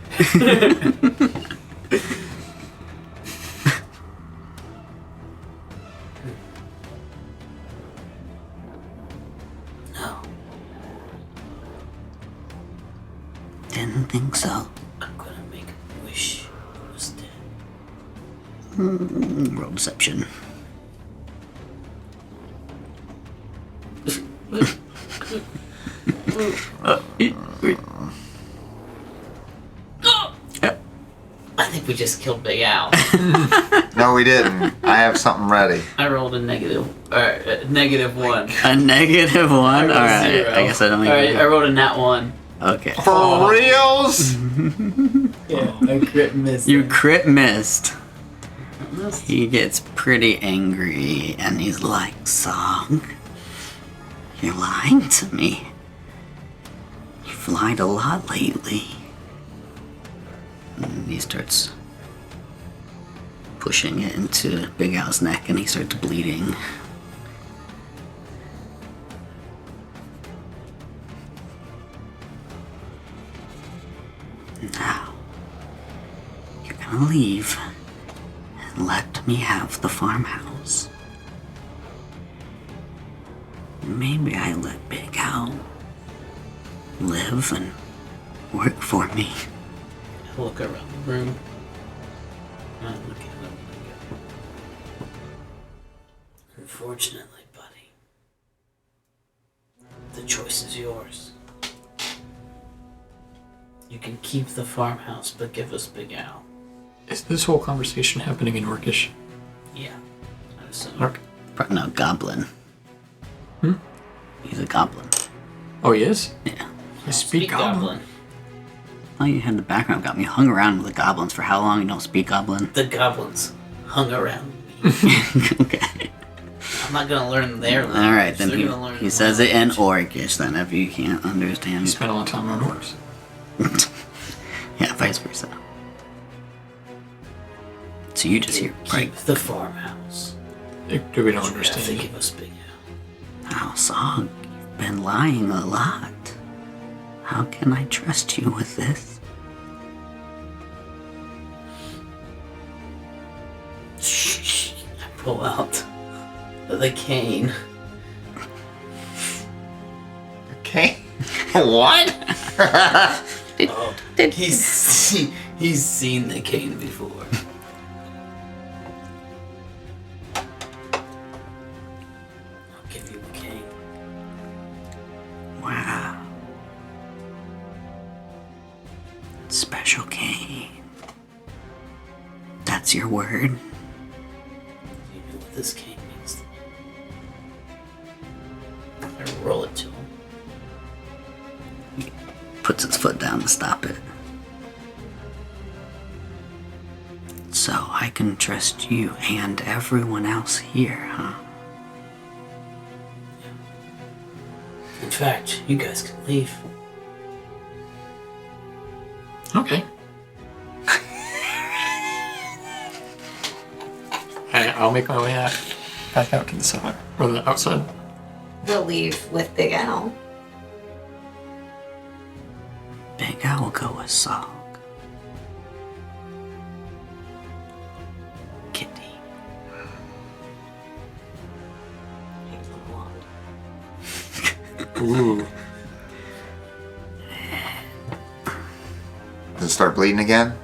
No, Didn't think so. I'm gonna make a wish it was dead. Roll deception. I think we just killed Big Al. No, we didn't. I have something ready. I rolled a negative, -1. A -1? Alright, Zero. I guess I don't Alright, even... I rolled a nat 1. Okay. For reals? Yeah, I crit missed. You crit missed. He gets pretty angry and he's like, Zog, you're lying to me. You've lied a lot lately. And he starts pushing it into Big Al's neck and he starts bleeding. Now, you're gonna leave and let me have the farmhouse. Maybe I let Big Al live and work for me. I look around the room. I look at him. Unfortunately, buddy, the choice is yours. You can keep the farmhouse, but give us Big Al. Is this whole conversation happening in Orcish? Yeah. I assume. Orc. No, goblin. He's a goblin. Oh, he is? Yeah. I speak Goblin. Oh, you had the background goblin. You hung around with the goblins for how long? You don't speak goblin? The goblins hung around me. Okay. I'm not gonna learn their language. Alright, then They're gonna learn he my says it in language. Orcish then if you can't You understand. spent a long time on orcs. Yeah, vice versa. So you just hear, Keep right? the farmhouse. Do we don't You have to understand? give us Big Al. Now, Song, you've been lying a lot. How can I trust you with this? I pull out the cane. Okay. What? Oh, he's seen the cane before. I'll give you the cane. Wow. Special cane. That's your word? You know what this cane means to me. I roll it to him. Puts his foot down to stop it. So I can trust you and everyone else here, huh? In fact, you guys can leave. Okay. I'll make my way back out to the side or the outside. We'll leave with Big Al. Big Al will go with Sog. Kitty. Ooh. Does it start bleeding again?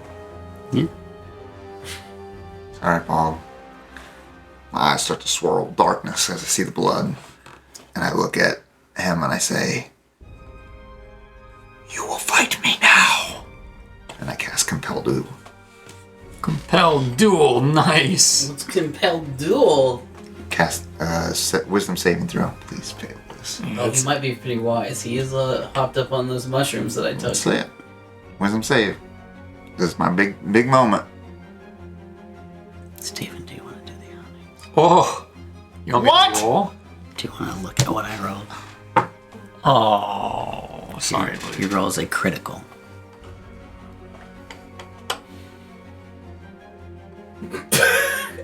Yeah. Alright, Pawg. My eyes start to swirl darkness as I see the blood. And I look at him and I say, "You will fight me now." And I cast Compel Duel. Compelled duel, nice. Let's compelled duel. Cast Wisdom saving throw. Please fail this. Oh, he might be pretty wise. He is hopped up on those mushrooms that I took. That's it. Wisdom save. This is my big moment. Steven, do you want to do the honors? Oh, you want me What? to roll? Do you want to look at what I rolled? Oh, sorry, buddy. Your roll is a critical.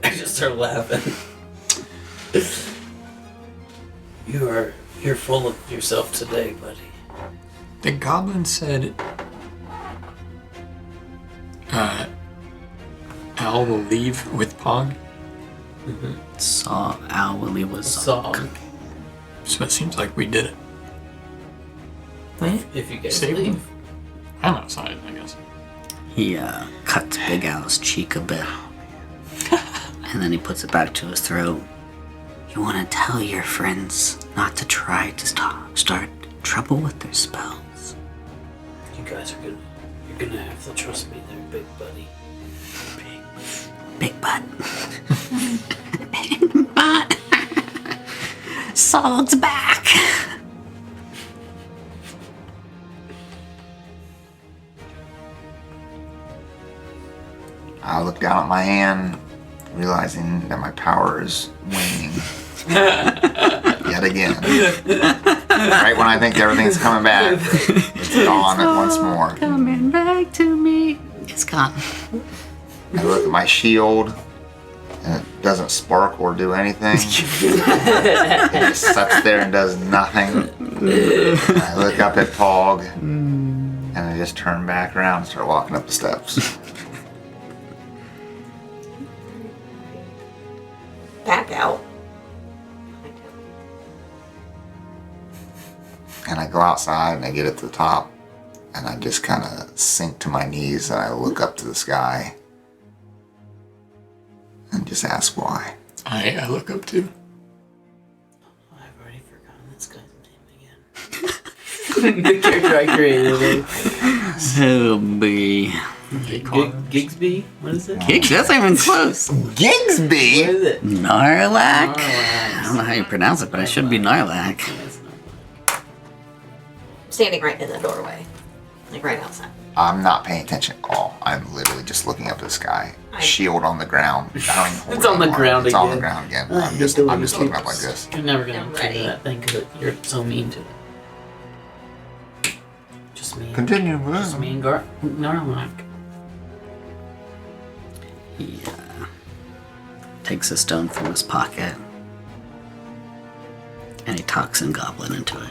I just start laughing. You're full of yourself today, buddy. The goblin said, Al will leave with Pawg. Saw Al will leave with Sog. Sog. So it seems like we did it. If you guys Save leave. him. I'm outside, I guess. He cuts Big Al's cheek a bit. And then he puts it back to his throat. You want to tell your friends not to try to start trouble with their spells. You guys are you're gonna have to trust me there, big buddy. Big butt. Big butt. Sog's back. I look down at my hand, realizing that my power is waning. Yet again. Right when I think everything's coming back, it's gone at once more. Coming back to me. It's gone. I look at my shield, and it doesn't spark or do anything. It just sits there and does nothing. I look up at Pawg, and I just turn back around and start walking up the steps. Back out. And I go outside and I get at the top, and I just kind of sink to my knees and I look up to the sky and just ask why. I look up too. I've already forgotten this guy's name again. The character I created. He'll be. Gigsby? What is it? Gigs, that's not even close. What Gigsby? is it? Narlac? I don't know how you pronounce it, but it should be Narlac. Standing right in the doorway. Like right outside. I'm not paying attention at all. I'm literally just looking up to the sky. Shield on the ground. I don't even hold It's it on the anymore. ground It's again. on the ground again. Ugh, I'm just looking up like this. You're never gonna I'm do ready. that thing because you're so mean to it. Just me. Continue. Just me and Narlac. He takes a stone from his pocket and he talks in Goblin into it.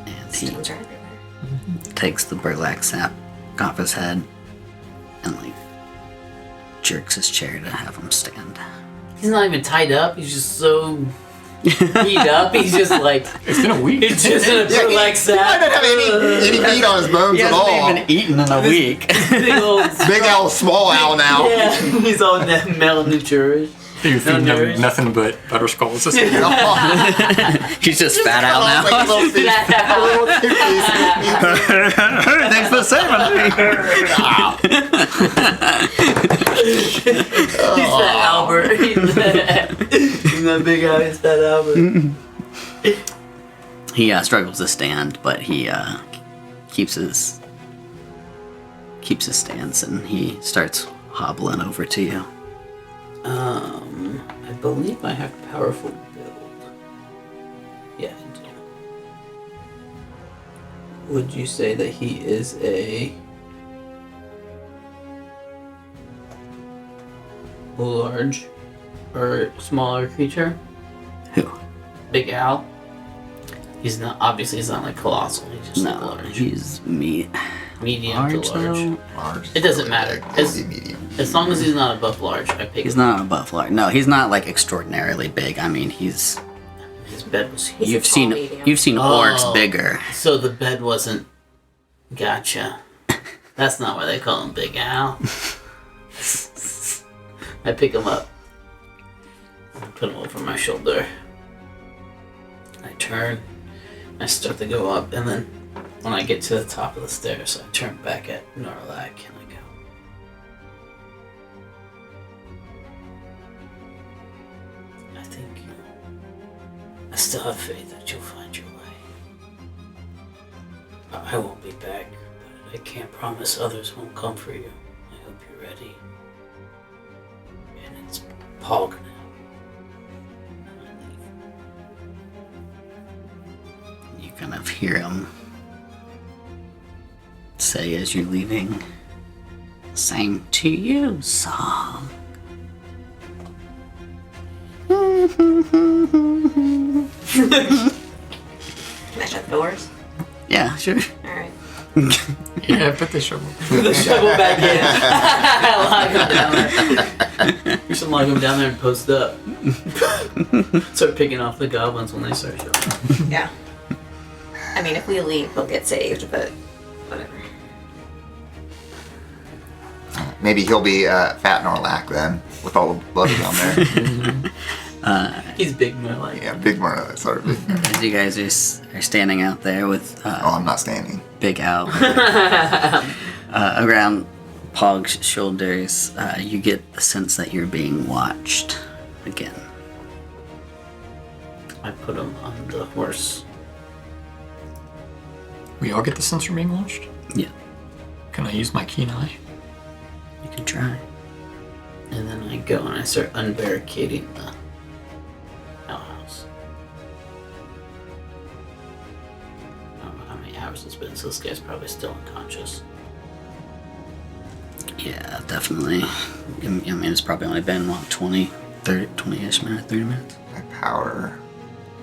And he Stones are everywhere. takes the burlap sack off his head and like jerks his chair to have him stand. He's not even tied up. He's just so beat up. He's just like It's been a week. it's just in a burlap He sack. doesn't have any meat on his bones He at hasn't all. even eaten in a week. Big old Big L, small owl now. Yeah, he's all malnourished. You're feeding nourish. him nothing but Butterskulls. This week. He's just fat out now. Like a little fish. Thanks for saving me. He's that Albert. He's that big guy. He's that Albert. He struggles to stand, but he keeps his stance, and he starts hobbling over to you. I believe I have powerful build. Yeah, I do. Would you say that he is a large or smaller creature? Who? Big Al? He's not, obviously he's not like colossal, he's just like No, large. he's medium Medium to large. though? Large. It doesn't matter. It'll be medium. As long as he's not above large, I pick He's him. not above large. No, he's not like extraordinarily big. I mean, he's. His bed was huge. He's a You've tall seen medium. you've seen orcs Oh. bigger. So the bed wasn't. Gotcha. That's not why they call him Big Al. I pick him up. I put him over my shoulder. I turn. I start to go up, and then when I get to the top of the stairs, I turn back at Norlac and I go, I think I still have faith that you'll find your way. I won't be back, but I can't promise others won't come for you. I hope you're ready. And it's Pawg now. You kind of hear him say as you're leaving, "Same to you, Song." Can I shut the doors? Yeah, sure. Alright. Yeah, put the shovel. The shovel back in. Lock him down there. We should lock him down there and post up. Start picking off the goblins when they start showing. Yeah. I mean, if we leave, we'll get saved, but whatever. Maybe he'll be fat Norlac then, with all the blood down there. He's big more like. Yeah, big Norlac, sort of big. As you guys are standing out there with Oh, I'm not standing. Big Al around Pog's shoulders, you get the sense that you're being watched again. I put him on the horse. We all get the sense we're being watched? Yeah, Can I use my keen eye? you can try. And then I go and I start unbarricading the outhouse. I don't know how many hours it's been, so this guy's probably still unconscious. Yeah, definitely. I mean, it's probably only been, what, 20-ish minutes, 30 minutes? My power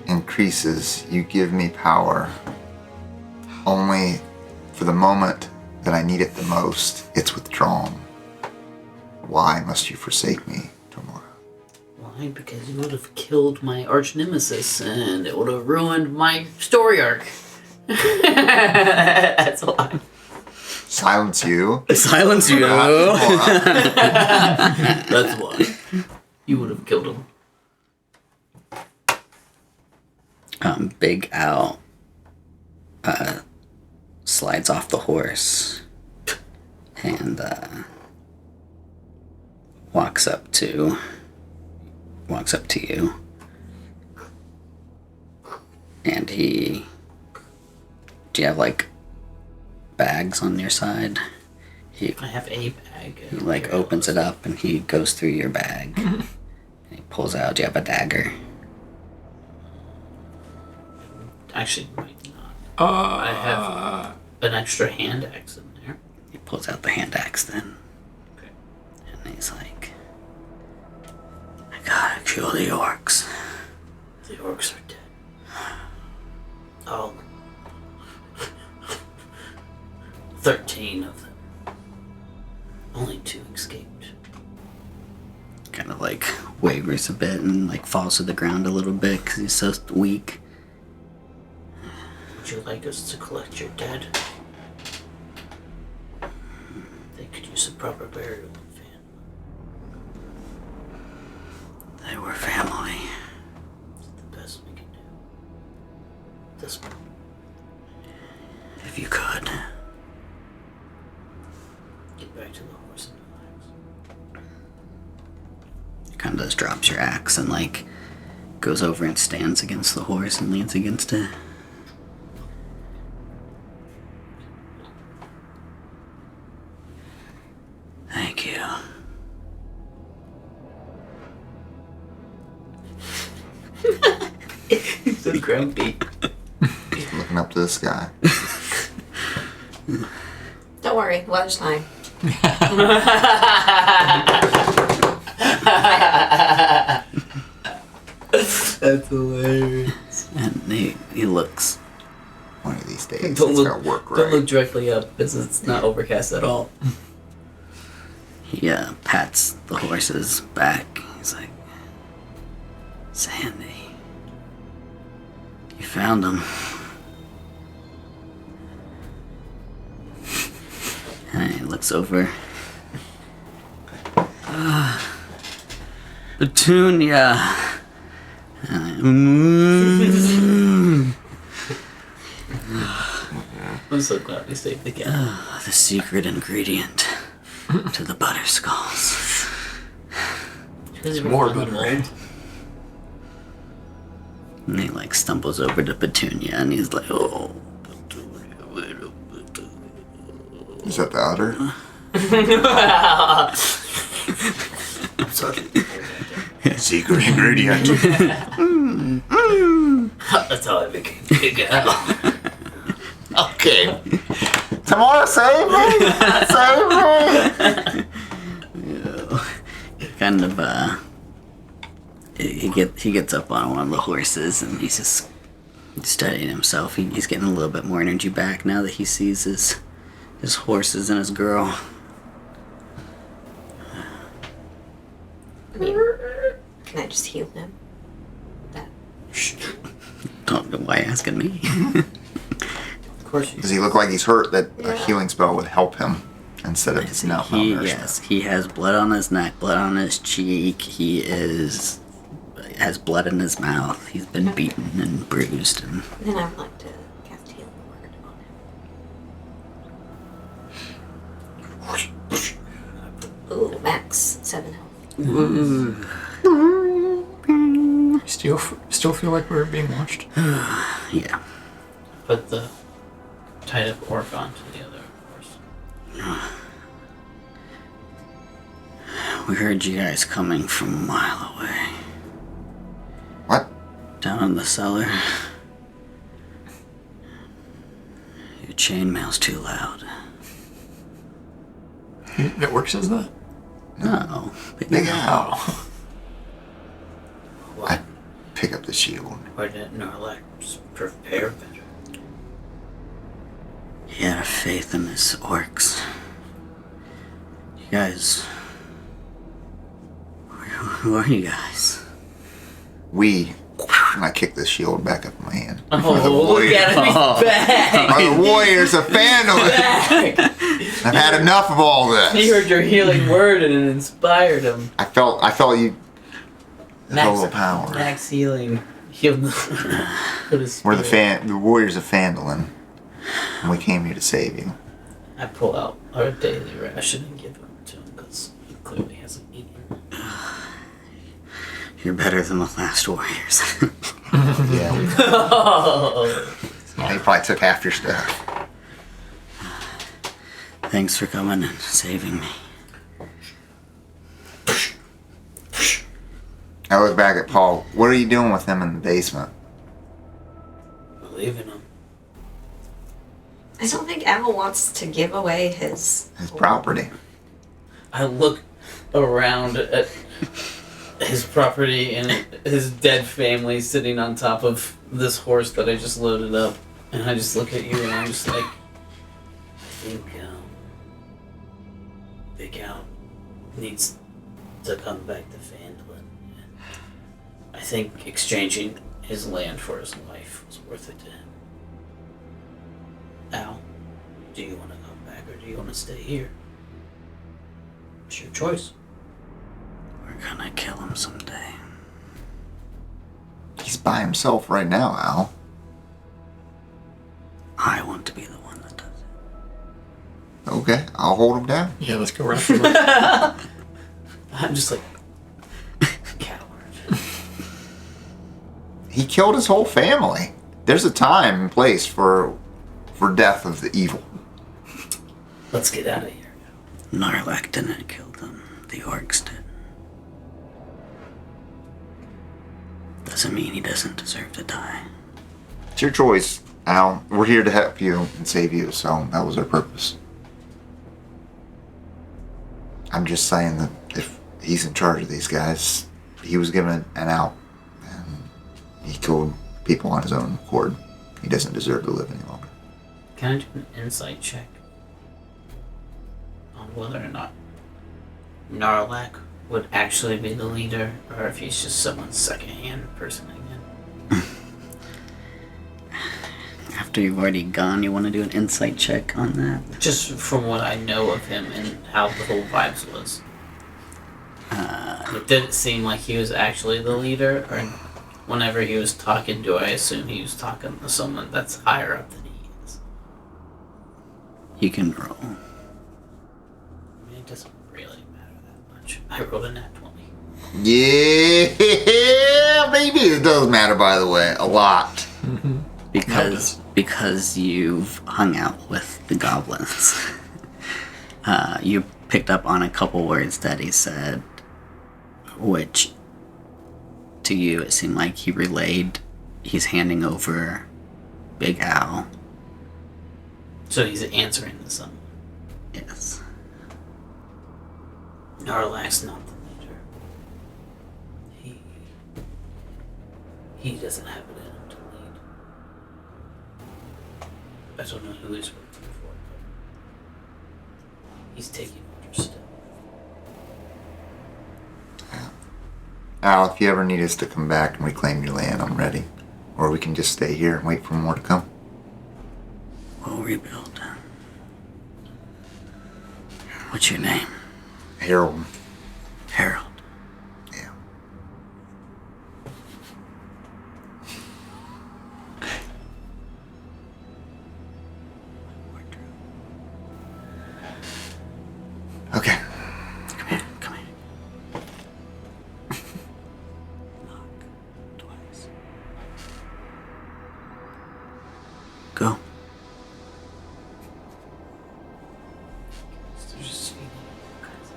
increases. You give me power only for the moment that I need it the most. It's withdrawn. Why must you forsake me, Tomura? Why? Because you would have killed my arch nemesis and it would have ruined my story arc. That's why. Silence you. Silence you! Tomura. That's why. You would have killed him. Big Al slides off the horse and walks up to you, and do you have like bags on your side? I have a bag. He like opens it up and he goes through your bag and he pulls out, do you have a dagger? Actually, might not. I have an extra hand axe in there. He pulls out the hand axe then. Okay. And he's like, I gotta kill the orcs. The orcs are dead. Oh. 13 of them. Only 2 escaped. Kind of like wavers a bit and like falls to the ground a little bit because he's so weak. Would you like us to collect your dead? They could use a proper burial in family. They were family. It's the best we can do. This one. If you could. Get back to the horse and relax. Kind of just drops your axe and like goes over and stands against the horse and leans against it. Thank you. He's so grumpy. Looking up to the sky. Don't worry, weather's fine. That's hilarious. And he looks. One of these days, Don't it's look, gonna work don't look right. directly up because it's not overcast at all. He pats the horse's back. He's like, Sandy, you found him. And he looks over. Petunia. I'm so glad we saved the cat. The secret ingredient to the Butterskulls. More butter. And he like stumbles over to Petunia and he's like, oh. Is that the udder? Secret ingredient. That's how I became big Al. Okay. Tomorrow, save me! Save me! Kind of he gets up on one of the horses and he's just studying himself. He's getting a little bit more energy back now that he sees his horses and his girl. I mean, can I just heal him? That. Don't know why asking me. Of course you Does he look like he's hurt that a Yeah. healing spell would help him instead of malnourishment? Yes, he has blood on his neck, blood on his cheek. He has blood in his mouth. He's been beaten and bruised and Then I would like to cast healing word on him. Ooh, max 7 health. Still feel like we're being watched? yeah. put the tied up orc onto the other horse. We heard you guys coming from a mile away. What? Down in the cellar. Your chainmail's too loud. That work says that? No. Big Al. Oh. I pick up the shield. Why didn't Narlac prepare better? He had a faith in his orcs. You guys... Who are you guys? We, and I kick the shield back up in my hand. Oh, Are the look warriors, at him, he's back! are the warriors of Phandalin. Back! I've had enough of all He this. heard your healing word and it inspired him. I felt you. Total power. Max healing. Healed put his We're spirit. the warriors of Phandalin, and we came here to save you. I pull out our daily ration and give them to him because he clearly hasn't eaten. You're better than the last warriors. Yeah, Oh, they probably took half your stuff. Thanks for coming and saving me. I look back at Paul. What are you doing with him in the basement? believe in him. I don't think Al wants to give away his Property. I look around at his property and his dead family sitting on top of this horse that I just loaded up. And I just look at you and I'm just like, I think Big Al needs to come back to Phandalin. I think exchanging his land for his life was worth it to him. Al, do you want to come back or do you want to stay here? It's your choice. We're gonna kill him someday. He's by himself right now, Al. I want to be the one that does it. Okay, I'll hold him down. Yeah, let's go wrap him up. I'm just like, coward. He killed his whole family. There's a time and place for death of the evil. Let's get out of here. Narlac didn't kill them. The orcs did. Doesn't mean he doesn't deserve to die. It's your choice. Al, we're here to help you and save you, so that was our purpose. I'm just saying that if he's in charge of these guys, he was given an out, and he killed people on his own accord. He doesn't deserve to live any longer. Can I do an insight check on whether or not Narlak would actually be the leader, or if he's just someone's second-hand person again? After you've already gone, you want to do an insight check on that? Just from what I know of him and how the whole vibes was. It didn't seem like he was actually the leader, or whenever he was talking, do I assume he was talking to someone that's higher up than he is? You can roll. I mean, it doesn't really matter that much. I rolled a nat 20. Yeah, maybe it does matter, by the way, a lot. Because you've hung out with the goblins. You picked up on a couple words that he said, which to you it seemed like he relayed. He's handing over Big Al. So he's answering to someone. Yes. Narlak's not the leader. He doesn't have it in him to lead. I don't know who he's working for, but he's taking orders still. Al, if you ever need us to come back and reclaim your land, I'm ready. Or we can just stay here and wait for more to come. We'll rebuild. What's your name? Harold. Harold. Yeah. Okay. Come here, come here. Knock twice. Go. There's just feeling all kinds of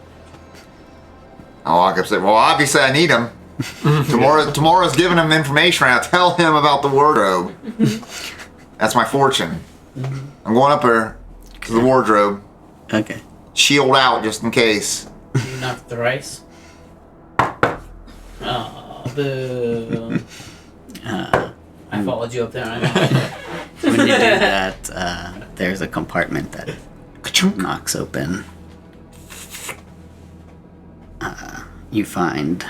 I'll walk up and say, well, obviously I need him. Tomorrow's giving him information. I'll tell him about the wardrobe. That's my fortune. I'm going up there to the wardrobe. Okay. Shield out just in case. You knocked thrice? Oh, boo. I followed you up there. I know. When you do that, there's a compartment that knocks open. You find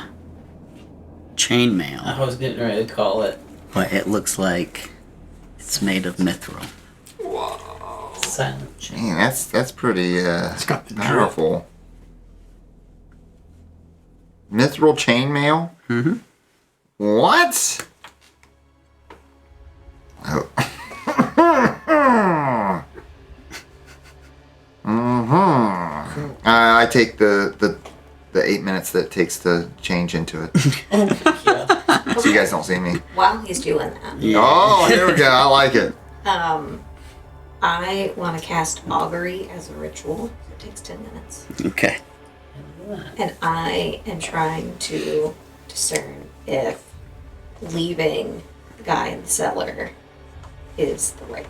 chainmail, I was getting ready to call it but it looks like it's made of mithril. silent chain. Man, that's pretty got the powerful. Mithril chainmail? Mm-hmm. What? Oh. Mm-hmm. I take the 8 minutes that it takes to change into it. Yeah. So you guys don't see me. While he's doing that, Oh, here we go. I like it. I want to cast Augury as a ritual. It takes 10 minutes. Okay. And I am trying to discern if leaving the guy in the cellar is the right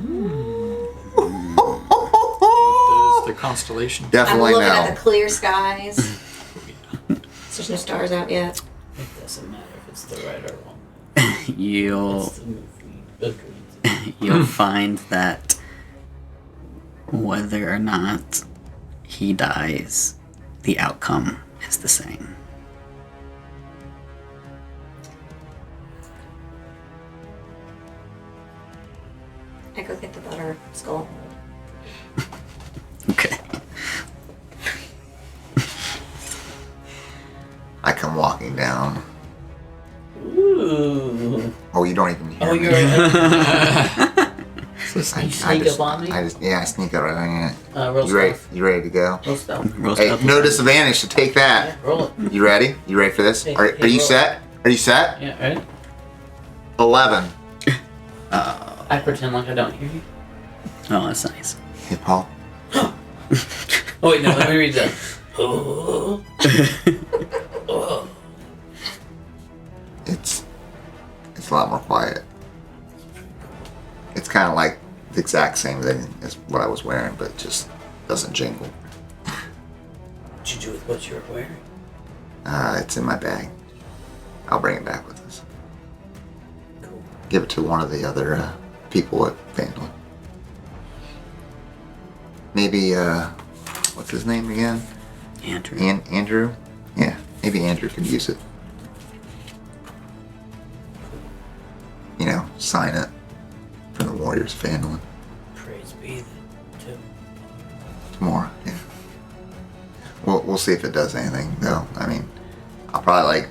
move. What does the constellation? I'm Definitely looking no. at the clear skies. There's no stars out yet. It doesn't matter if it's the right or wrong. You'll It's the move we agreed to. you'll find that whether or not he dies, the outcome is the same. I go get the Butterskull. Okay. I come walking down. Ooh. Oh, you don't even hear Oh, me. you're So You sneaky. sneak up on me? I sneak up right on you. roll You ready? stealth. You ready to go? Roll stealth. Roll Hey, stealth. no disadvantage to take that. Yeah, roll it. You ready? You ready for this? Hey, Are hey, you roll. set? Are you set? Yeah, ready? 11. I pretend like I don't hear you. Oh, that's nice. Hey, Paul. Oh, wait, no, let me read that. Oh. Oh. It's a lot more quiet. kind of like the exact same thing as what I was wearing, but it just doesn't jingle. What'd you do with what you were wearing? It's in my bag. I'll bring it back with us. Cool. Give it to one of the other people at Vandal. Maybe, what's his name again? Andrew. Andrew? Yeah, maybe Andrew could use it. You know, sign it for the Warriors of Vandal. Praise be the to Tomorrow, yeah. We'll see if it does anything, though. I mean, I'll probably, like,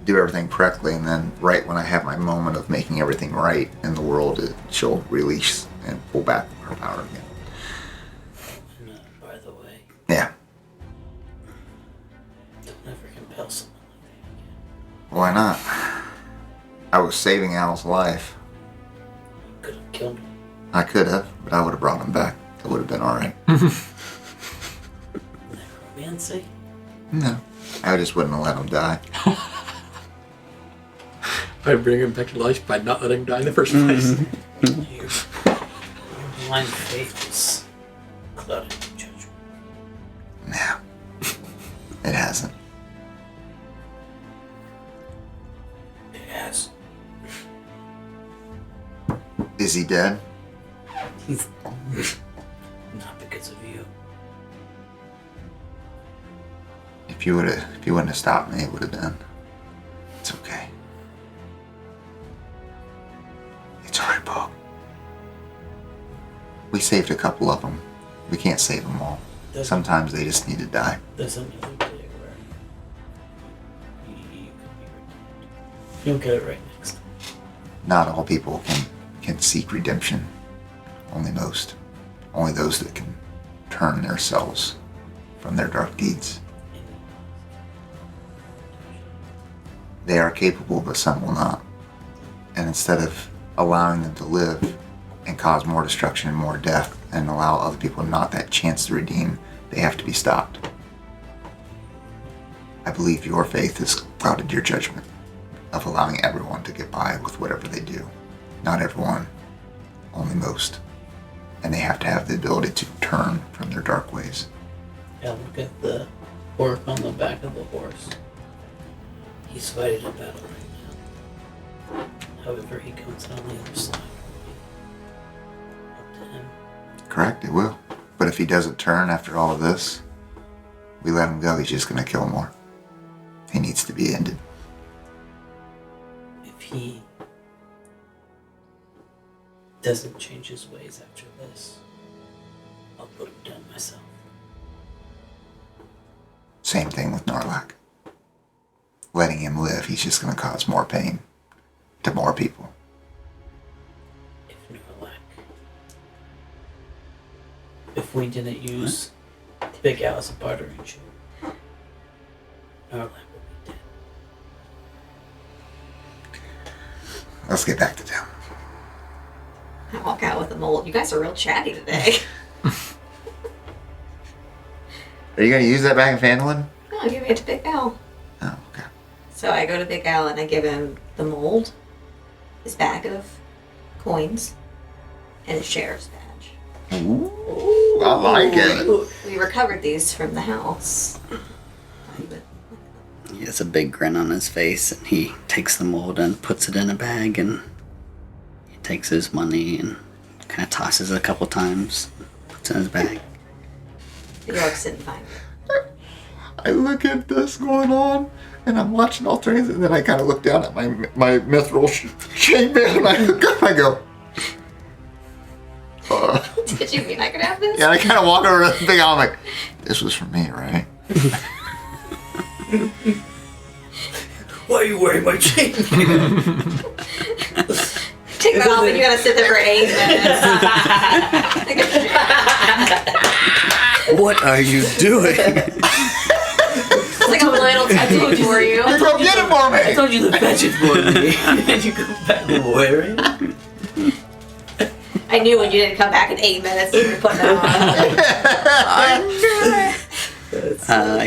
do everything correctly, and then right when I have my moment of making everything right in the world, she'll release and pull back her power again. And, by the way, Yeah. don't ever compel someone like that again. Why not? I was saving Al's life. You could have killed him. I could have, but I would have brought him back. It would have been alright. Necromancy? No. I just wouldn't have let him die. I'd bring him back to life by not letting him die in the first place. Your blind faith is clouded with judgment. No. It hasn't. It has. Is he dead? He's not because of you. If you wouldn't have stopped me, it would have been. It's okay. It's alright, Pawg. We saved a couple of them. We can't save them all. Sometimes they just need to die. There's another day where you could be redeemed. You'll get it right next time. Not all people can seek redemption. Only most. Only those that can turn themselves from their dark deeds. They are capable, but some will not. And instead of allowing them to live and cause more destruction and more death and allow other people not that chance to redeem, they have to be stopped. I believe your faith has clouded your judgment of allowing everyone to get by with whatever they do. Not everyone, only most. And they have to have the ability to turn from their dark ways. Yeah, look at the orc on the back of the horse. He's fighting a battle right now. However, he comes out on the other side. Up to him. Correct, it will. But if he doesn't turn after all of this, we let him go, he's just going to kill more. He needs to be ended. If he doesn't change his ways after this, I'll put him down myself. Same thing with Narlac. Letting him live, he's just going to cause more pain to more people. If Narlac. If we didn't use Big Al as a bartering chip, Narlac would be dead. Let's get back to town. I walk out with a mold. You guys are real chatty today. Are you going to use that back in Phandalin? No, I'm giving it to Big Al. Oh, okay. So I go to Big Al and I give him the mold, his bag of coins, and his sheriff's badge. Ooh, I like it. We recovered these from the house. He has a big grin on his face, and he takes the mold and puts it in a bag, and he takes his money and kind of tosses it a couple times, puts it in his bag. The orcs didn't find it. I look at this going on, and I'm watching all things, and then I kind of look down at my mithril chainmail, and I look up and I go, Did you mean I could have this? yeah, I kind of walk over to the Big Al, I'm like, this was for me, right? Why are you wearing my chain? Take that off and you gotta sit there for 8 minutes. What are you doing? It's like a little tattoo for you. Go get it for I me! told you to fetch it for me, and you come back wearing it. I knew when you didn't come back in 8 minutes you were putting it on.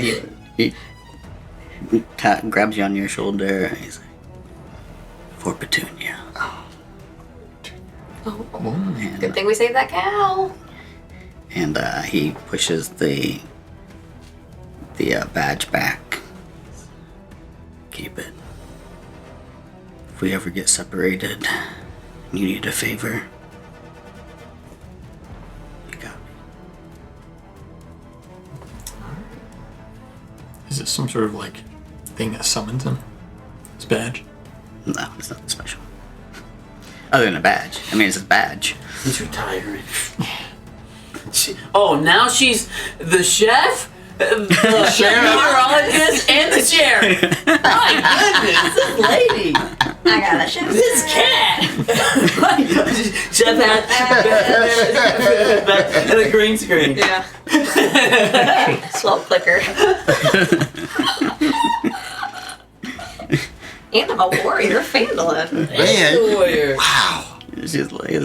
He grabs you on your shoulder, and he's like, "For Petunia." Oh, And, good thing we saved that cow. and he pushes the badge back. Keep it. If we ever get separated, and you need a favor, you got me. Is it some sort of like thing that summons him? His badge? No, it's nothing special. Other than a badge. I mean, it's a badge. He's retiring. Oh, now she's the chef, the meteorologist, and the sheriff. My goodness, this lady, I got a chef. this cat. Chef hat and a green screen. Yeah. Swell clicker. And I'm a warrior, Fandolin. Man. Warrior. Wow. It's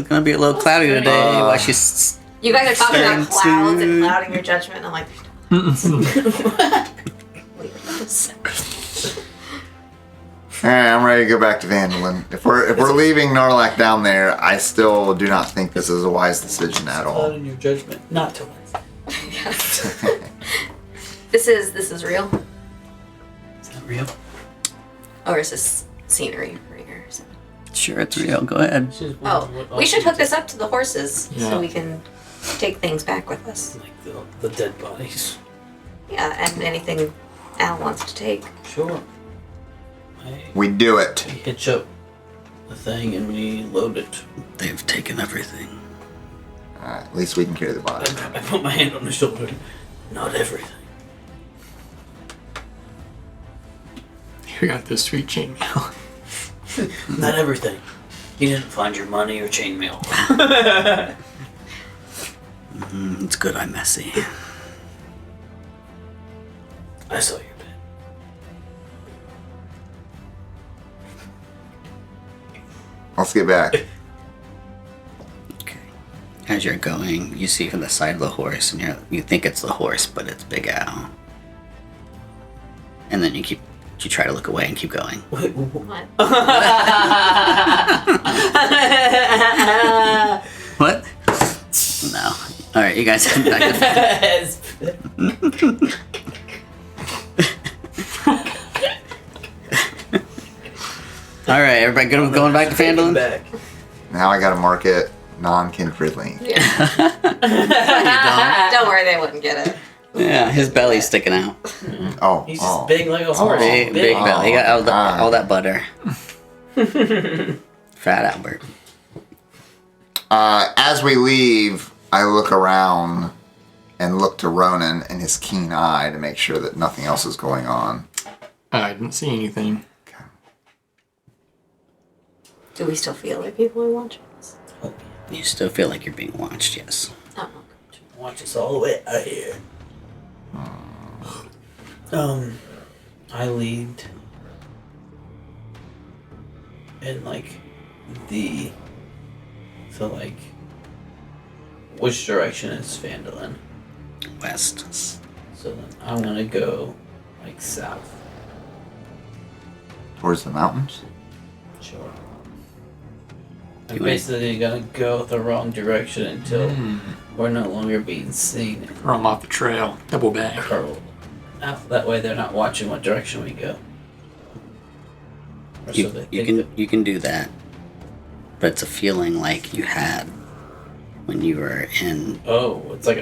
gonna be a little cloudy today. While she's You guys are talking about clouds and Soon. clouding your judgment. I'm like, Alright, I'm ready to go back to Vandalin. If we're leaving Narlac down there, I still do not think this is a wise decision at all. Cloud in your judgment, not to win. this is real, Is that real? or is this scenery for you? sure it's real. Go ahead. Oh, we should hook this up to the horses Yeah. so we can take things back with us. Like the dead bodies. Yeah, and anything Al wants to take. Sure. We do it. We hitch up the thing and we load it. They've taken everything. Alright, at least we can carry the body. I put my hand on the shoulder. Not everything. We got this sweet chainmail. Not everything. You didn't find your money or chainmail. It's good I'm messy. I saw your bed. Let's get back. Okay. As you're going, you see from the side of the horse, and you think it's the horse, but it's Big Al. And then you try to look away and keep going. Wait, What? What? No. All right, you guys head back to All right, everybody going back to Fandolin? Back. Now I gotta mark it non-kin friendly. Don't worry, they wouldn't get it. Yeah, his belly's sticking out. Oh, He's just big like a horse. Big belly. He got all that butter. Fat Albert. As we leave, I look around and look to Ronan and his keen eye to make sure that nothing else is going on. I didn't see anything. Do we still feel like people are watching us? You still feel like you're being watched, yes. Oh, Watch us all the way out here. I lead in which direction is Fandolin? West. So then I'm gonna go south. Towards the mountains? Sure. I'm basically gonna go the wrong direction until we're no longer being seen and Or I'm off the trail. Double back. curled. That way they're not watching what direction we go. Or so they think that- You can do that, but it's a feeling like you had when you were in Oh, it's like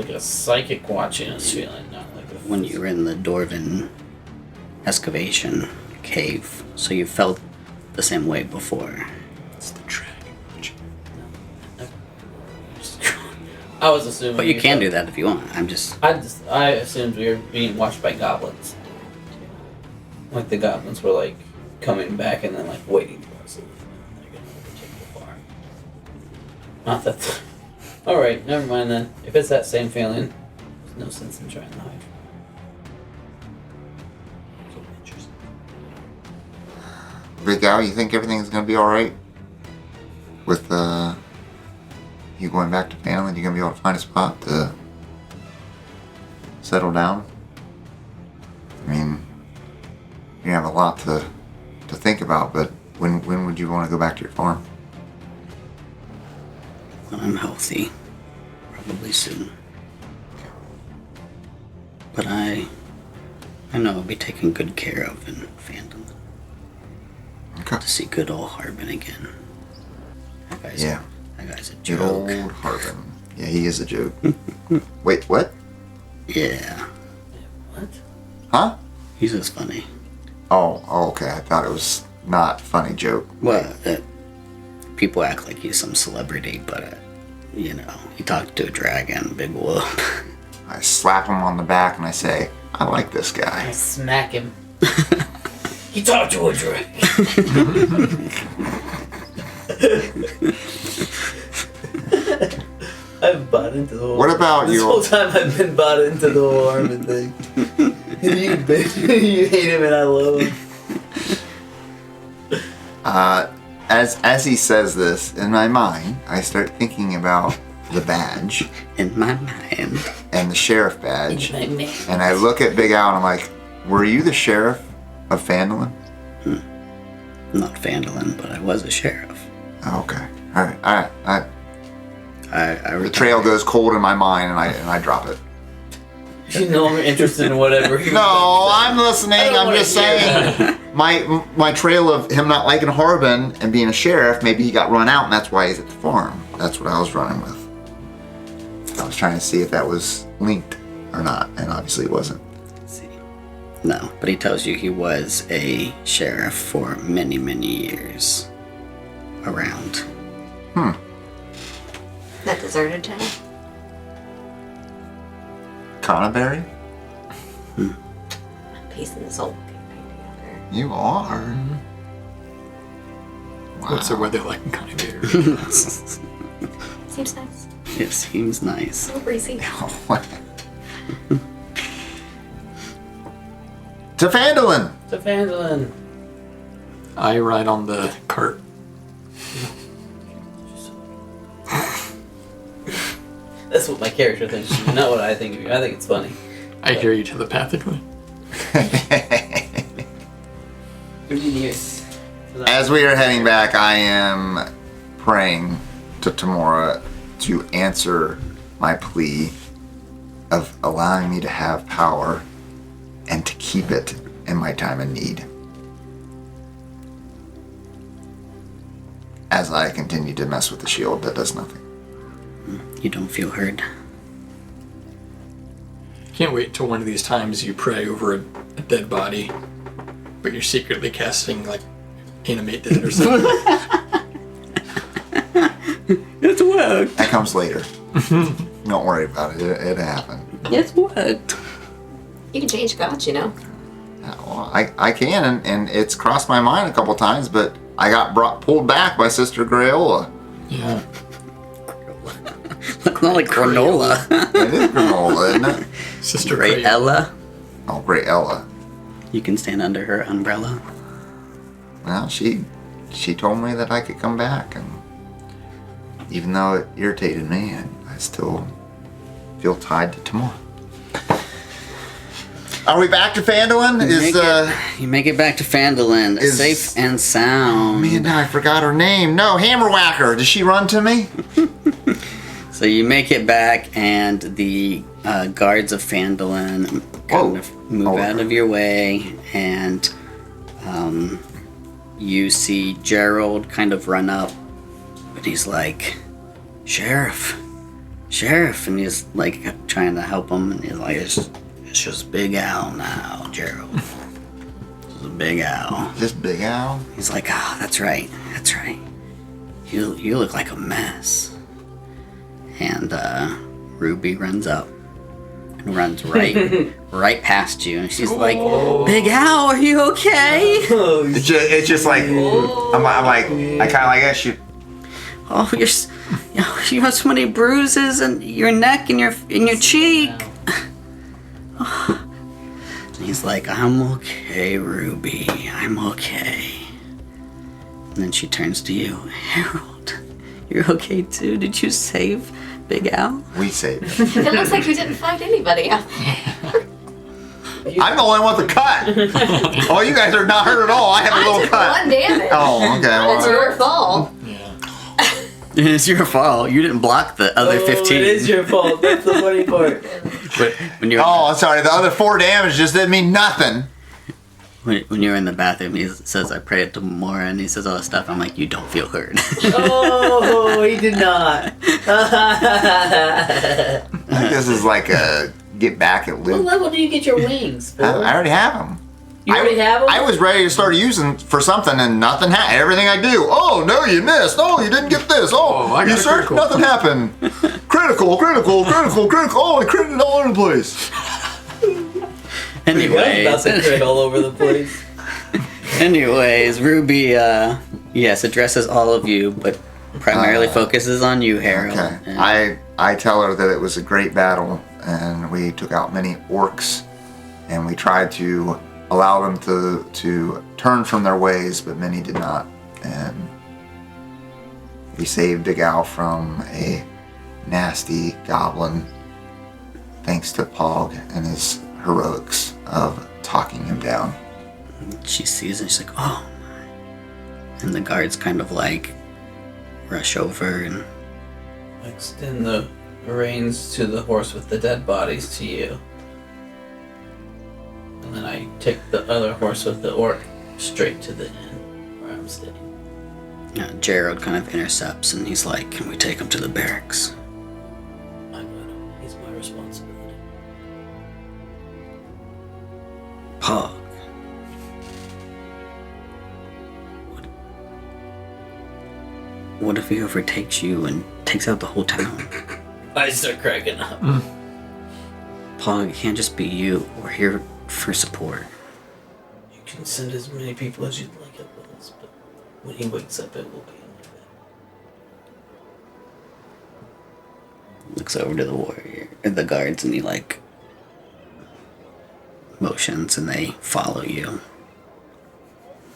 a psychic watching us feeling, not like a when you were in the Dwarven excavation cave. So you felt the same way before. It's the dragon. I was assuming. But you can do that if you want. I assumed we were being watched by goblins. Like the goblins were coming back and then waiting for us. And they're gonna overtake the farm. Not that. All right, never mind then. If it's that same feeling, there's no sense in trying to hide. Big Al, you think everything's gonna be alright? With you going back to Fandolin, you gonna be able to find a spot to settle down? I mean, you have a lot to think about, but when would you want to go back to your farm? when I'm healthy. Probably soon. But I know I'll be taken good care of in Phantom. Okay. To see good old Harbin again. That guy's a Good joke. old Harbin. Yeah, he is a joke. Wait, what? Yeah. What? Huh? He's just funny. Oh, okay. I thought it was not funny joke. Well, people act like he's some celebrity, but, you know, he talked to a dragon, big whoop. I slap him on the back and I say, I like this I guy. smack him. He talked to a dragon. I've bought into the whole. What about this your- whole time I've been bought into the whole Armin thing. You hate him and I love him. As he says this, in my mind, I start thinking about the badge In my mind. and the sheriff badge. My man. And I look at Big Al and I'm like, were you the sheriff of Phandalin? Not Phandalin, but I was a sheriff. Oh, okay. Alright. I The retired. trail goes cold in my mind and I drop it. She's no longer interested in whatever. No, I'm listening. I don't I'm wanna just hear saying. My trail of him not liking Harbin and being a sheriff, maybe he got run out and that's why he's at the farm. That's what I was running with. I was trying to see if that was linked or not, and obviously it wasn't. Let's see. No, but he tells you he was a sheriff for many, many years around. That deserted town. Canaberry? Piecing this whole thing together. You are. Wow. What's the weather like in Connery? Seems nice. It seems nice. A little breezy. To Phandalin! To Phandalin. I ride on the cart. That's what my character thinks, not what I think of you. I think it's funny. I hear you telepathically. 15 years. As we are heading back, I am praying to Tamora to answer my plea of allowing me to have power and to keep it in my time of need. As I continue to mess with the shield that does nothing. You don't feel heard. Can't wait till one of these times you pray over a dead body, but you're secretly casting like animate dead or something. It's worked. That comes later. Don't worry about it. It happened. It's worked. You can change gods, you know. Well, I can, and it's crossed my mind a couple times, but I got pulled back by Sister Grayola. Yeah. Look not like granola. It is granola, isn't it? Sister Great Craig. Ella. Oh, great Ella. You can stand under her umbrella. Well, she told me that I could come back, and even though it irritated me, I still feel tied to Tamora. Are we back to Phandalin? You make it back to Phandalin, is- safe and sound. Man, now I forgot her name. No, Hammerwhacker. Does she run to me? So you make it back, and the guards of Phandalin kind of move out of your way, and you see Gerald kind of run up, but he's like, Sheriff, and he's like trying to help him, and he's like, it's just Big Al now, Gerald. This is Big Al. Just Big Al? He's like, that's right. You look like a mess. And Ruby runs up and runs right past you, and she's like, Big Al, are you okay? It's just like, I'm like, I kind of like that. Oh, you have so many bruises and your neck and your cheek. And he's like, I'm okay, Ruby. I'm okay. And then she turns to you, Harold. You're okay too? Did you save Big Al? We saved him. It looks like you didn't fight anybody out there. I'm the only one with a cut. Oh, you guys are not hurt at all. I have a I little took cut. 1 damage. Oh, okay. It's Well, your fault. Yeah. It's your fault. You didn't block the other 15. It is your fault. That's the funny part. But when you're Oh, sorry. The other 4 damage just didn't mean nothing. when you're in the bathroom, he says, "I prayed to Mora," and he says all this stuff. I'm like, "You don't feel hurt." Oh, he did not. I think this is like a get back at What Luke. level do you get your wings? I already have them. You already have them? I was ready to start using for something and nothing happened. Everything I do. Oh, no, you missed. Oh, you didn't get this. Oh, I got you a searched. critical. Nothing happened. Critical. Oh, I critted all over the place. Anyways, all over the place. anyways, Ruby, yes, addresses all of you, but primarily focuses on you, Harold. Okay. And- I tell her that it was a great battle and we took out many orcs and we tried to allow them to turn from their ways, but many did not. And we saved a gal from a nasty goblin thanks to Pawg and his heroics of talking him down. She sees it, she's like, "Oh my." And the guards kind of like rush over and I extend the reins to the horse with the dead bodies to you. And then I take the other horse with the orc straight to the inn where I'm staying. Gerald kind of intercepts and he's like, "Can we take him to the barracks?" I got him. He's my responsibility. Pawg. What if he overtakes you and takes out the whole town? I start cracking up. Pawg, it can't just be you. We're here for support. You can send as many people as you'd like at once, but when he wakes up, it will be in Looks over to the warrior, the guards, and he like motions and they follow you.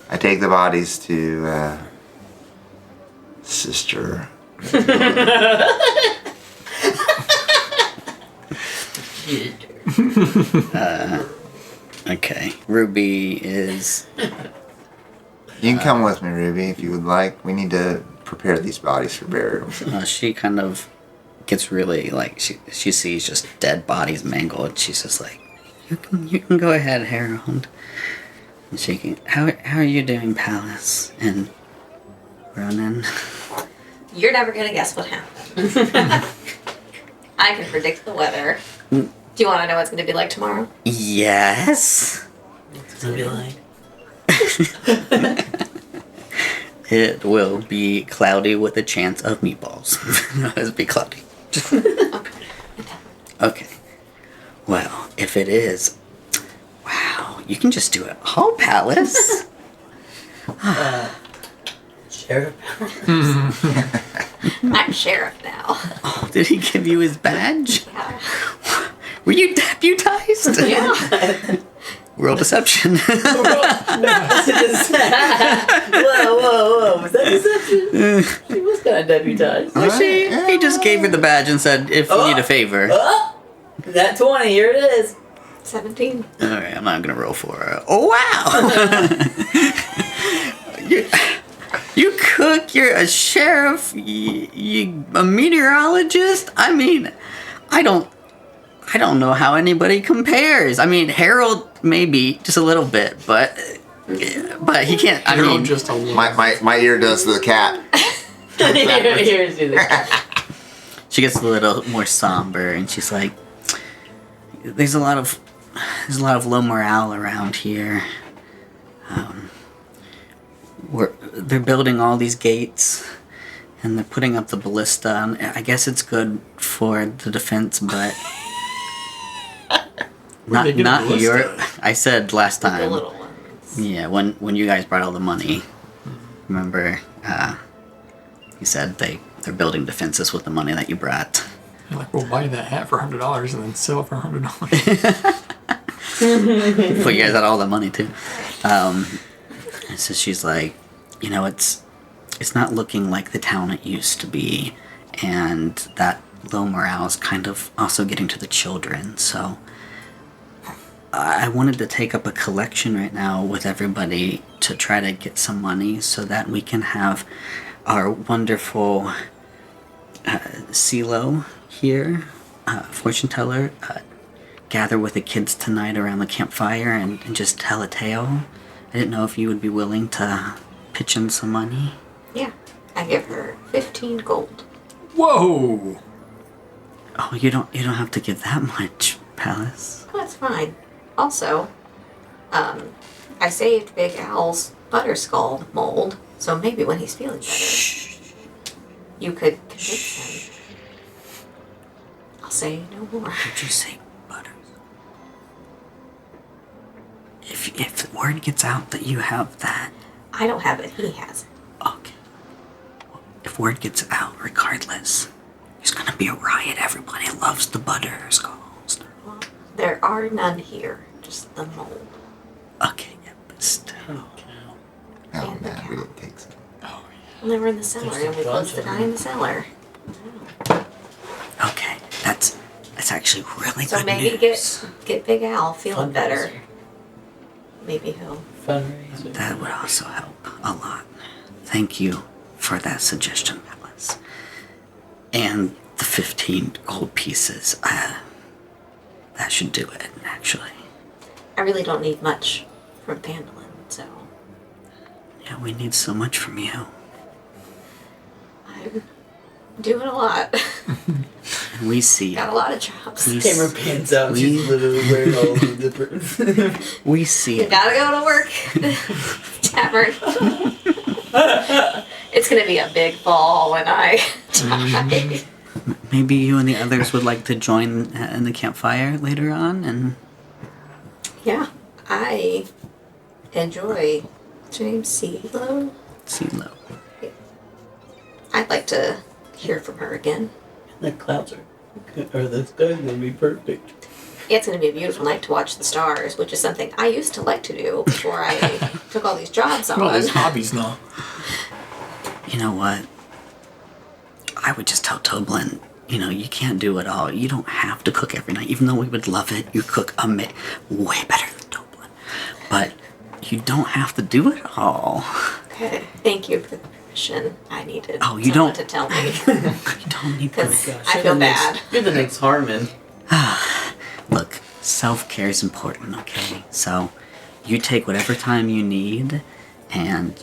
I take the bodies to Sister. Okay. Ruby is You can come with me, Ruby, if you would like. We need to prepare these bodies for burial. she kind of gets really like she sees just dead bodies mangled. She's just like, you can go ahead, Harold. And she can, how are you doing, Palace and Ronan? You're never gonna guess what happened. I can predict the weather. Do you want to know what it's gonna be like tomorrow? Yes. It's gonna be like. It will be cloudy with a chance of meatballs. It'll be cloudy. Okay. Well, if it is, wow, you can just do it all, Palace. Sheriff. I'm sheriff now. Oh, did he give you his badge? Yeah. Were you deputized? Yeah. World deception. Whoa. Was that deception? She was kind of deputized. He just gave her the badge and said, "If you need a favor." Oh! That 20, here it is. 17. All right, I'm not gonna roll for her. Oh wow! you cook. You're a sheriff. You a meteorologist. I mean, I don't know how anybody compares. I mean, Harold maybe just a little bit, but he can't. I Harold mean, just a little. My ear does to the cat. Here's the she gets a little more somber, and she's like, "There's a lot of low morale around here. They're building all these gates, and they're putting up the ballista. And I guess it's good for the defense, but Where'd they get a not ballista? your. I said last The time. little ones. Yeah, when you guys brought all the money, remember? You said they're building defenses with the money that you brought. You're like, we'll buy that hat for $100 and then sell it for $100. But you guys had all the money too. So she's like, it's not looking like the town it used to be, and that low morale is kind of also getting to the children. So I wanted to take up a collection right now with everybody to try to get some money so that we can have our wonderful CeeLo here, fortune teller, gather with the kids tonight around the campfire and just tell a tale. I didn't know if you would be willing to pitch in some money. Yeah. I give her 15 gold. Whoa! Oh, you don't have to give that much, Palace. Oh, that's fine. Also, I saved Big Al's Butterskull mold, so maybe when he's feeling better, you could convince him. I'll say no more. Did you say Butters? If the word gets out that you have that, I don't have it, he has it. okay. Well, if word gets out, regardless, there's gonna be a riot. Everybody loves the Butterskulls. Well, there are none here, just the mold. Okay, yeah, but still. Oh, cow. Oh And the man, we cow. didn't take some. Oh, Well, they were in the cellar, There's a and we bunch closed the of guy them. in the cellar. Okay, that's actually really So good maybe news. get Big Al feeling better. Fundraiser. Maybe he'll. Fundraiser. That would also help a lot. Thank you for that suggestion, Palace. And the 15 gold pieces. That should do it, actually. I really don't need much from Pandolin, so Yeah, we need so much from you. I'm doing a lot. And we see Got a lot of jobs. We Camera pans out. She's literally wearing all the different. We see You it. gotta go to work. Tavern. It's gonna be a big fall when I die. Maybe you and the others would like to join in the campfire later on, and Yeah, I enjoy James CeeLo. CeeLo. I'd like to hear from her again. The clouds are the sky's gonna be perfect. It's going to be a beautiful night to watch the stars, which is something I used to like to do before I took all these jobs on. well, there's hobbies now. You know what? I would just tell Toblin, you can't do it all. You don't have to cook every night. Even though we would love it, you cook way better than Toblin. But you don't have to do it all. Okay, thank you for the permission. I needed Oh, you someone don't- to tell me. You don't need Because permission. I feel bad. You're the next Harmon. Look, self-care is important, okay? So you take whatever time you need, and,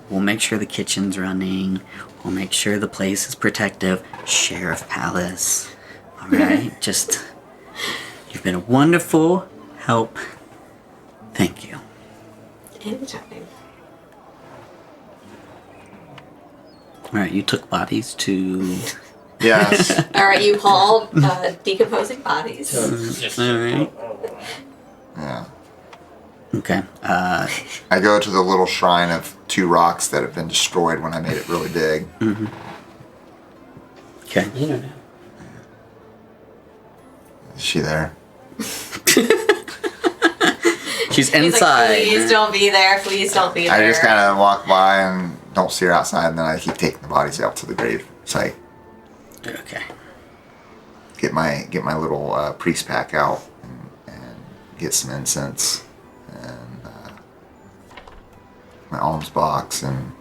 we'll make sure the kitchen's running. We'll make sure the place is protective. Sheriff Palace. All right? Just, you've been a wonderful help. Thank you. Anytime. All right, you took bodies to... Yes. All right, you hauled decomposing bodies. All right. Yeah. Okay. I go to the little shrine of 2 rocks that have been destroyed when I made it really big. Okay. You know now. Is she there? She's He's inside. like, please don't be there. Please don't be there. I just kind of walk by and don't see her outside, and then I keep taking the bodies out to the grave site. Okay. Get my little priest pack out and get some incense and my alms box and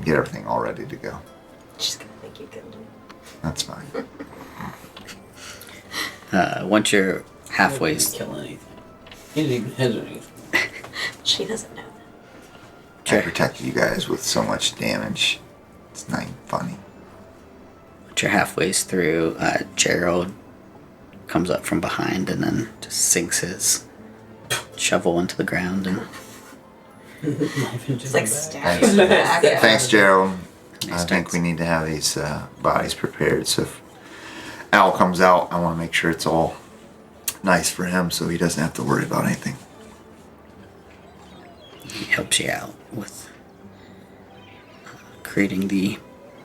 get everything all ready to go. She's gonna think you killed him. That's fine. Once you're halfway... He didn't kill anything. He didn't even hit anything. She doesn't know. I protected you guys with so much damage. It's not even funny. Once you're halfway through, Gerald comes up from behind and then just sinks his shovel into the ground and It's like stabbing Thanks. in the back. Yeah. Thanks, Gerald. I Nice think thanks. we need to have these bodies prepared. So if Al comes out, I want to make sure it's all nice for him so he doesn't have to worry about anything. he helps you out with creating the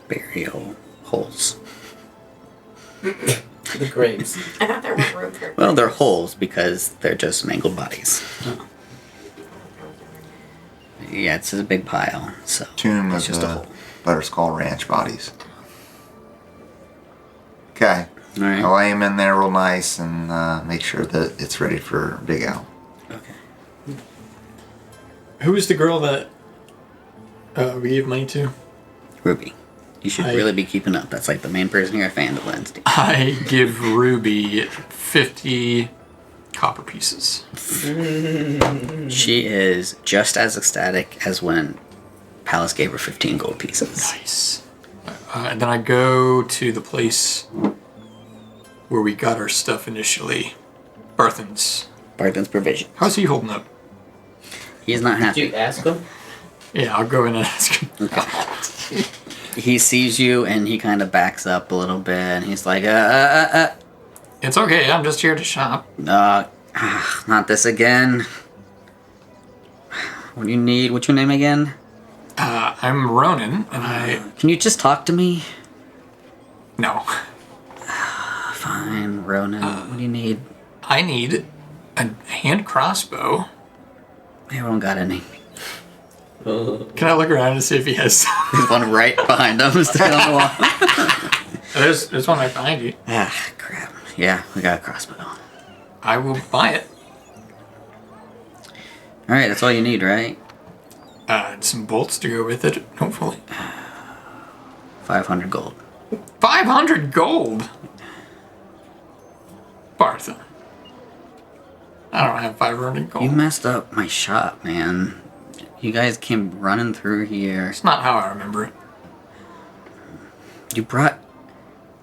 burial holes. The graves. I thought there was room for. Well, they're holes because they're just mangled bodies. Yeah, it's a big pile, so Tomb it's of just a the hole. Butterskull Ranch bodies. Okay. All right. I'll lay him in there real nice and make sure that it's ready for Big Al. Okay. Who was the girl that we gave money to? Ruby. You should really be keeping up. That's like the main person here at Fandolins. I give Ruby 50 copper pieces. She is just as ecstatic as when Palace gave her 15 gold pieces. Nice. And then I go to the place where we got our stuff initially. Barthen's. Barthen's provision. How's he holding up? He's not Did happy. you ask him? Yeah, I'll go in and ask him. He sees you and he kind of backs up a little bit and he's like, It's okay, I'm just here to shop. not this again. What do you need? What's your name again? I'm Ronan, and I... Can you just talk to me? No. Fine, Ronan. What do you need? I need a hand crossbow. I don't got any. Can I look around and see if he has... There's one right behind him, sticking on the wall. There's one right behind you. Crap. Yeah, we got a crossbow. I will buy it. Alright, that's all you need, right? And some bolts to go with it, hopefully. 500 gold. 500 gold? Barthen. I don't have 500 gold. You messed up my shop, man. You guys came running through here. It's not how I remember it. You brought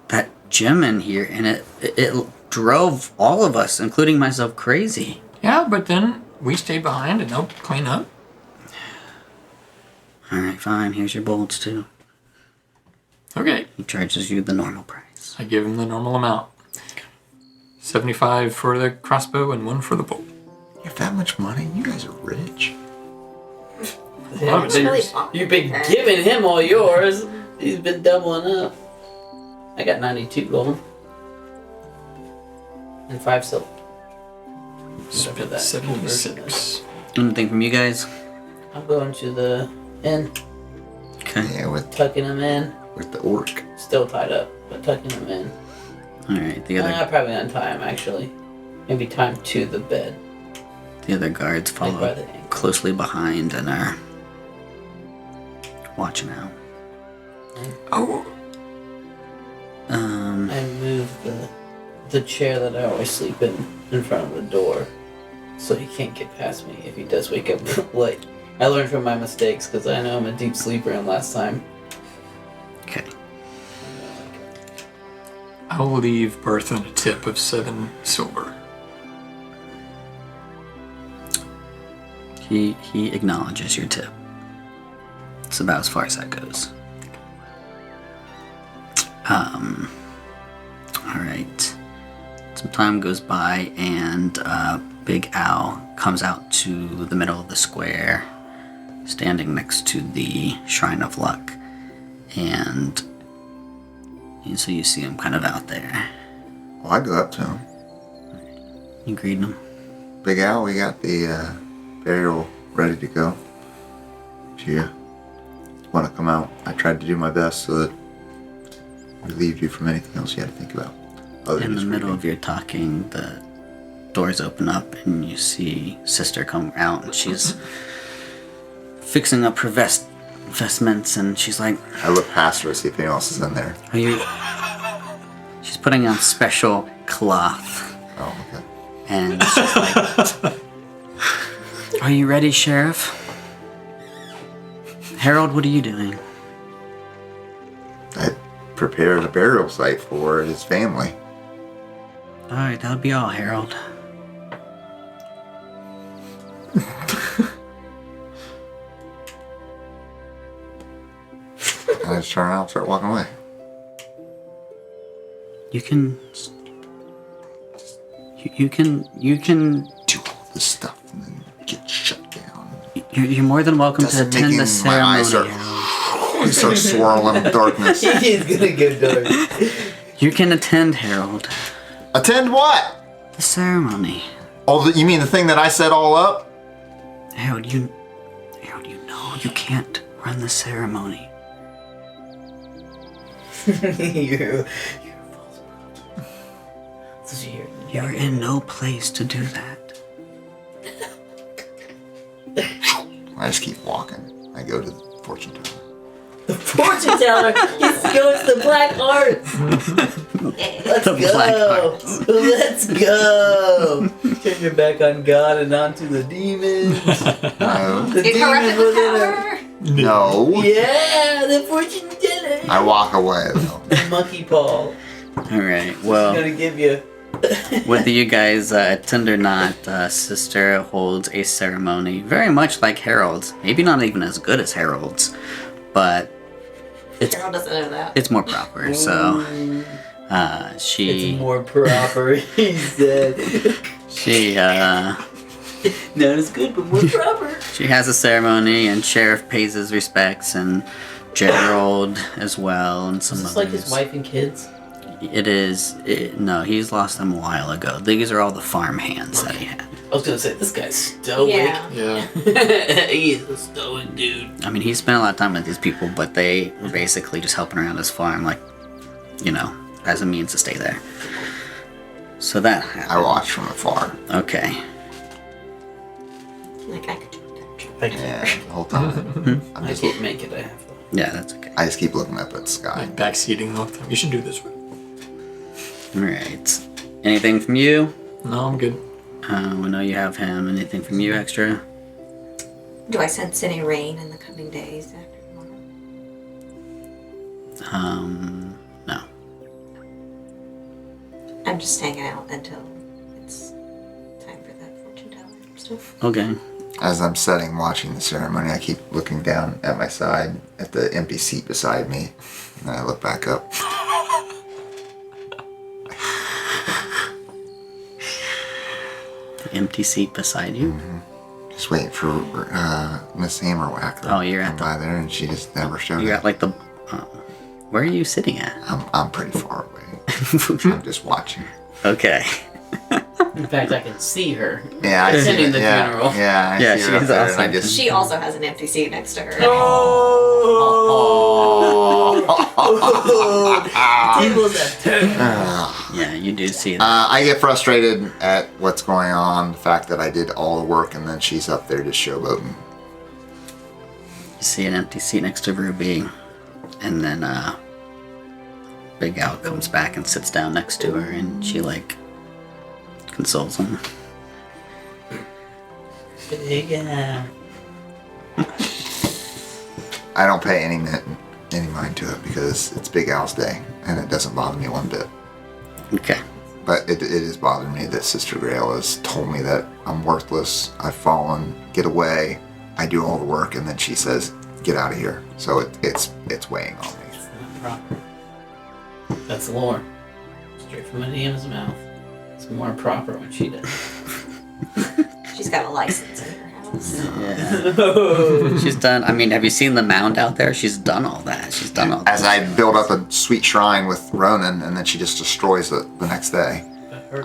that gem in here, and it drove all of us, including myself, crazy. Yeah, but then we stayed behind and helped clean up. Alright, fine. Here's your bolts, too. Okay. He charges you the normal price. I give him the normal amount. 75 for the crossbow and 1 for the bolt. You have that much money? You guys are rich. Love it. Really You've been giving him all yours. He's been doubling up. I got 92 gold. And 5 silver. Spent that 76. Anything from you guys? I'm going to the inn, Okay. Yeah, with tucking him in. the orc. Still tied up, but tucking him in. Alright, the other Probably untie him, actually. Maybe tie him to the bed. guards Like by follow the ankle. closely behind and are watching out. Oh, I moved the chair that I always sleep in front of the door, so he can't get past me if he does wake up late. I learned from my mistakes because I know I'm a deep sleeper, and last time. Okay. I will leave Barthen a tip of 7 silver. He acknowledges your tip. It's about as far as that goes. Alright. Some time goes by and Big Al comes out to the middle of the square, standing next to the Shrine of Luck. And so you see him kind of out there. Well, I go up to him. You greet him. Big Al, we got the burial ready to go. Do you want to come out? I tried to do my best so that it relieved you from anything else you had to think about. In the middle of your talking, the doors open up and you see Sister come out and she's fixing up her vestments and she's like, I look past her to see if anyone else is in there. are you... She's putting on special cloth Oh, okay. and she's like, are you ready, Sheriff? Harold, what are you doing? I prepared a burial site for his family. Alright, that'll be all, Harold. And I just turn around and start walking away. You can... You can... Do all this stuff and then get shut down. You're more than welcome to Doesn't attend make the my eyes ceremony. I start swirling in darkness. He's gonna get dark. You can attend, Harold. Attend what? The ceremony. Oh, you mean the thing that I set all up? Harold, you know you can't run the ceremony. You're false. This is your You're in no place to do that. I just keep walking. I go to the fortune teller. Fortune teller. He's going to the black arts. Let's The black go. arts. Let's go. Turn your back on God and onto the demons. No. The Get demons corrupted with within her. power. No. Yeah, the fortune teller. I walk away though. The monkey paw. All right. I'm Well, gonna give you. with you guys, Tender Knot, Sister holds a ceremony very much like Herald's. Maybe not even as good as Herald's, but Carol doesn't know that. it's more proper. So It's she more proper, he said. Not as good, but more proper. she has a ceremony, and Sheriff pays his respects, and Gerald as well, and some Is this others. like his wife and kids? No, he's lost them a while ago. These are all the farm hands that he had. I was gonna say, this guy's stoic. Yeah. Yeah. He is a stoic dude. I mean, he spent a lot of time with these people, but they were basically just helping around his farm, like, as a means to stay there. So that happened. I watch from afar. Okay. Like, I could do that. I, Yeah, the whole time. I'm I just, can't make it, I have to. Yeah, that's okay. I just keep looking up at the sky. Like backseating the whole time. You should do this one. Alright. Anything from you? No, I'm good. We know you have him. Anything from you extra? Do I sense any rain in the coming days after tomorrow? No. I'm just hanging out until it's time for that fortune teller stuff. Okay. As I'm sitting watching the ceremony, I keep looking down at my side at the empty seat beside me, and then I look back up. The empty seat beside you? Just waiting for Miss Hammerwhacker Oh, you're to at come by there, and she just never showed You're up. at like the... where are you sitting at? I'm pretty far away. I'm just watching. Okay. In fact, I can see her. Yeah, I see Attending it. the Yeah, funeral. yeah, I Yeah, see her up she's there, and I awesome. just She also has an empty seat next to her. Tables have turned. Yeah, you do see that. I get frustrated at what's going on, the fact that I did all the work and then she's up there just showboating. You see an empty seat next to Ruby, and then Big Al comes back and sits down next to her, and she consoles him. Big Al. I don't pay any mind to it because it's Big Al's day and it doesn't bother me one bit. Okay. But it is bothering me that Sister Grail has told me that I'm worthless, I've fallen, get away, I do all the work, and then she says, get out of here. So it's weighing on me. It's not proper. That's lore. Straight from Indiana's mouth. It's more proper when she does. She's got a license in her house. Yeah. She's done. I mean, have you seen the mound out there? She's done all that. She's done all that. As I build up a sweet shrine with Ronan, and then she just destroys it the next day.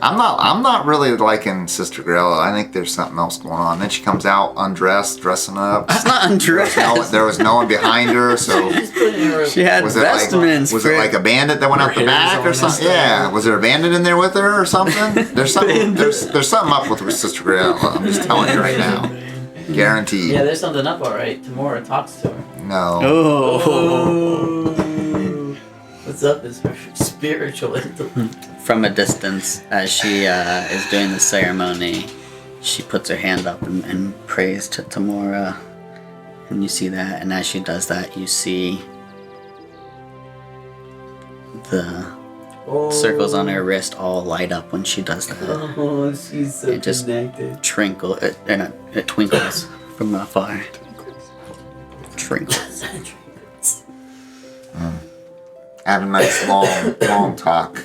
I'm not really liking Sister Grail. I think there's something else going on. Then she comes out undressed, dressing up. It's not undressed. There was no one behind her, so Just put in her. She had was it like vestments. a bandit that went Her out the hair's back on or this something? thing. Yeah, was there a bandit in there with her or something? There's something. There's something up with Sister Grail. I'm just telling you right now, guaranteed. Yeah, there's something up, alright. Tamora talks to her. No. Oh. What's up is her spiritual intellect. From a distance, as she is doing the ceremony, she puts her hand up and prays to Tamora. And you see that, and as she does that, you see the circles on her wrist all light up when she does that. Oh, she's so It just- connected. It twinkles from afar. Trinkles. I have a nice long talk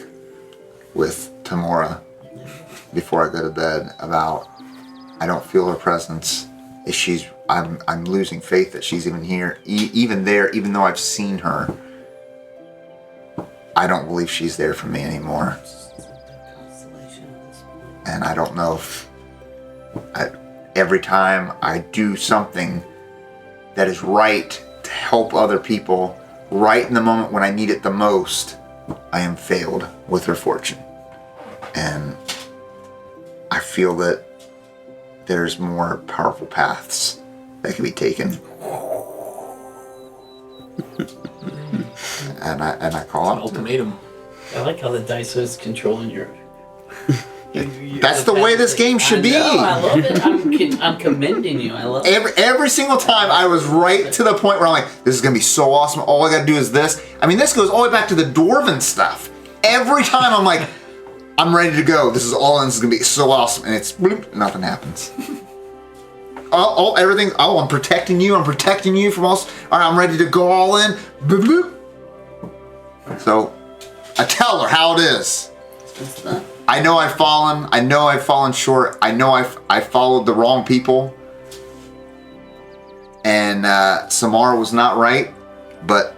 with Tamora before I go to bed about I don't feel her presence. I'm losing faith that she's even here, even there, even though I've seen her. I don't believe she's there for me anymore, and I don't know if every time I do something that is right to help other people, right in the moment when I need it the most, I am failed with her fortune. And I feel that there's more powerful paths that can be taken. And I call out. Ultimatum. I like how the dice is controlling your. That's the way this game should be. I love it. I'm commending you. I love it. Every single time I was right to the point where I'm like, this is gonna be so awesome. All I gotta do is this. I mean, this goes all the way back to the dwarven stuff. Every time I'm like, I'm ready to go. This is all, and this is gonna be so awesome. And it's bloop, nothing happens. Everything. Oh, I'm protecting you. I'm protecting you from all. All right, I'm ready to go all in. Bloop, bloop. So I tell her how it is. I know I've fallen. I know I've fallen short. I know I followed the wrong people. And Samara was not right, but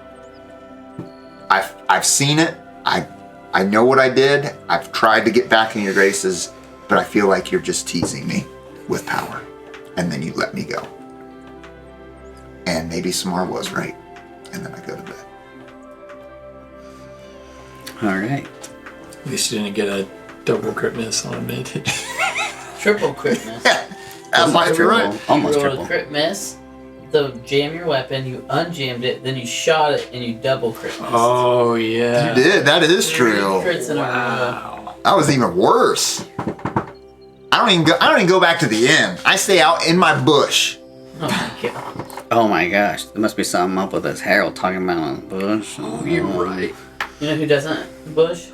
I've seen it. I know what I did. I've tried to get back in your graces, but I feel like you're just teasing me with power. And then you let me go. And maybe Samara was right. And then I go to bed. All right. At least you didn't get a double crit miss on a mid. Triple crit miss. That might be right. Almost You rolled triple. a crit miss. Jam your weapon. You unjammed it. Then you shot it and you double crit missed. Oh yeah. You did. That is Three true. crits in a row. Wow. That was even worse. I don't even go back to the end. I stay out in my bush. Oh my god. Oh my gosh, there must be something up with this Harold talking about on the bush. Oh, you're right. You know who doesn't bush?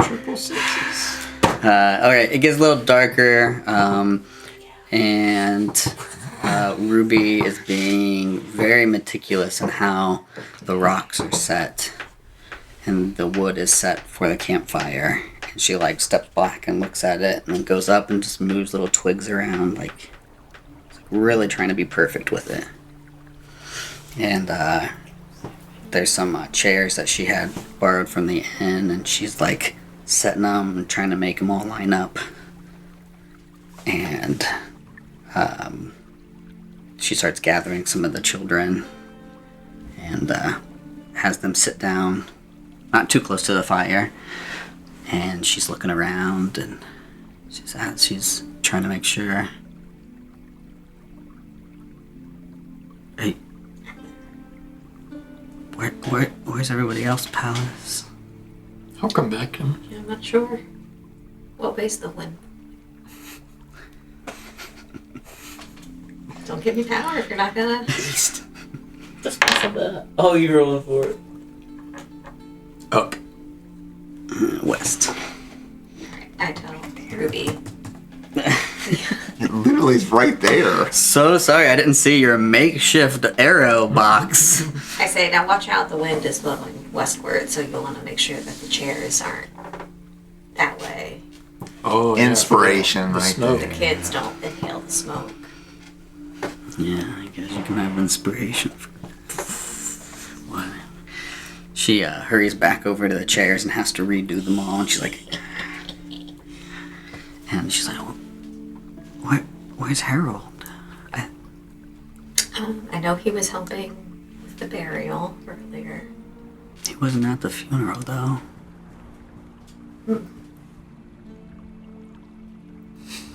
Triple sixes. Okay, it gets a little darker, and Ruby is being very meticulous in how the rocks are set and the wood is set for the campfire. And she like steps back and looks at it and then goes up and just moves little twigs around, like really trying to be perfect with it. And there's some chairs that she had borrowed from the inn, and she's like setting them and trying to make them all line up. And she starts gathering some of the children and has them sit down, not too close to the fire. And she's looking around and she's trying to make sure. Hey, where's everybody else, Palace? I'll come back. Yeah, I'm not sure. What way's the wind? Don't give me power if you're not gonna. Just pass on that. Oh, you rolling for it. Up. West. I tell Ruby. It literally is right there. So sorry, I didn't see your makeshift arrow box. I say, now watch out, the wind is blowing westward, so you'll want to make sure that the chairs aren't that way. Oh, yeah. Inspiration The right smoke. The there. kids don't inhale the smoke. Yeah, I guess you can have inspiration. What? She hurries back over to the chairs and has to redo them all, and she's like, where's Harold? I know he was helping with the burial earlier. He wasn't at the funeral, though. I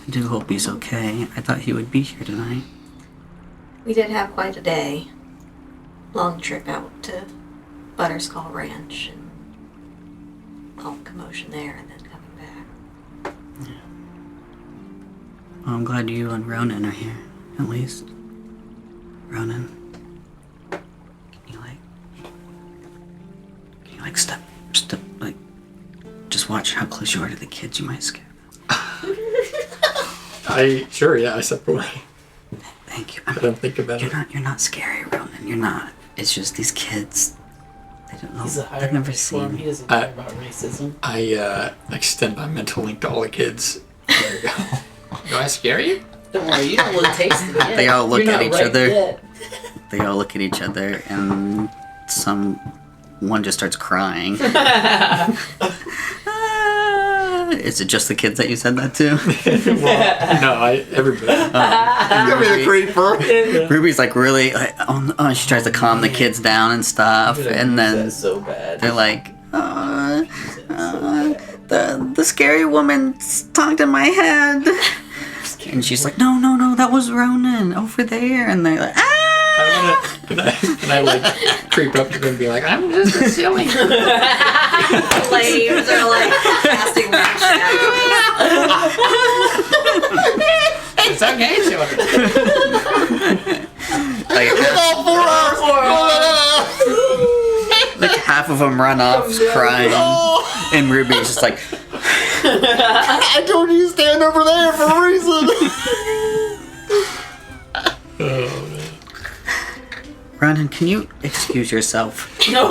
do hope he's okay. I thought he would be here tonight. We did have quite a day. Long trip out to Butterskull Ranch and all the commotion there and then coming back. Well, I'm glad you and Ronan are here, at least. Ronan, can you step, like, just watch how close you are to the kids, you might scare them. Sure, yeah, I step away. Thank you. I don't think about it. You're not scary, Ronan, you're not. It's just these kids, they don't know, He's a they've higher never form. He seen. doesn't care about racism. I extend my mental link to all the kids. There you go. Do I scare you? Don't worry, you don't want to taste it yet. They all look You're at not each right other. yet. They all look at each other, and one just starts crying. Is it just the kids that you said that to? Well, no, everybody. Give me the creeper. Ruby's like really, like, oh, no, she tries to calm the kids down and stuff, and then That's so bad. they're like, the scary woman talked in my head. And she's like, no, that was Ronan over there. And they're like, ah! Can I like creep up to them and be like, I'm just a silly. Flames are like casting their shadows. It's okay, children. Like, like half of them run off crying, and Ruby's just like, I told you to stand over there for a reason. Ronan, can you excuse yourself? Yeah,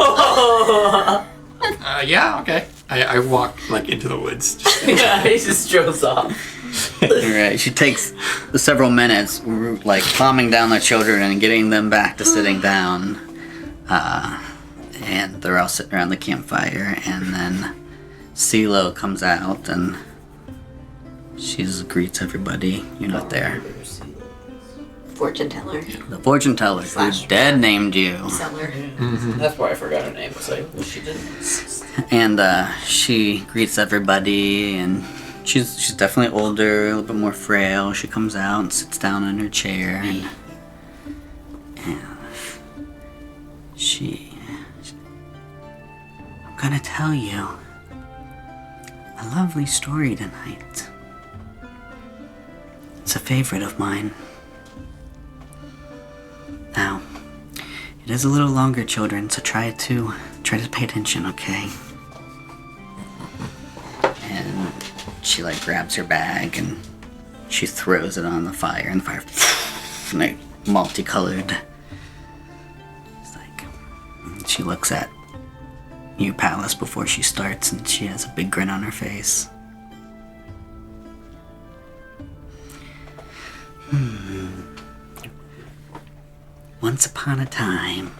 okay. I walk like into the woods. Yeah, he just strolls off. Alright, she takes several minutes, like calming down the children and getting them back to sitting down. And they're all sitting around the campfire, and then CeeLo comes out and she greets everybody. You're not there. Fortune teller. The fortune teller who dead named you. Seller. That's why I forgot her name, because I wish she didn't. And she greets everybody, and she's definitely older, a little bit more frail. She comes out and sits down in her chair, and I'm gonna tell you a lovely story tonight. It's a favorite of mine. Now, it is a little longer, children, so try to pay attention, okay? And she like grabs her bag and she throws it on the fire, and the fire like multicolored. It's like she looks at you, Palace, before she starts, and she has a big grin on her face. Once upon a time,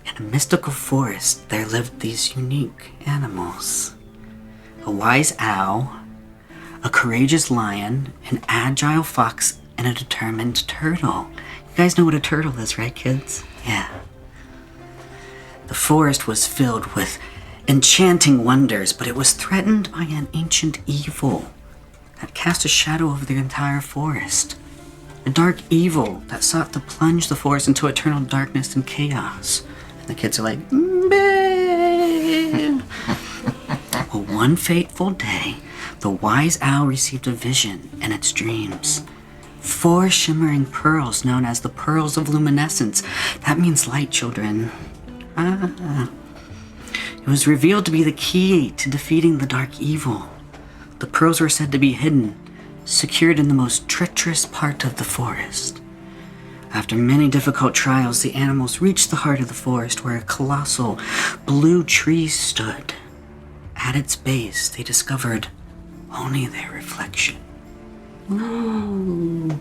in a mystical forest, there lived these unique animals. A wise owl, a courageous lion, an agile fox, and a determined turtle. You guys know what a turtle is, right, kids? Yeah. The forest was filled with enchanting wonders, but it was threatened by an ancient evil that cast a shadow over the entire forest. A dark evil that sought to plunge the forest into eternal darkness and chaos. And the kids are like, "Bah." Well, one fateful day, the wise owl received a vision in its dreams. 4 shimmering pearls known as the pearls of luminescence. That means light, children. It was revealed to be the key to defeating the dark evil. The pearls were said to be hidden, secured in the most treacherous part of the forest. After many difficult trials, the animals reached the heart of the forest where a colossal blue tree stood. At its base, they discovered only their reflection. Ooh.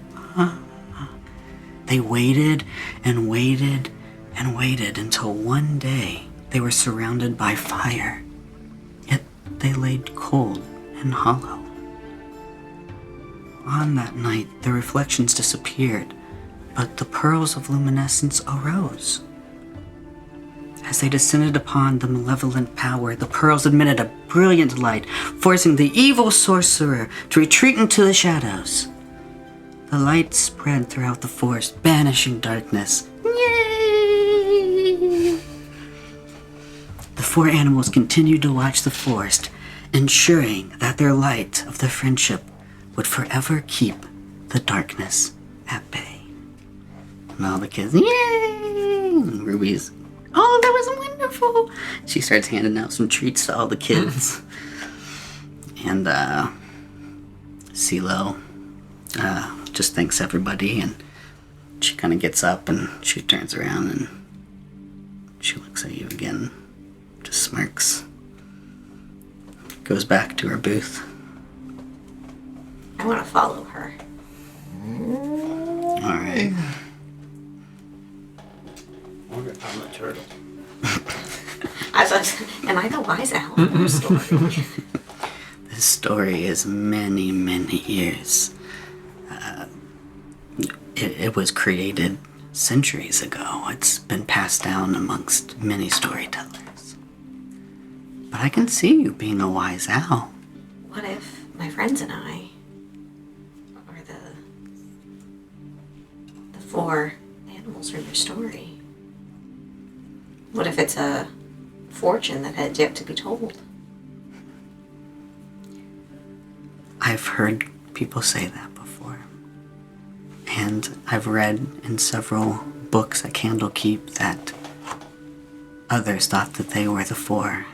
They waited and waited and waited until one day they were surrounded by fire. Yet they lay cold and hollow. On that night, their reflections disappeared, but the pearls of luminescence arose. As they descended upon the malevolent power, the pearls emitted a brilliant light, forcing the evil sorcerer to retreat into the shadows. The light spread throughout the forest, banishing darkness. Yay! The 4 animals continued to watch the forest, ensuring that their light of their friendship would forever keep the darkness at bay. And all the kids, yay! And Ruby's, oh, that was wonderful! She starts handing out some treats to all the kids. And CeeLo just thanks everybody, and she kind of gets up and she turns around and she looks at you again, just smirks, goes back to her booth. I want to follow her. Alright. I'm a turtle. Am I the wise owl in the story? This story is many, many years. It was created centuries ago. It's been passed down amongst many storytellers. But I can see you being a wise owl. What if my friends and I are the 4 animals? animals are in your story? What if it's a fortune that had yet to be told? I've heard people say that before. And I've read in several books at Candlekeep that others thought that they were the four.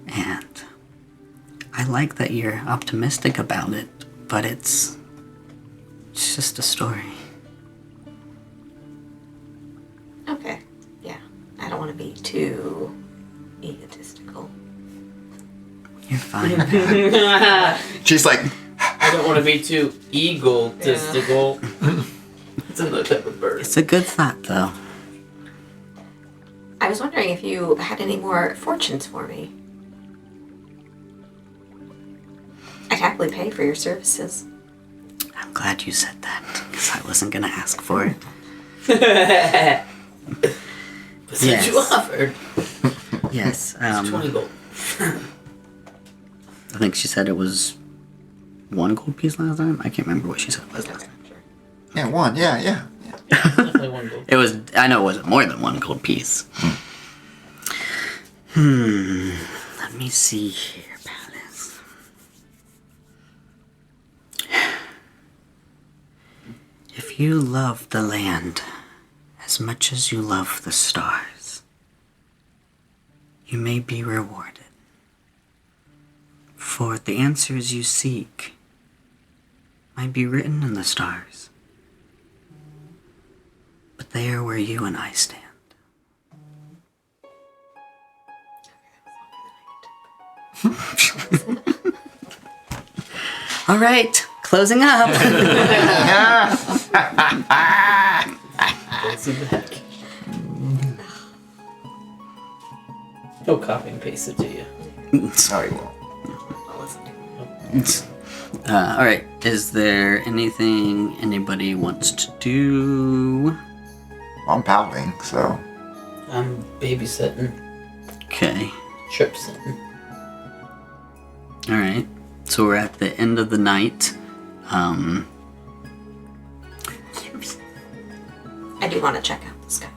And I like that you're optimistic about it, but it's just a story. Okay, yeah. I don't want to be too egotistical. You're fine. She's like, I don't want to be too egotistical. It's another type of bird. It's a good thought, though. I was wondering if you had any more fortunes for me. I'd happily pay for your services. I'm glad you said that, because I wasn't going to ask for it. But since you offered, Yes. it's 20 gold. I think she said it was 1 gold piece last time. I can't remember what she said it was last time. yeah, one, yeah. Definitely 1 gold. It was, I know it wasn't more than 1 gold piece. Let me see here, Palace. If you love the land as much as you love the stars, you may be rewarded. For the answers you seek might be written in the stars, but they are where you and I stand. All right, closing up. That's in back. He'll copy and paste it to you. Sorry, well. I'll listen to it. All right, is there anything anybody wants to do? I'm pouting, so. I'm babysitting, Okay, trip sitting. all right. So we're at the end of the night. I do want to check out the sky.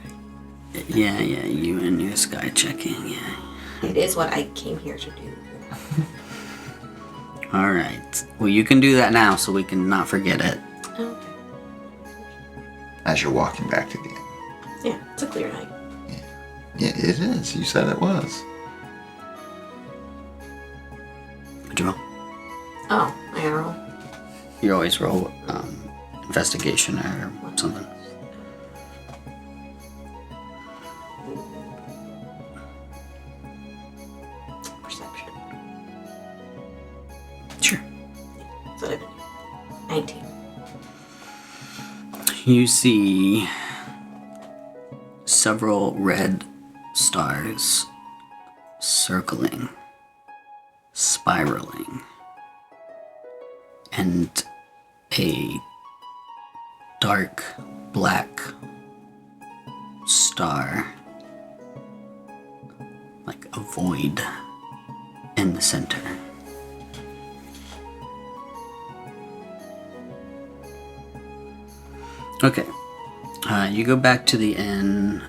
Yeah, you and your sky checking, yeah. It is what I came here to do. All right. Well, you can do that now so we can not forget it. Okay. As you're walking back to the inn. Yeah, it's a clear night. Yeah, it is. You said it was. What'd you roll? Oh, I gotta roll. You always roll investigation or something. Perception. Sure. That's what I've been doing. 19. You see several red stars circling, spiraling, and a dark black star, like a void, in the center. Okay. You go back to the inn,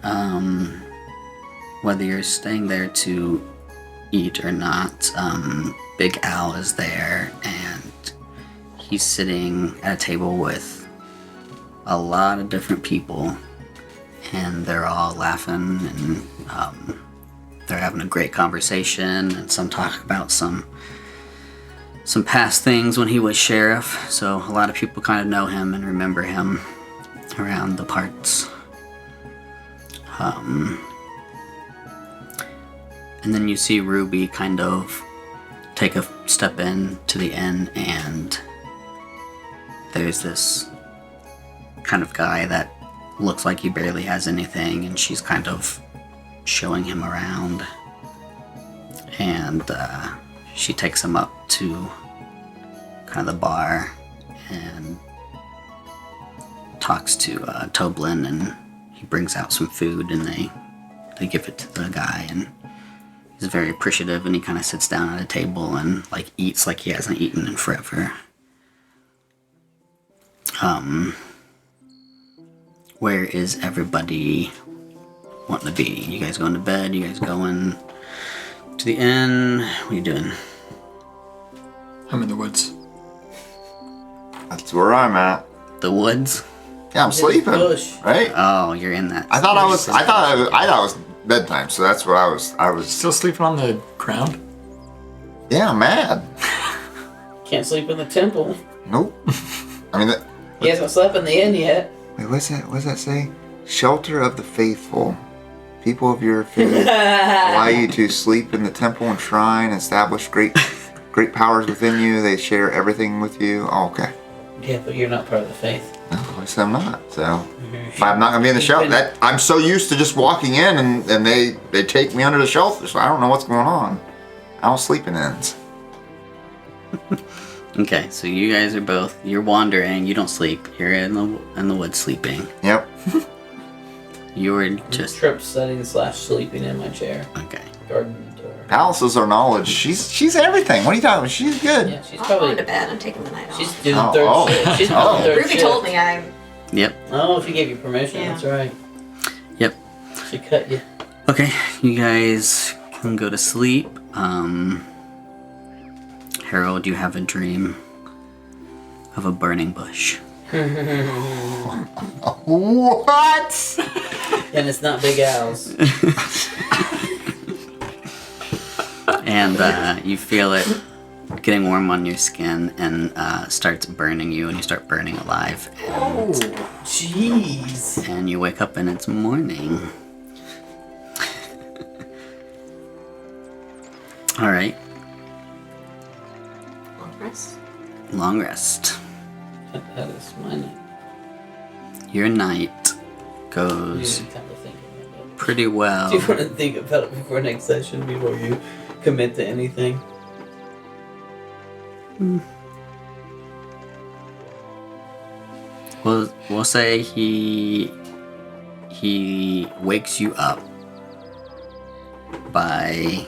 whether you're staying there to eat or not. Big Al is there, and he's sitting at a table with a lot of different people, and they're all laughing, and they're having a great conversation, and some talk about some past things when he was sheriff, so a lot of people kind of know him and remember him around the parts. And then you see Ruby kind of take a step in to the inn, and there's this kind of guy that looks like he barely has anything, and she's kind of showing him around, and she takes him up to kind of the bar and talks to Toblin, and he brings out some food, and they give it to the guy, and he's very appreciative, and he kind of sits down at a table and like eats like he hasn't eaten in forever. where is everybody wanting to be? You guys going to bed? You guys going to the inn? What are you doing? I'm in the woods. That's where I'm at. The woods? Yeah, I'm sleeping. Bush. Right? Oh, you're in that. I thought it was bedtime, so that's what I was. Still sleeping on the ground? Yeah, I'm mad. Can't sleep in the temple. Nope. I mean, He hasn't slept in the inn yet. wait, what's that? What's that say? Shelter of the faithful. People of your faith allow you to sleep in the temple and shrine, establish great powers within you. They share everything with you. Oh, okay. Yeah, but you're not part of the faith. No, I said I'm not. So if I'm not gonna be in the shelter, I'm so used to just walking in and they take me under the shelter, so I don't know what's going on. I don't sleep in inns. Okay, so you guys are you're wandering, you don't sleep. You're in the woods sleeping. Yep. You were just... Trip setting / sleeping in my chair. Okay. Guarding the door. Alice is our knowledge. She's everything. What are you talking about? She's good. Yeah, she's I'm probably. going to bed. I'm taking the night off. She's doing Oh, third oh. shift. She's Oh. doing third Ruby shift. told me I'm. Yep. Oh, if you gave you permission, Yeah. that's right. Yep. She cut you. Okay, you guys can go to sleep. Harold, you have a dream of a burning bush. What? And it's not Big Al's. And you feel it getting warm on your skin and starts burning you, and you start burning alive. Oh, jeez. And you wake up and it's morning. All right, Long rest. long rest. That is my night. Your night You goes need time to think about it. pretty well. Do you want to think about it before next session, before you commit to anything? We'll say he wakes you up by,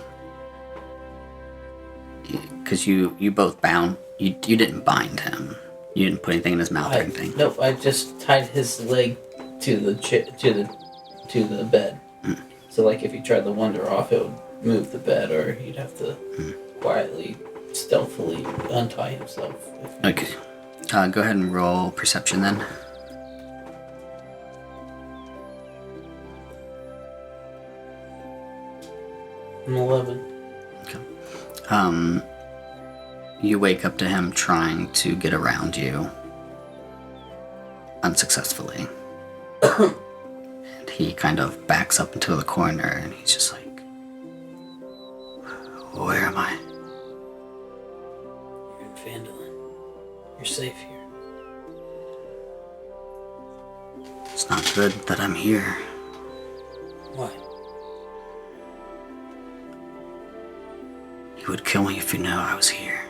because you both bound, you didn't bind him, you didn't put anything in his mouth or anything. Nope, I just tied his leg to the to the bed. So like if he tried to wander off, it would move the bed, or he'd have to quietly, stealthily untie himself. Okay, go ahead and roll perception then. I'm 11. Okay. You wake up to him trying to get around you unsuccessfully. And he kind of backs up into the corner and he's just like, where am I? You're in Vandalin. You're safe here. It's not good that I'm here. Why? You would kill me if you knew I was here.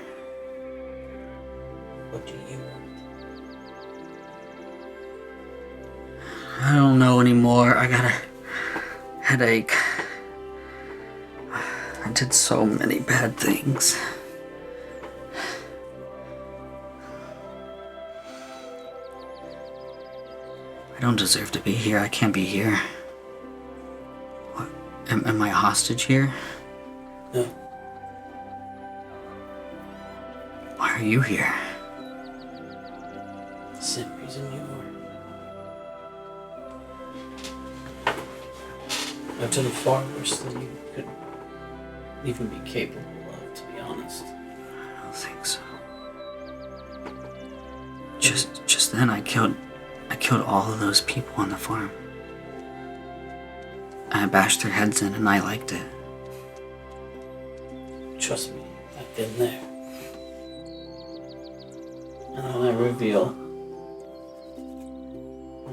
What do you want? I don't know anymore. I got a headache. I did so many bad things. I don't deserve to be here. I can't be here. What? Am I a hostage here? No. Why are you here? Same reason you were. I've done far worse than you could even be capable of, to be honest. I don't think so. Just then I killed all of those people on the farm. I bashed their heads in and I liked it. Trust me, I've been there. And then I reveal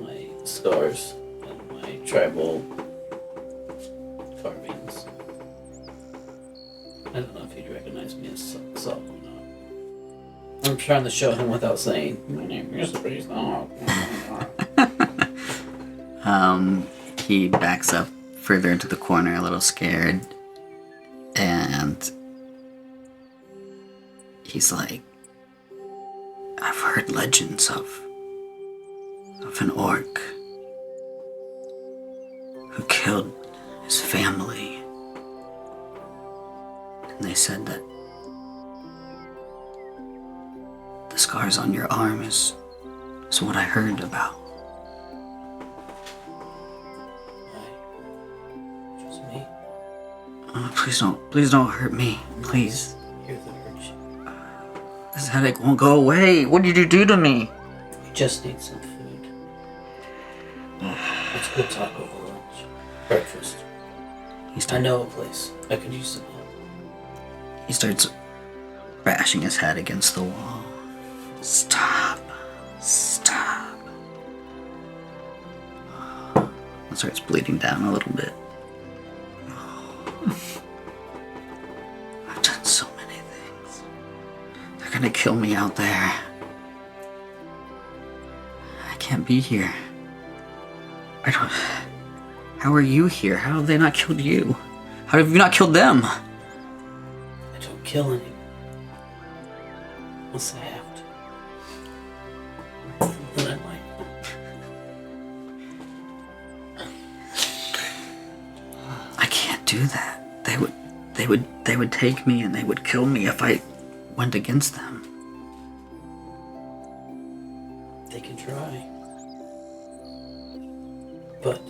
my scars and my tribal carvings. I don't know if he'd recognize me as Saul or not. I'm trying to show him without saying, my name is Priest. He backs up further into the corner, a little scared, and he's like, I've heard legends of an orc who killed his family. And they said that the scars on your arm is what I heard about. Just me. Oh, please don't hurt me, please. Here that hurt you. This headache won't go away. What did you do to me? We just need some food. Let's go talk over lunch. Breakfast. I know a place. I could use some help. He starts bashing his head against the wall. Stop. And starts bleeding down a little bit. I've done so many things. They're gonna kill me out there. I can't be here. How are you here? How have they not killed you? How have you not killed them? I don't kill anyone. Unless I have to. Then I might. I can't do that. They would take me and they would kill me if I went against them. They can try. But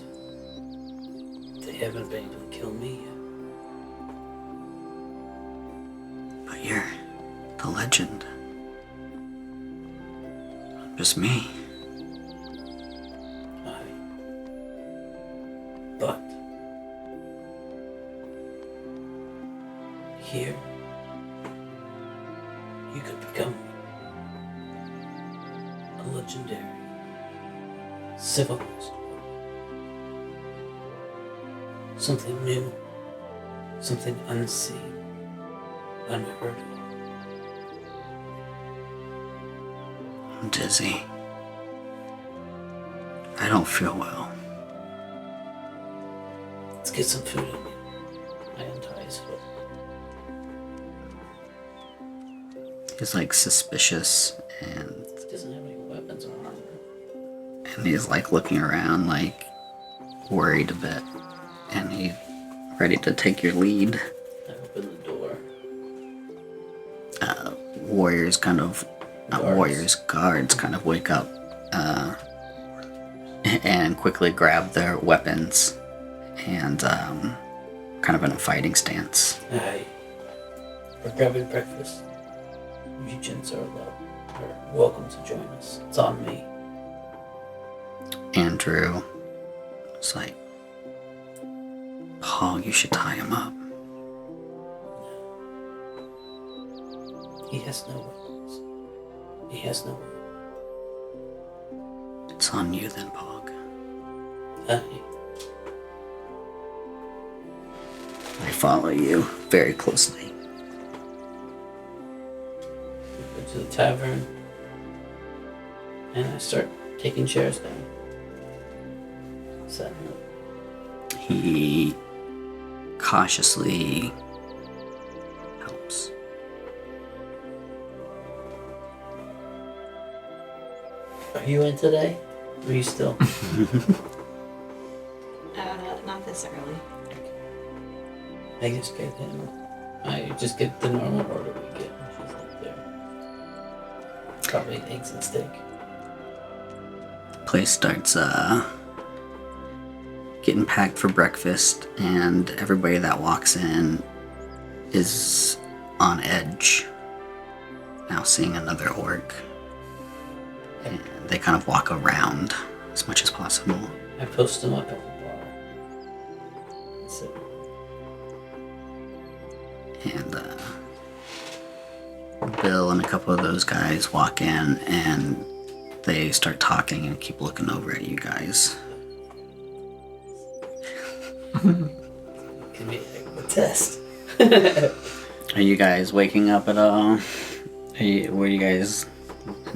they haven't been able to kill me yet. But you're the legend. Just me. But here you could become a legendary civilized. Something new, something unseen, unheard of. I'm dizzy. I don't feel well. Let's get some food in you. I untie his foot. He's like suspicious and He doesn't have any weapons or armor. he's like looking around like worried a bit. And he's ready to take your lead. I open the door. Warriors kind of Guards. guards kind of wake up and quickly grab their weapons and kind of in a fighting stance. Aye. We're grabbing breakfast. You gents are welcome to join us. It's on me. Andrew is like, Pawg, you should tie him up. He has no weapons. He has no weapons. It's on you then, Pawg. Aye. I follow you very closely. We go to the tavern. And I start taking chairs down. Setting up. He cautiously helps. Are you in today? Or are you still? Not this early. I just get him. I just get the normal order we get. She's up there. Probably eggs and steak. Place starts getting packed for breakfast, and everybody that walks in is on edge. Now seeing another orc. And they kind of walk around as much as possible. I post them up at the bar. And sit. And Bill and a couple of those guys walk in and they start talking and keep looking over at you guys. Give me a test. Are you guys waking up at all? What are you guys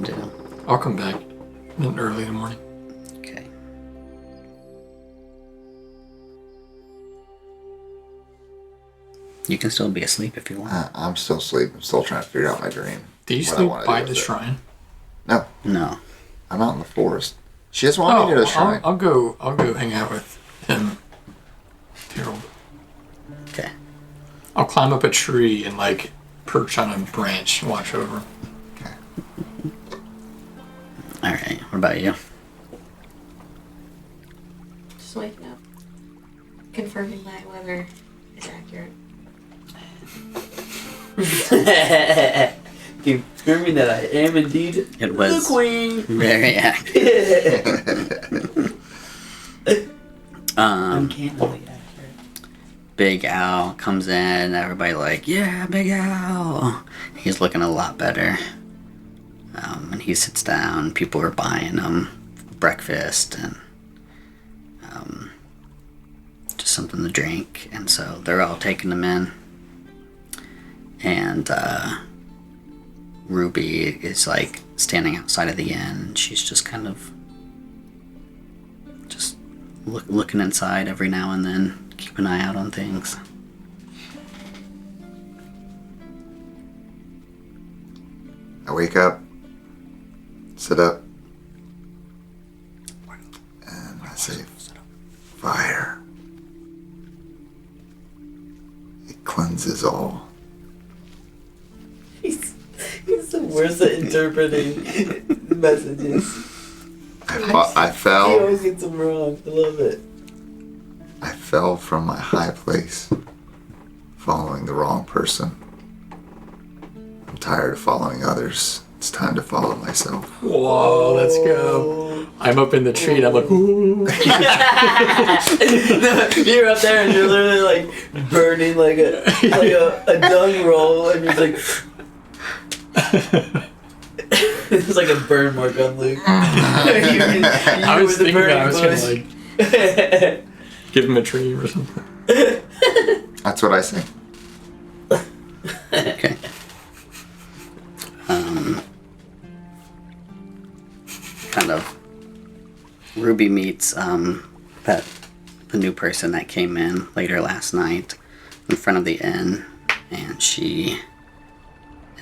do? I'll come back early in the morning. Okay. You can still be asleep if you want. I'm still asleep. I'm still trying to figure out my dream. Do you What I sleep wanna by do the with it. shrine? No, No. I'm out in the forest. She doesn't want me to go to the shrine. I'll go hang out with him Harold. Okay. I'll climb up a tree and like perch on a branch and watch over. Okay. All right. What about you? Just waking up. Confirming my weather is accurate. Confirming that I am indeed It was the queen. very accurate. Uncannily accurate. Big Al comes in. Everybody like, yeah, Big Al. He's looking a lot better. And he sits down. People are buying him breakfast and just something to drink. And so they're all taking him in. And Ruby is like standing outside of the inn. And she's just kind of just looking inside every now and then. Keep an eye out on things. I wake up, sit up, and I say, fire. It cleanses all. He's the worst at interpreting messages. I He fell. always gets them wrong. I love it. I fell from my high place, following the wrong person. I'm tired of following others. It's time to follow myself. Whoa, let's go. I'm up in the tree and I'm like, ooh. You're up there and you're literally like burning like a dung roll, and you're like. It's like a burn mark on Luke. I was thinking that I was gonna like give him a tree or something. That's what I say. Okay. Kind of. Ruby meets the new person that came in later last night in front of the inn, and she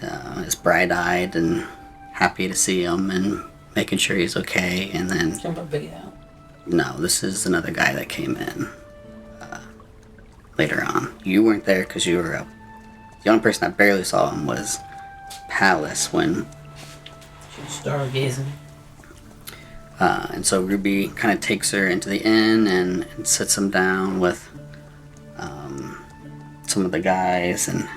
is bright-eyed and happy to see him and making sure he's okay. And then Jump up, Big Al. no, this is another guy that came in later on. You weren't there because you were up. The only person that barely saw him was Palace when. She's stargazing. And so Ruby kind of takes her into the inn and sits him down with some of the guys, and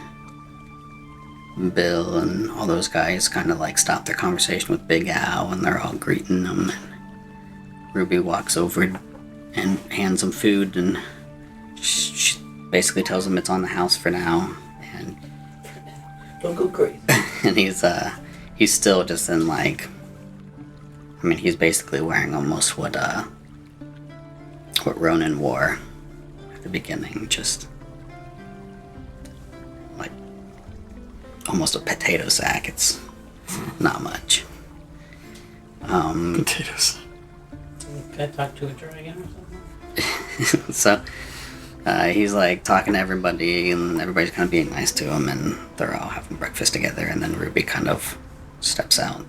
Bill and all those guys kind of like stop their conversation with Big Al, and they're all greeting him. And Ruby walks over and hands him food, and she basically tells him it's on the house for now. And Don't go crazy. and he's still just in like, I mean, he's basically wearing almost what Ronan wore at the beginning, just like almost a potato sack. It's not much. Potatoes. Can I talk to a dragon or something? So he's like talking to everybody, and everybody's kind of being nice to him, and they're all having breakfast together, and then Ruby kind of steps out.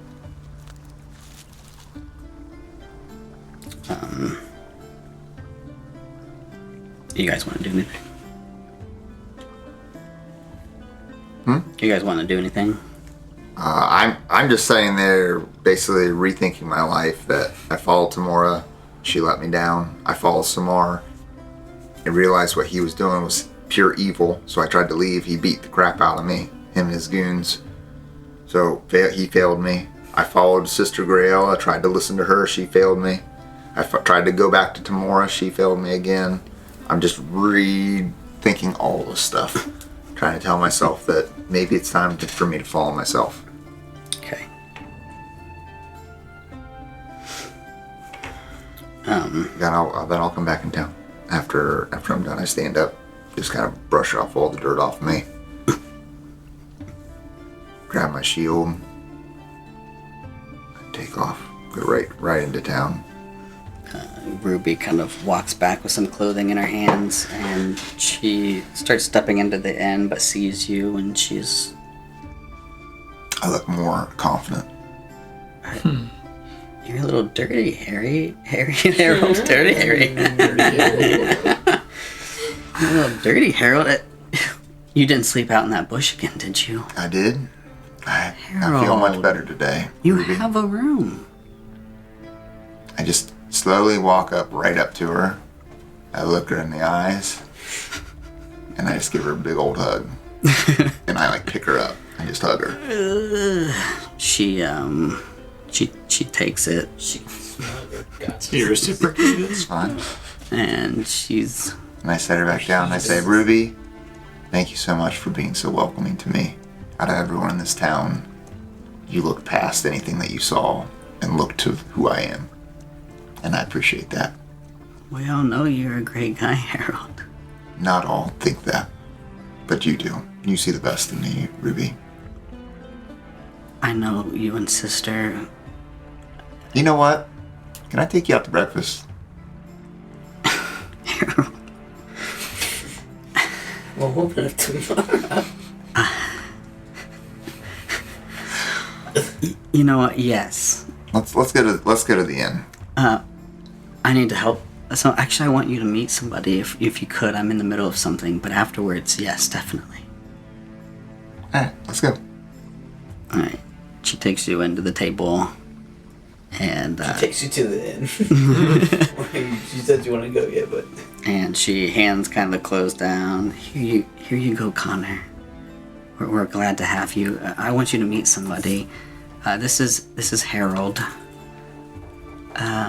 You guys want to do anything? You guys want to do anything? I'm just sitting there basically rethinking my life, that I followed Tamora, she let me down. I followed Samar and realized what he was doing was pure evil, so I tried to leave. He beat the crap out of me, him and his goons. So he failed me. I followed Sister Grail. I tried to listen to her. She failed me. I tried to go back to Tamora. She failed me again. I'm just rethinking all this stuff, trying to tell myself that maybe it's time for me to follow myself. Okay. Then I'll come back in town. After I'm done, I stand up, just kind of brush off all the dirt off me. Grab my shield, take off, go right into town. Ruby kind of walks back with some clothing in her hands, and she starts stepping into the inn, but sees you, and she's... I look more confident. You're a little dirty, Harry. Harold, dirty Harry. Oh, dirty Harold. You didn't sleep out in that bush again, did you? I did. I feel much better today. You Ruby. have a room. I just slowly walk right up to her. I look her in the eyes, and I just give her a big old hug. And I pick her up and just hug her. She takes it. She can smell your guts. You reciprocate It's fine. And she's And I set her back down and I say, Ruby, thank you so much for being so welcoming to me. Out of everyone in this town, you looked past anything that you saw and looked to who I am. And I appreciate that. We all know you're a great guy, Harold. Not all think that, but you do. You see the best in me, Ruby. I know you and sister. You know what? Can I take you out to breakfast? Harold. We'll open it tomorrow. You know what? Yes. Let's go to the inn. I need to help. So actually, I want you to meet somebody if you could. I'm in the middle of something, but afterwards, yes, definitely. Alright, let's go. All right. She takes you into the table, and Takes you to the inn. She said you want to go yet, but and she hands kind of the clothes down. Here you go, Connor. We're glad to have you. I want you to meet somebody. This is Harold.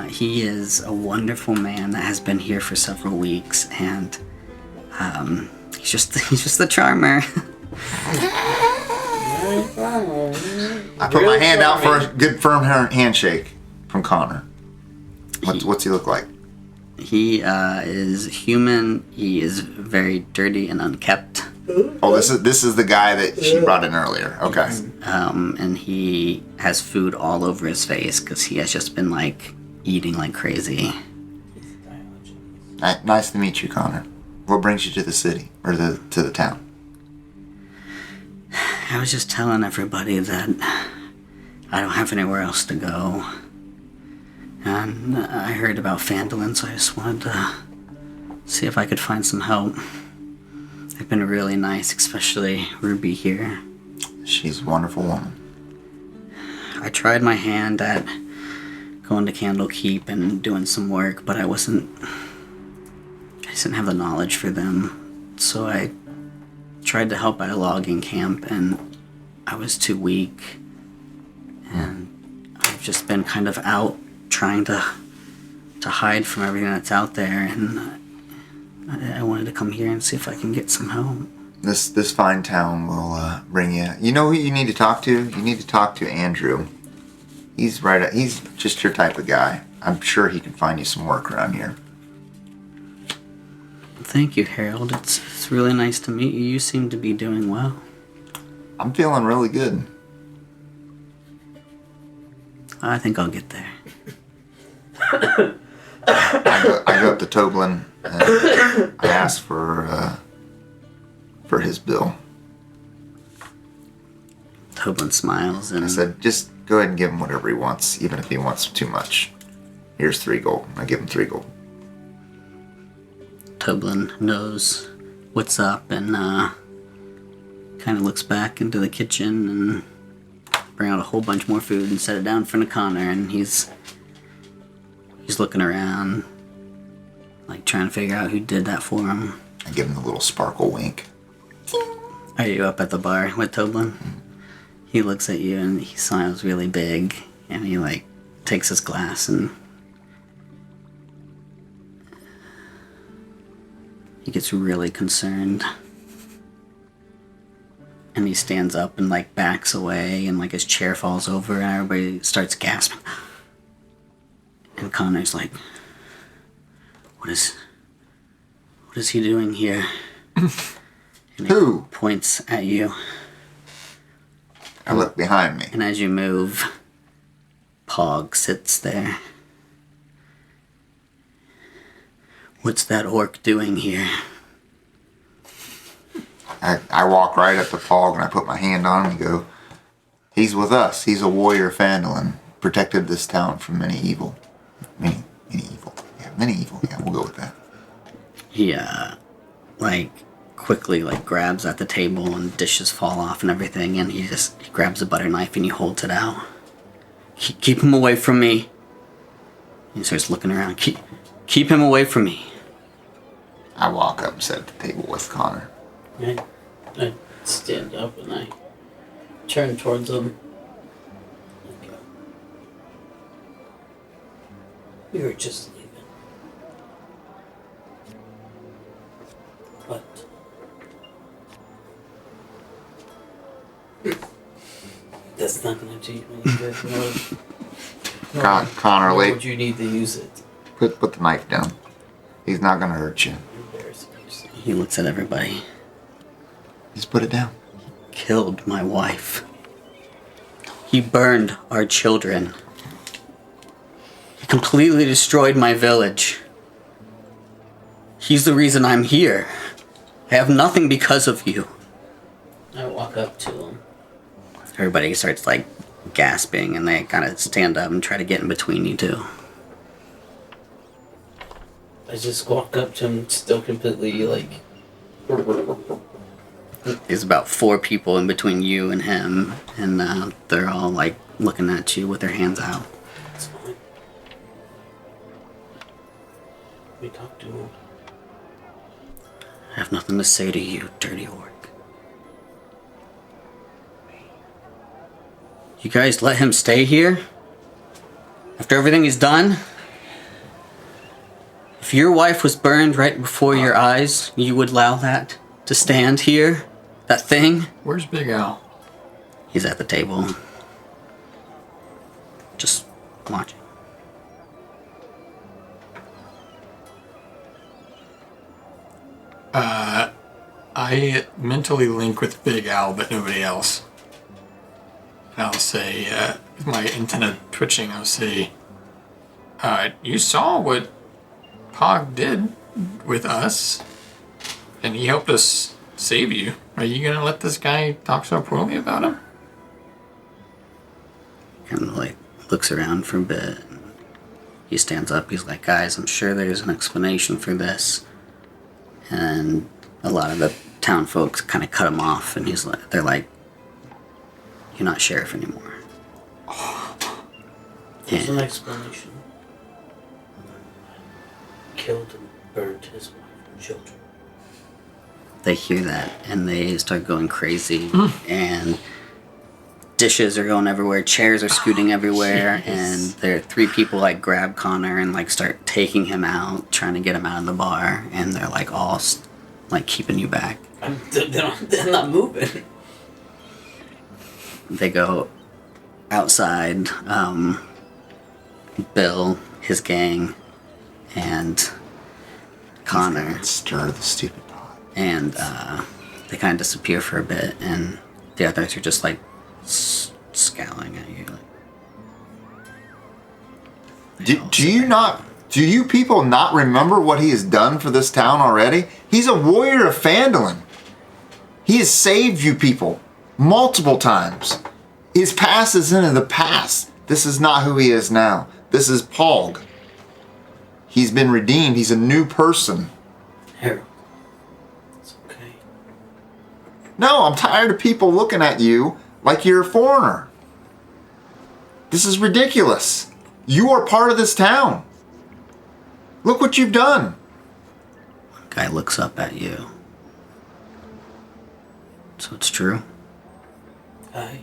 He is a wonderful man that has been here for several weeks, and he's just the charmer. I put my hand out for a good firm handshake from Connor. What's he look like? He is human. He is very dirty and unkept. Oh, this is the guy that she brought in earlier. Okay. And he has food all over his face because he has just been eating like crazy. Nice to meet you, Connor. What brings you to the city or to the town? I was just telling everybody that I don't have anywhere else to go. And I heard about Phandalin, so I just wanted to see if I could find some help. They've been really nice, especially Ruby here. She's a wonderful woman. I tried my hand at going to Candlekeep and doing some work, but I just didn't have the knowledge for them. So I tried to help at a logging camp, and I was too weak. And I've just been kind of out trying to hide from everything that's out there, and I wanted to come here and see if I can get some help. This fine town will bring you. You know who you need to talk to? You need to talk to Andrew. He's just your type of guy. I'm sure he can find you some work around here. Thank you, Harold. It's really nice to meet you. You seem to be doing well. I'm feeling really good. I think I'll get there. I go up to Toblin and I ask for his bill. Toblin smiles and I said, just go ahead and give him whatever he wants, even if he wants too much. Here's 3 gold. I give him 3 gold. Toblin knows what's up and kind of looks back into the kitchen and bring out a whole bunch more food and set it down in front of Connor, and he's looking around, trying to figure out who did that for him. I give him the little sparkle wink. Are you up at the bar with Toblin? He looks at you and he smiles really big, and he takes his glass and he gets really concerned. And he stands up and backs away, and his chair falls over and everybody starts gasping. And Connor's like, what is he doing here? And he Who? points at you. I look behind me. And as you move, Pawg sits there. What's that orc doing here? I walk right up to Pawg and I put my hand on him and go, he's with us. He's a warrior Phandalin. Protected this town from many evil. Many evil. Yeah, many evil. Yeah, we'll go with that. He like quickly like grabs at the table and dishes fall off and everything, and he grabs a butter knife and he holds it out. Keep him away from me. He starts looking around. Keep him away from me. I walk up and sit at the table with Connor. I stand up and I turn towards him. We were just leaving. But that's not going to do you any good. Connor, Nor wait. would you need to use it? Put the knife down. He's not gonna hurt you. Embarrassing yourself. He looks at everybody. Just put it down. Killed my wife. He burned our children. He completely destroyed my village. He's the reason I'm here. I have nothing because of you. I walk up to him. Everybody starts like gasping and they kind of stand up and try to get in between you two. I just walk up to him, still completely like. There's about 4 people in between you and him, and they're all like looking at you with their hands out. It's fine. We talk to him. I have nothing to say to you, dirty orc. You guys let him stay here? After everything he's done? If your wife was burned right before your eyes, you would allow that to stand here? That thing? Where's Big Al? He's at the table. Just watching. I mentally link with Big Al, but nobody else. And I'll say, with my antenna twitching, I'll say, you saw what Pawg did with us, and he helped us save you. Are you gonna let this guy talk so poorly about him? Kind of like looks around for a bit. He stands up. He's like, guys, I'm sure there's an explanation for this. And a lot of the town folks kind of cut him off, and they're like, you're not sheriff anymore. There's And an explanation. Killed and burned his wife and children. they hear that and they start going crazy, and dishes are going everywhere, chairs are scooting everywhere, and there are 3 people like grab Connor and like start taking him out, trying to get him out of the bar, and they're like all like keeping you back. They're not moving. They go outside. Bill, his gang, and Connor, Stir the stupid pot. and they kind of disappear for a bit, and the others are just like scowling at you. Do you people not remember what he has done for this town already? He's a warrior of Phandalin. He has saved you people multiple times. His past is into the past. This is not who he is now. This is Pawg. He's been redeemed. He's a new person. Harold. It's okay. No, I'm tired of people looking at you like you're a foreigner. This is ridiculous. You are part of this town. Look what you've done. Guy looks up at you. So it's true? Aye.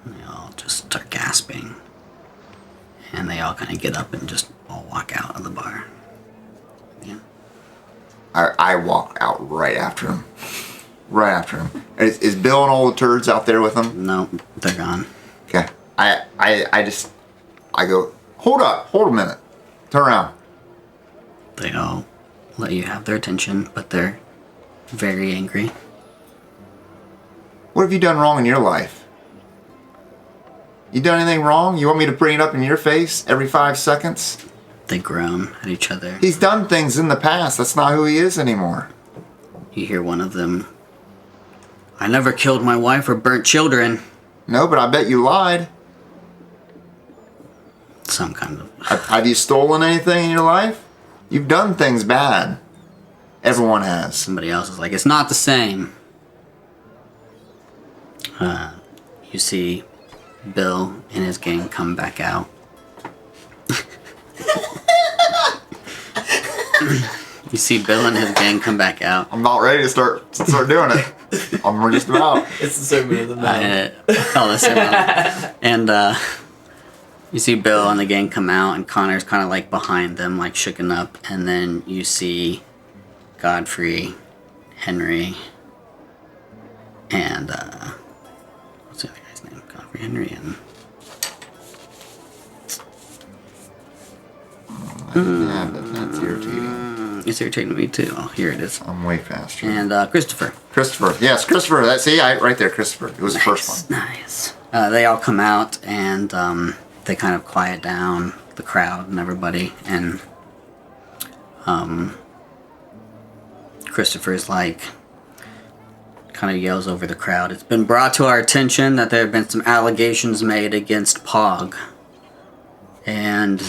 And they all just start gasping. And they all kind of get up and just all walk out of the bar. Yeah. I walk out right after him. Right after him. Is Bill and all the turds out there with him? No, they're gone. Okay. I go, hold a minute. Turn around. They all let you have their attention, but they're very angry. What have you done wrong in your life? You done anything wrong? You want me to bring it up in your face every 5 seconds? They groan at each other. He's done things in the past. That's not who he is anymore. You hear one of them, I never killed my wife or burnt children. No, but I bet you lied. Some kind of... Have you stolen anything in your life? You've done things bad. Everyone has. Somebody else is like, it's not the same. You see Bill and his gang come back out. You see Bill and his gang come back out. I'm not ready to start doing it. I'm just about. It's the sermon of the mount. And you see Bill and the gang come out, and Connor's kind of like behind them, like shooken up. And then you see Godfrey, Henry, and what's the other guy's name? Godfrey, Henry, and Yeah, that's irritating. it's irritating me too. Oh, here it is. I'm way faster. And Christopher. Christopher. Yes, Christopher. Right there, Christopher. It was the first one. Nice. They all come out and they kind of quiet down the crowd and everybody. And Christopher's like, kind of yells over the crowd. It's been brought to our attention that there have been some allegations made against Pawg. And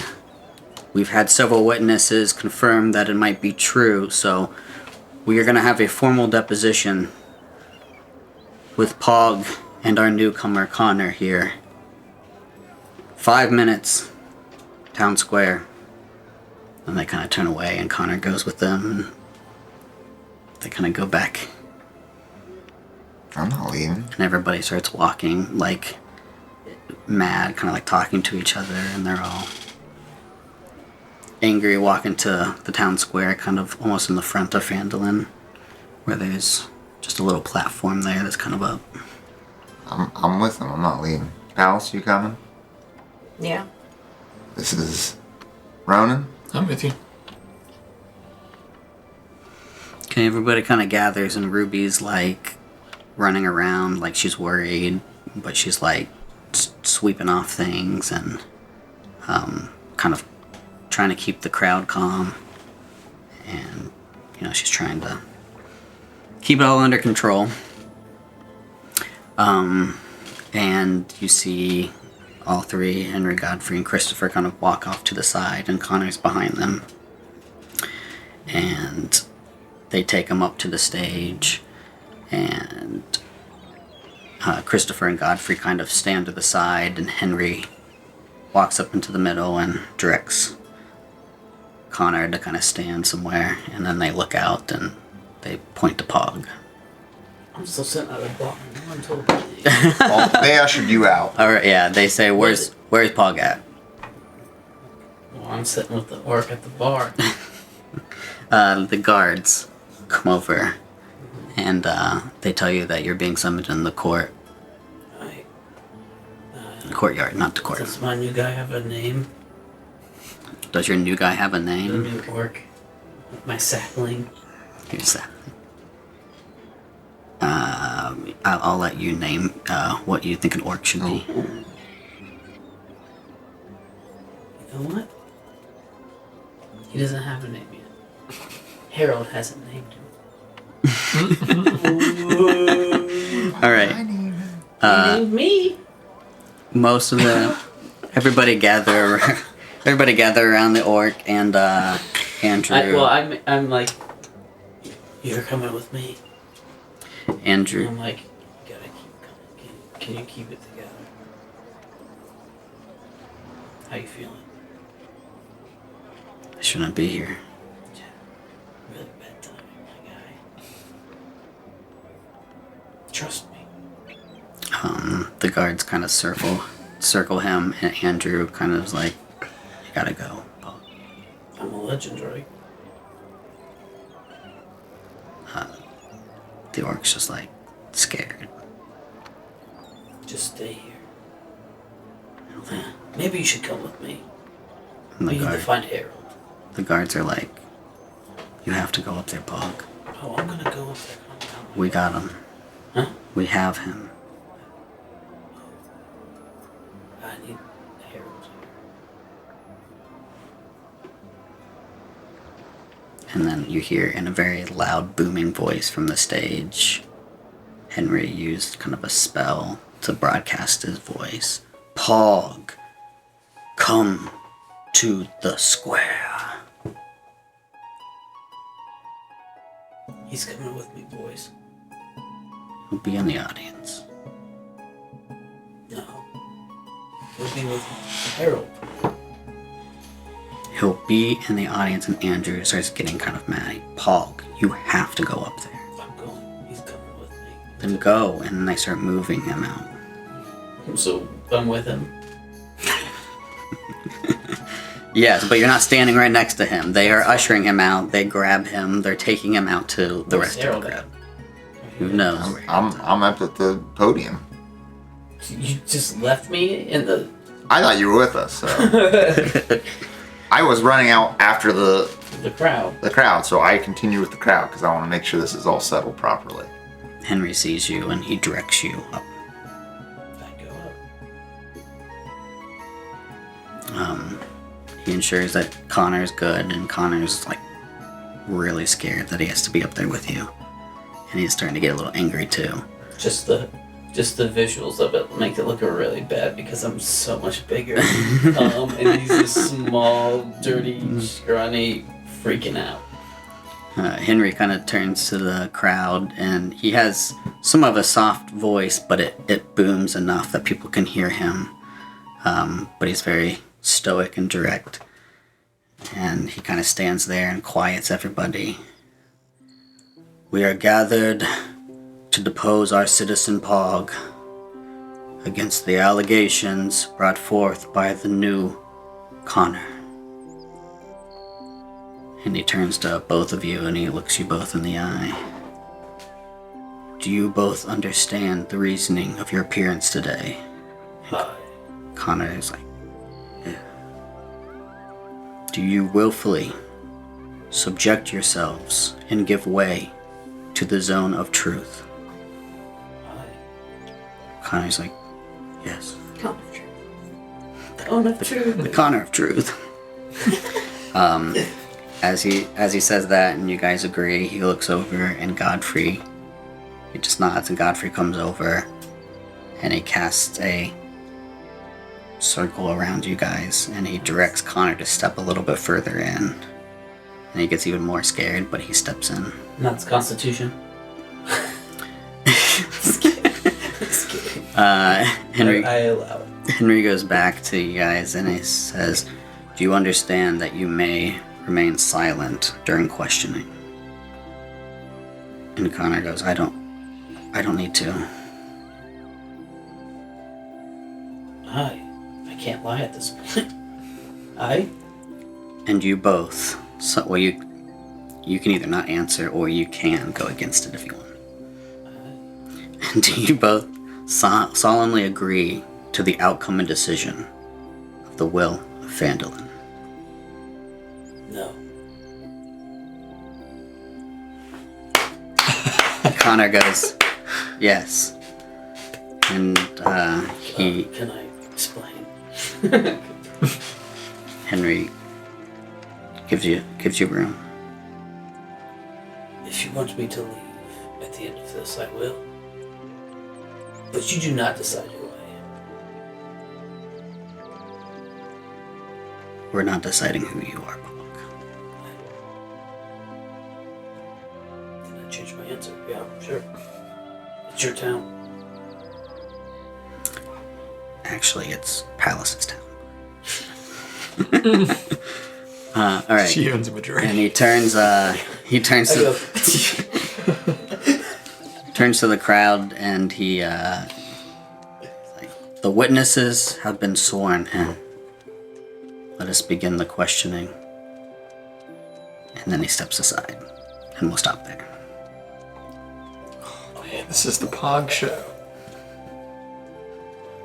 we've had several witnesses confirm that it might be true. So we are going to have a formal deposition with Pawg and our newcomer Connor here. 5 minutes, town square. And they kind of turn away and Connor goes with them. And they kind of go back. I'm not leaving. And everybody starts walking like mad, kind of like talking to each other. And they're all angry, walking to the town square, kind of almost in the front of Phandalin, where there's just a little platform there that's kind of up. I'm with them. I'm not leaving. Palace, you coming? Yeah. This is Ronan. I'm with you. Okay, everybody kind of gathers, and Ruby's like running around like she's worried, but she's like sweeping off things and kind of trying to keep the crowd calm. And, you know, she's trying to keep it all under control. And you see all three, Henry, Godfrey, and Christopher, kind of walk off to the side, and Connor's behind them. And they take him up to the stage, and Christopher and Godfrey kind of stand to the side, and Henry walks up into the middle and directs Connor to kind of stand somewhere, and then they look out and they point to Pawg. I'm still sitting at the bottom. No one told me. Well, they ushered you out. Alright, yeah, they say, where's Pawg at? Well, I'm sitting with the orc at the bar. The guards come over, and they tell you that you're being summoned in the court. Right. The courtyard, not the court. Does my new guy have a name? Does your new guy have a The name? new orc? My sapling? Who's that? I'll let you name what you think an orc should be. You know what? He doesn't have a name yet. Harold hasn't named him. Alright. He named me. Most of the everybody gather around the orc and Andrew. I'm like, you're coming with me. Andrew. I'm like, you gotta keep coming. Can you keep it together? How you feeling? I shouldn't be here. Really bad timing, my guy. Trust me. The guards kind of circle him, and Andrew kind of is like, you gotta go. I'm a legend, right? The orc's just like scared. Just stay here. Maybe you should come with me. And We need to find Harold. the guards are like, you have to go up there, Pawg. Oh, I'm gonna go up there. Calm down. We got him. Huh? We have him. I need Harold here. And then you hear in a very loud, booming voice from the stage, Henry used kind of a spell to broadcast his voice. Pawg, come to the square. He's coming with me, boys. He'll be in the audience. No. He'll be with Harold. He'll be in the audience, and Andrew starts getting kind of mad. Pawg, you have to go up there. I'm going. He's coming with me. Then go, and then I start moving him out. So I'm with him. Yes, but you're not standing right next to him. They are ushering him out. They grab him. They're taking him out to the rest of the crowd. Who knows? I'm up at the podium. You just left me in the. I thought you were with us, so. I was running out after the crowd. so I continue with the crowd because I want to make sure this is all settled properly. Henry sees you, and he directs you up. I go up. He ensures that Connor's good, and Connor's like really scared that he has to be up there with you, and he's starting to get a little angry too. Just the visuals of it make it look really bad because I'm so much bigger, and he's a small, dirty, scrawny, freaking out. Henry kind of turns to the crowd, and he has some of a soft voice, but it booms enough that people can hear him. But he's very stoic and direct, and he kind of stands there and quiets everybody. We are gathered to depose our citizen Pawg against the allegations brought forth by the new Connor. And he turns to both of you and he looks you both in the eye. Do you both understand the reasoning of your appearance today? Connor is like, yeah. Do you willfully subject yourselves and give way to the zone of truth? Connor's like, yes. Cone of truth. Cone of truth. The Connor of truth. As he says that and you guys agree, he looks over and Godfrey, he just nods and Godfrey comes over and he casts a circle around you guys and he directs Connor to step a little bit further in. And he gets even more scared, but he steps in. And that's Constitution. Henry, I allow it. Henry goes back to you guys and he says, do you understand that you may remain silent during questioning? And Connor goes, I don't need to. I can't lie at this point. And you both, so, well, you can either not answer or you can go against it if you want. And do you both solemnly agree to the outcome and decision of the will of Phandalin? No. Connor goes, yes. And he... Can I explain? Henry gives you room. If you want me to leave at the end of this, I will. But you do not decide who I am. We're not deciding who you are, Pawg. Then I change my answer. Yeah, sure. It's your town. Actually, it's Palace's town. All right. She owns a majority. And he turns I go, turns to the crowd and he like, the witnesses have been sworn in. Let us begin the questioning. And then he steps aside and we'll stop there. Oh, man, this is the Pawg show.